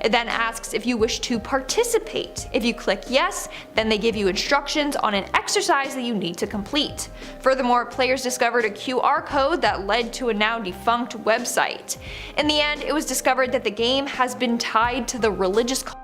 It then asks if you wish to participate. If you click yes, then they give you instructions on an exercise that you need to complete. Furthermore, players discovered a QR code that led to a now defunct website. In the end, it was discovered that the game has been tied to the religious cult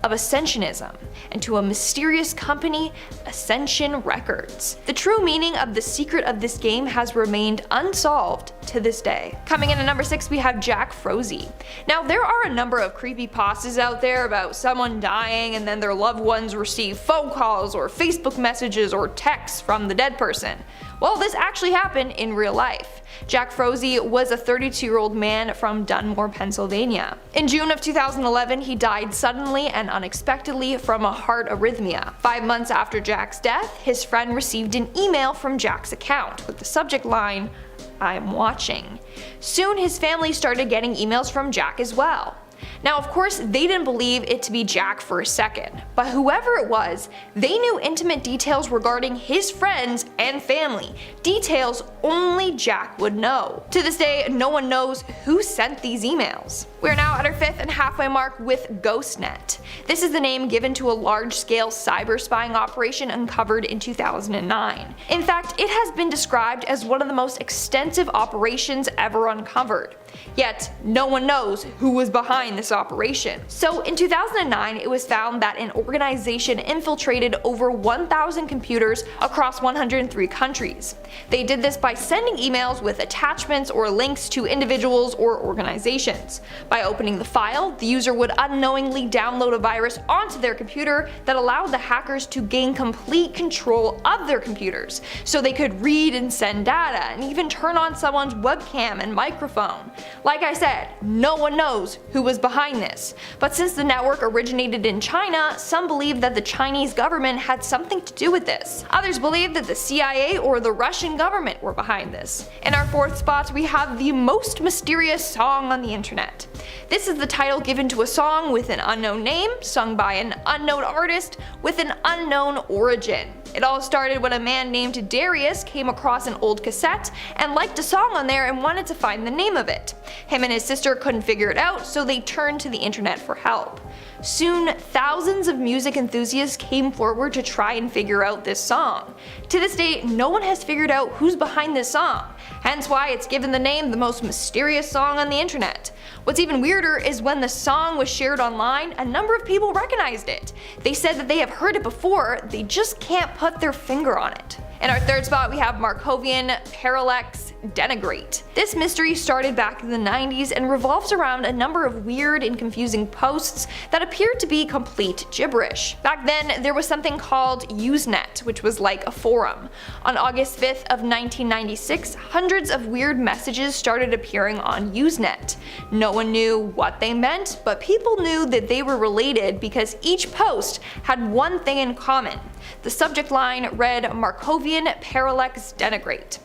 of Ascensionism and to a mysterious company, Ascension Records. The true meaning of the secret of this game has remained unsolved to this day. Coming in at number 6, we have Jack Froese. Now, there are a number of creepypastas out there about someone dying and then their loved ones receive phone calls or Facebook messages or texts from the dead person. Well, this actually happened in real life. Jack Froese was a 32-year-old man from Dunmore, Pennsylvania. In June of 2011, he died suddenly and unexpectedly from a heart arrhythmia. 5 months after Jack's death, his friend received an email from Jack's account with the subject line, "I'm watching." Soon his family started getting emails from Jack as well. Now, of course, they didn't believe it to be Jack for a second, but whoever it was, they knew intimate details regarding his friends and family, details only Jack would know. To this day, no one knows who sent these emails. We're now at our 5th and halfway mark with GhostNet. This is the name given to a large-scale cyber spying operation uncovered in 2009. In fact, it has been described as one of the most extensive operations ever uncovered. Yet, no one knows who was behind this operation. So in 2009, it was found that an organization infiltrated over 1,000 computers across 103 countries. They did this by sending emails with attachments or links to individuals or organizations. By opening the file, the user would unknowingly download a virus onto their computer that allowed the hackers to gain complete control of their computers, so they could read and send data and even turn on someone's webcam and microphone. Like I said, no one knows who was behind this, but since the network originated in China, some believe that the Chinese government had something to do with this. Others believe that the CIA or the Russian government were behind this. In our 4th spot, we have the most mysterious song on the internet. This is the title given to a song with an unknown name, sung by an unknown artist with an unknown origin. It all started when a man named Darius came across an old cassette and liked a song on there and wanted to find the name of it. Him and his sister couldn't figure it out, so they turned to the internet for help. Soon, thousands of music enthusiasts came forward to try and figure out this song. To this day, no one has figured out who's behind this song, hence why it's given the name the most mysterious song on the internet. What's even weirder is when the song was shared online, a number of people recognized it. They said that they have heard it before, they just can't put their finger on it. In our 3rd spot, we have Markovian Parallax denigrate. This mystery started back in the 90s and revolves around a number of weird and confusing posts that appeared to be complete gibberish. Back then, there was something called Usenet, which was like a forum. On August 5th of 1996, hundreds of weird messages started appearing on Usenet. No one knew what they meant, but people knew that they were related because each post had one thing in common. The subject line read Markovian perplex denigrate.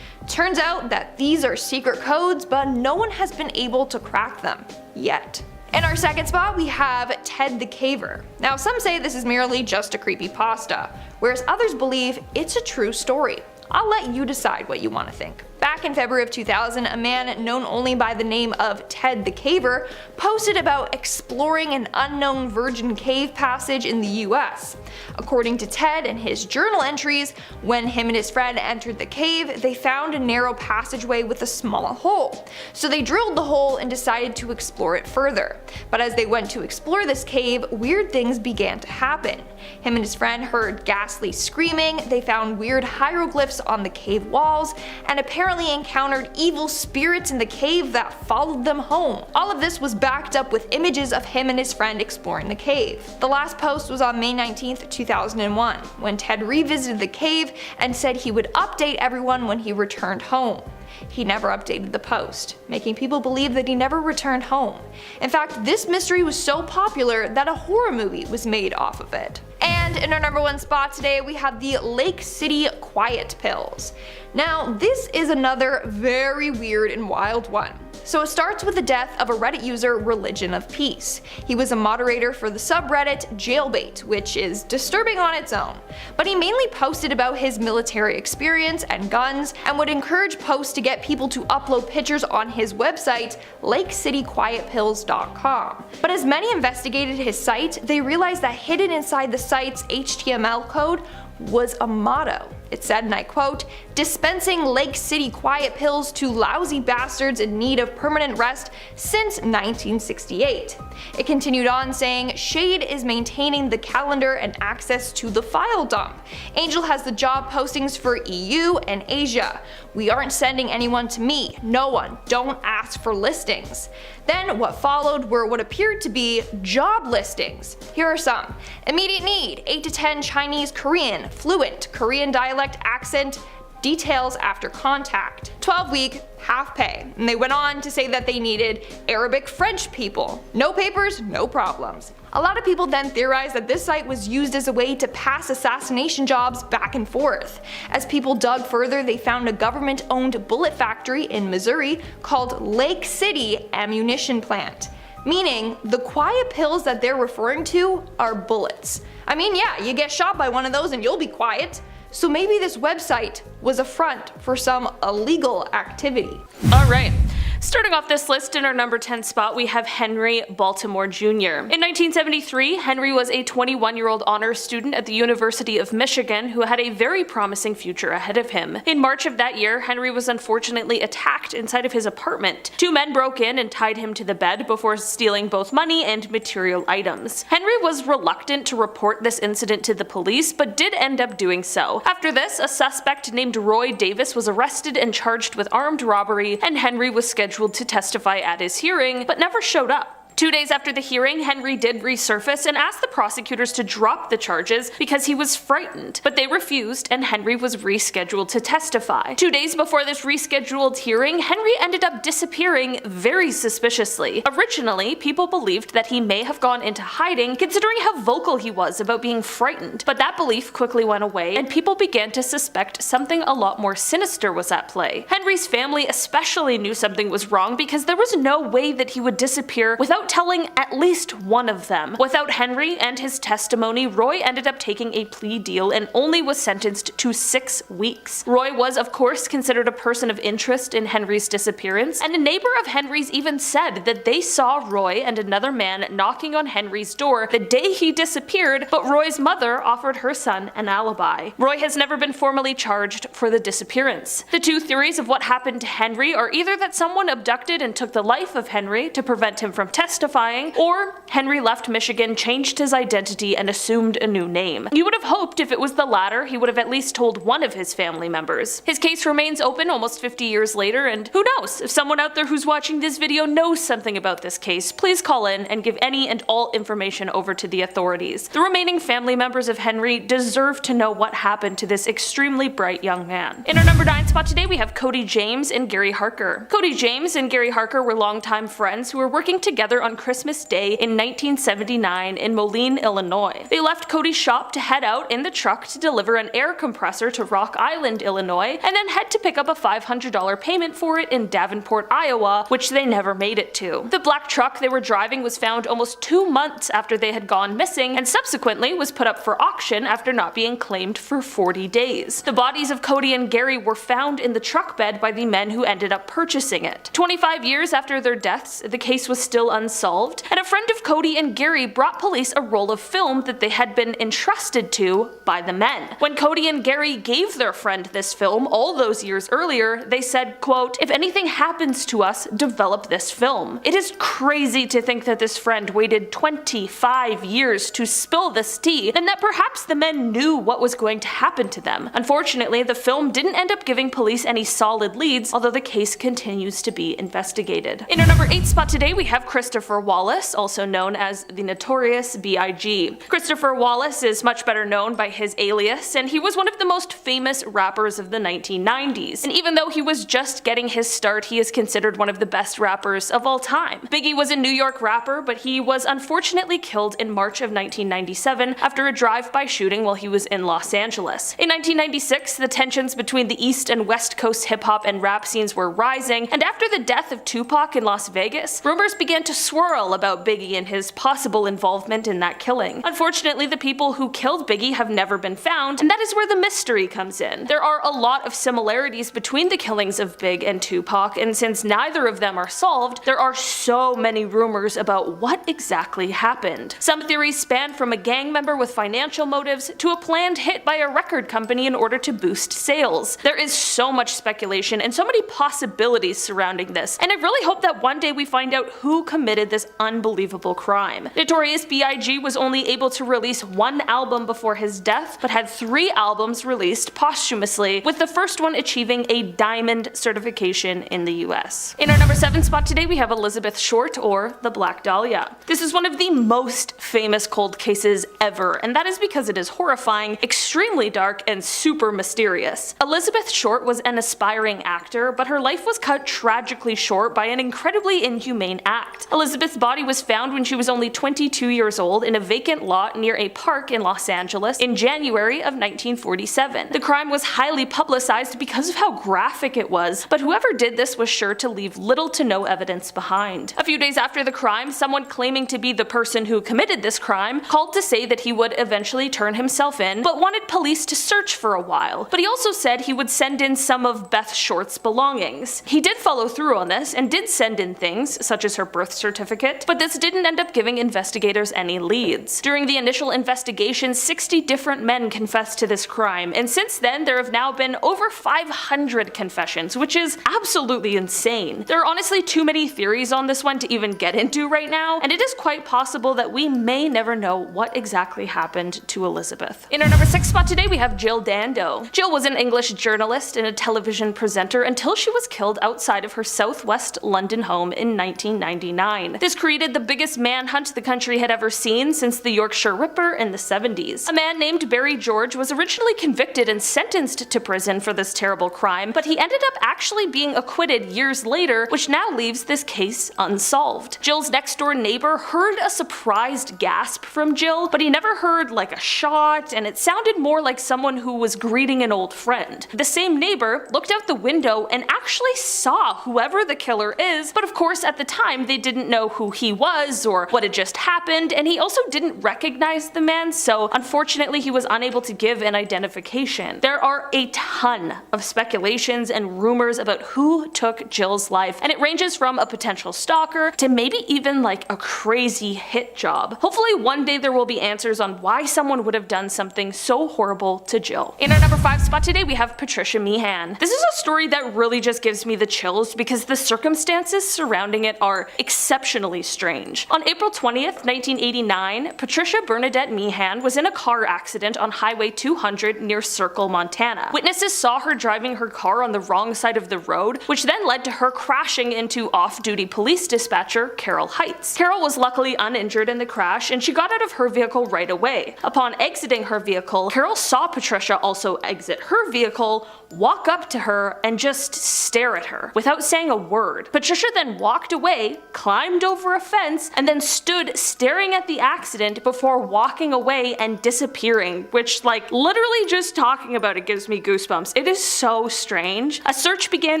Turns out that these are secret codes, but no one has been able to crack them yet. In our second spot, we have Ted the Caver. Now, some say this is merely just a creepypasta, whereas others believe it's a true story. I'll let you decide what you want to think. Back in February of 2000, a man known only by the name of Ted the Caver posted about exploring an unknown virgin cave passage in the US. According to Ted and his journal entries, when him and his friend entered the cave, they found a narrow passageway with a small hole. So they drilled the hole and decided to explore it further. But as they went to explore this cave, weird things began to happen. Him and his friend heard ghastly screaming, they found weird hieroglyphs on the cave walls, and apparently encountered evil spirits in the cave that followed them home. All of this was backed up with images of him and his friend exploring the cave. The last post was on May 19th, 2001, when Ted revisited the cave and said he would update everyone when he returned home. He never updated the post, making people believe that he never returned home. In fact, this mystery was so popular that a horror movie was made off of it. And in our number one spot today, we have the Lake City Quiet Pills. Now, this is another very weird and wild one. So it starts with the death of a Reddit user, Religion of Peace. He was a moderator for the subreddit Jailbait, which is disturbing on its own. But he mainly posted about his military experience and guns, and would encourage posts to get people to upload pictures on his website, lakecityquietpills.com. But as many investigated his site, they realized that hidden inside the site's HTML code was a motto. It said, and I quote, "Dispensing Lake City quiet pills to lousy bastards in need of permanent rest since 1968. It continued on saying, "Shade is maintaining the calendar and access to the file dump. Angel has the job postings for EU and Asia. We aren't sending anyone to me. No one. Don't ask for listings." Then what followed were what appeared to be job listings. Here are some. Immediate need, 8 to 10 Chinese Korean, fluent, Korean dialect accent, details after contact. 12-week, half pay. And they went on to say that they needed Arabic French people. No papers, no problems. A lot of people then theorized that this site was used as a way to pass assassination jobs back and forth. As people dug further, they found a government-owned bullet factory in Missouri called Lake City Ammunition Plant. Meaning, the quiet pills that they're referring to are bullets. I mean, yeah, you get shot by one of those and you'll be quiet. So maybe this website was a front for some illegal activity. Alright. Starting off this list in our number 10 spot, we have Henry Baltimore Jr. In 1973, Henry was a 21-year-old honors student at the University of Michigan who had a very promising future ahead of him. In March of that year, Henry was unfortunately attacked inside of his apartment. 2 men broke in and tied him to the bed before stealing both money and material items. Henry was reluctant to report this incident to the police, but did end up doing so. After this, a suspect named Roy Davis was arrested and charged with armed robbery, and Henry was scheduled to testify at his hearing, but never showed up. 2 days after the hearing, Henry did resurface and asked the prosecutors to drop the charges because he was frightened, but they refused and Henry was rescheduled to testify. 2 days before this rescheduled hearing, Henry ended up disappearing very suspiciously. Originally, people believed that he may have gone into hiding considering how vocal he was about being frightened, but that belief quickly went away and people began to suspect something a lot more sinister was at play. Henry's family especially knew something was wrong because there was no way that he would disappear without telling at least one of them. Without Henry and his testimony, Roy ended up taking a plea deal and only was sentenced to 6 weeks. Roy was of course considered a person of interest in Henry's disappearance, and a neighbor of Henry's even said that they saw Roy and another man knocking on Henry's door the day he disappeared, but Roy's mother offered her son an alibi. Roy has never been formally charged for the disappearance. The 2 theories of what happened to Henry are either that someone abducted and took the life of Henry to prevent him from testifying, testifying, or Henry left Michigan, changed his identity, and assumed a new name. You would have hoped if it was the latter, he would have at least told one of his family members. His case remains open almost 50 years later, and who knows, if someone out there who's watching this video knows something about this case, please call in and give any and all information over to the authorities. The remaining family members of Henry deserve to know what happened to this extremely bright young man. In our number 9 spot today, we have Cody James and Gary Harker. Cody James and Gary Harker were longtime friends who were working together on Christmas Day in 1979 in Moline, Illinois. They left Cody's shop to head out in the truck to deliver an air compressor to Rock Island, Illinois, and then head to pick up a $500 payment for it in Davenport, Iowa, which they never made it to. The black truck they were driving was found almost 2 months after they had gone missing, and subsequently was put up for auction after not being claimed for 40 days. The bodies of Cody and Gary were found in the truck bed by the men who ended up purchasing it. 25 years after their deaths, the case was still unsolved, and a friend of Cody and Gary brought police a roll of film that they had been entrusted to by the men. When Cody and Gary gave their friend this film all those years earlier, they said, quote, "If anything happens to us, develop this film." It is crazy to think that this friend waited 25 years to spill this tea, and that perhaps the men knew what was going to happen to them. Unfortunately, the film didn't end up giving police any solid leads, although the case continues to be investigated. In our number 8 spot today, we have Christopher Wallace, also known as the Notorious B.I.G. Christopher Wallace is much better known by his alias, and he was one of the most famous rappers of the 1990s. And even though he was just getting his start, he is considered one of the best rappers of all time. Biggie was a New York rapper, but he was unfortunately killed in March of 1997 after a drive-by shooting while he was in Los Angeles. In 1996, the tensions between the East and West Coast hip-hop and rap scenes were rising, and after the death of Tupac in Las Vegas, rumors began to swirl about Biggie and his possible involvement in that killing. Unfortunately, the people who killed Biggie have never been found, and that is where the mystery comes in. There are a lot of similarities between the killings of Big and Tupac, and since neither of them are solved, there are so many rumors about what exactly happened. Some theories span from a gang member with financial motives to a planned hit by a record company in order to boost sales. There is so much speculation and so many possibilities surrounding this, and I really hope that one day we find out who committed this unbelievable crime. Notorious B.I.G. was only able to release one album before his death, but had 3 albums released posthumously, with the first one achieving a diamond certification in the US. In our number 7 spot today, we have Elizabeth Short, or the Black Dahlia. This is one of the most famous cold cases ever, and that is because it is horrifying, extremely dark, and super mysterious. Elizabeth Short was an aspiring actor, but her life was cut tragically short by an incredibly inhumane act. Elizabeth's body was found when she was only 22 years old in a vacant lot near a park in Los Angeles in January of 1947. The crime was highly publicized because of how graphic it was, but whoever did this was sure to leave little to no evidence behind. A few days after the crime, someone claiming to be the person who committed this crime called to say that he would eventually turn himself in, but wanted police to search for a while. But he also said he would send in some of Beth Short's belongings. He did follow through on this and did send in things, such as her birth certificate, but this didn't end up giving investigators any leads. During the initial investigation, 60 different men confessed to this crime, and since then there have now been over 500 confessions, which is absolutely insane. There are honestly too many theories on this one to even get into right now, and it is quite possible that we may never know what exactly happened to Elizabeth. In our number 6 spot today, we have Jill Dando. Jill was an English journalist and a television presenter until she was killed outside of her southwest London home in 1999. This created the biggest manhunt the country had ever seen since the Yorkshire Ripper in the 70s. A man named Barry George was originally convicted and sentenced to prison for this terrible crime, but he ended up actually being acquitted years later, which now leaves this case unsolved. Jill's next door neighbor heard a surprised gasp from Jill, but he never heard like a shot, and it sounded more like someone who was greeting an old friend. The same neighbor looked out the window and actually saw whoever the killer is, but of course at the time they didn't know who he was or what had just happened, and he also didn't recognize the man, so unfortunately he was unable to give an identification. There are a ton of speculations and rumors about who took Jill's life, and it ranges from a potential stalker to maybe even like a crazy hit job. Hopefully one day there will be answers on why someone would have done something so horrible to Jill. In our number 5 spot today, we have Patricia Meehan. This is a story that really just gives me the chills because the circumstances surrounding it are exceptional exceptionally strange. On April 20th, 1989, Patricia Bernadette Meehan was in a car accident on Highway 200 near Circle, Montana. Witnesses saw her driving her car on the wrong side of the road, which then led to her crashing into off-duty police dispatcher Carol Heights. Carol was luckily uninjured in the crash, and she got out of her vehicle right away. Upon exiting her vehicle, Carol saw Patricia also exit her vehicle, walk up to her, and just stare at her without saying a word. Patricia then walked away, climbed over a fence, and then stood staring at the accident before walking away and disappearing, which, like, literally just talking about it gives me goosebumps. It is so strange. A search began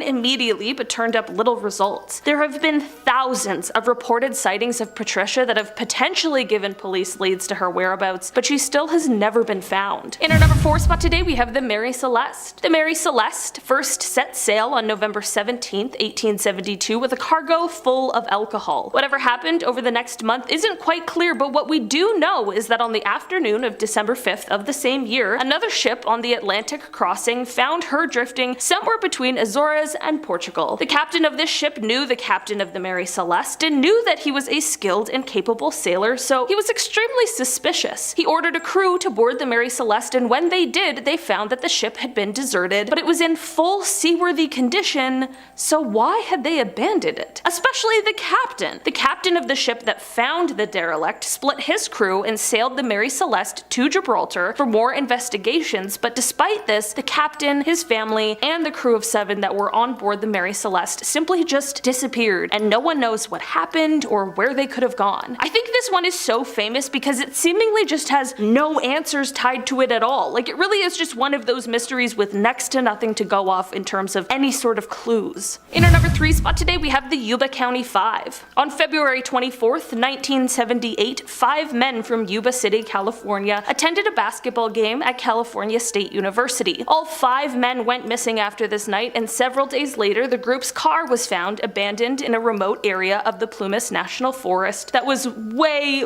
immediately but turned up little results. There have been thousands of reported sightings of Patricia that have potentially given police leads to her whereabouts, but she still has never been found. In our number 4 spot today, we have the Mary Celeste. The Mary Celeste first set sail on November 17th, 1872 with a cargo full of alcohol. Whatever happened over the next month isn't quite clear, but what we do know is that on the afternoon of December 5th of the same year, another ship on the Atlantic crossing found her drifting somewhere between Azores and Portugal. The captain of this ship knew the captain of the Mary Celeste and knew that he was a skilled and capable sailor, so he was extremely suspicious. He ordered a crew to board the Mary Celeste, and when they did, they found that the ship had been deserted, but it was in full seaworthy condition, so why had they abandoned it? Especially the captain. The captain of the ship that found the derelict split his crew and sailed the Mary Celeste to Gibraltar for more investigations, but despite this, the captain, his family, and the crew of 7 that were on board the Mary Celeste simply just disappeared, and no one knows what happened or where they could have gone. I think this one is so famous because it seemingly just has no answers tied to it at all. Like, it really is just one of those mysteries with next to nothing to go off in terms of any sort of clues. In our number 3 spot today, we have the Yuba County 5. On February 24th, 1978, 5 men from Yuba City, California attended a basketball game at California State University. All 5 men went missing after this night, and several days later, the group's car was found abandoned in a remote area of the Plumas National Forest that was way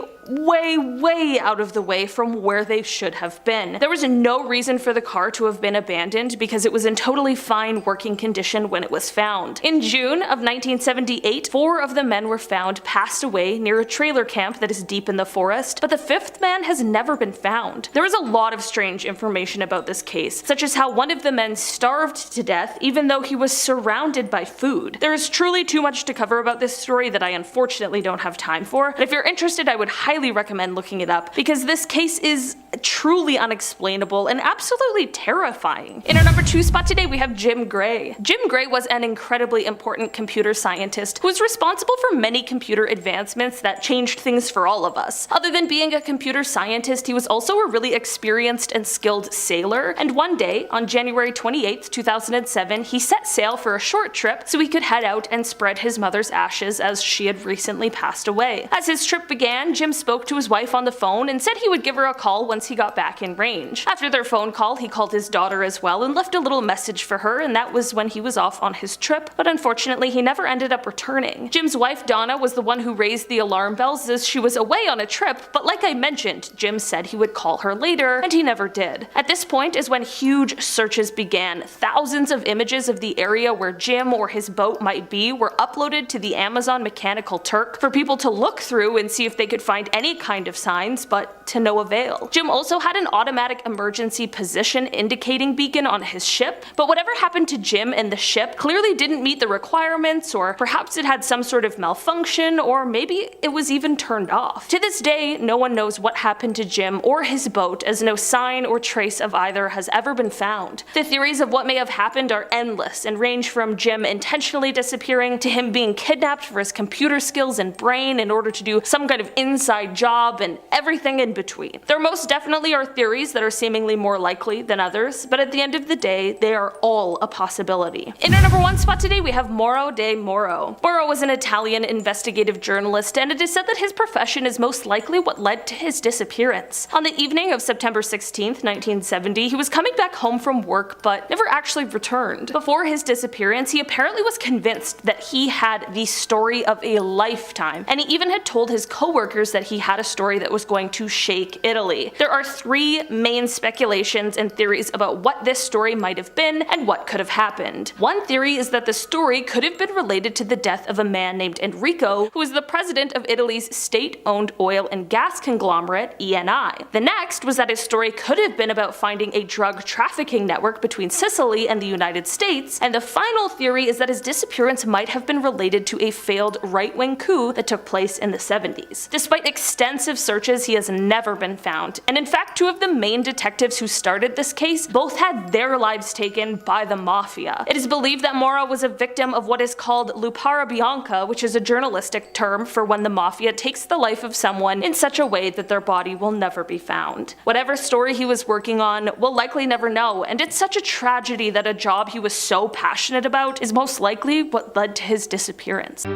out of the way from where they should have been. There was no reason for the car to have been abandoned because it was in totally fine working condition when it was found. In June of 1978, 4 of the men were found passed away near a trailer camp that is deep in the forest, but the 5th man has never been found. There is a lot of strange information about this case, such as how one of the men starved to death even though he was surrounded by food. There is truly too much to cover about this story that I unfortunately don't have time for, but if you're interested, I would highly recommend looking it up because this case is truly unexplainable and absolutely terrifying. In our number 2 spot today, we have Jim Gray. Jim Gray was an incredibly important computer scientist who was responsible for many computer advancements that changed things for all of us. Other than being a computer scientist, he was also a really experienced and skilled sailor, and one day, on January 28th, 2007, he set sail for a short trip so he could head out and spread his mother's ashes as she had recently passed away. As his trip began, Jim spoke to his wife on the phone and said he would give her a call once he got back in range. After their phone call, he called his daughter as well and left a little message for her, and that was when he was off on his trip, but unfortunately he never ended up returning. Jim's wife Donna was the one who raised the alarm bells as she was away on a trip, but like I mentioned, Jim said he would call her later, and he never did. At this point is when huge searches began. Thousands of images of the area where Jim or his boat might be were uploaded to the Amazon Mechanical Turk for people to look through and see if they could find any kind of signs, but to no avail. Jim also had an automatic emergency position indicating beacon on his ship, but whatever happened to Jim and the ship clearly didn't meet the requirements, or perhaps it had some sort of malfunction, or maybe it was even turned off. To this day, no one knows what happened to Jim or his boat, as no sign or trace of either has ever been found. The theories of what may have happened are endless and range from Jim intentionally disappearing to him being kidnapped for his computer skills and brain in order to do some kind of inside job and everything in between. There most definitely are theories that are seemingly more likely than others, but at the end of the day, they are all a possibility. In our number 1 spot today, we have Mauro de Moro. Moro was an Italian investigative journalist, and it is said that his profession is most likely what led to his disappearance. On the evening of September 16th, 1970, he was coming back home from work, but never actually returned. Before his disappearance, he apparently was convinced that he had the story of a lifetime, and he even had told his coworkers that he had a story that was going to shake Italy. There are three main speculations and theories about what this story might have been and what could have happened. One theory is that the story could have been related to the death of a man named Enrico, who was the president of Italy's state-owned oil and gas conglomerate, ENI. The next was that his story could have been about finding a drug trafficking network between Sicily and the United States, and the final theory is that his disappearance might have been related to a failed right-wing coup that took place in the 70s. Despite extensive searches, he has never been found, and in fact two of the main detectives who started this case both had their lives taken by the mafia. It is believed that Mora was a victim of what is called lupara bianca, which is a journalistic term for when the mafia takes the life of someone in such a way that their body will never be found. Whatever story he was working on, we'll likely never know, and it's such a tragedy that a job he was so passionate about is most likely what led to his disappearance.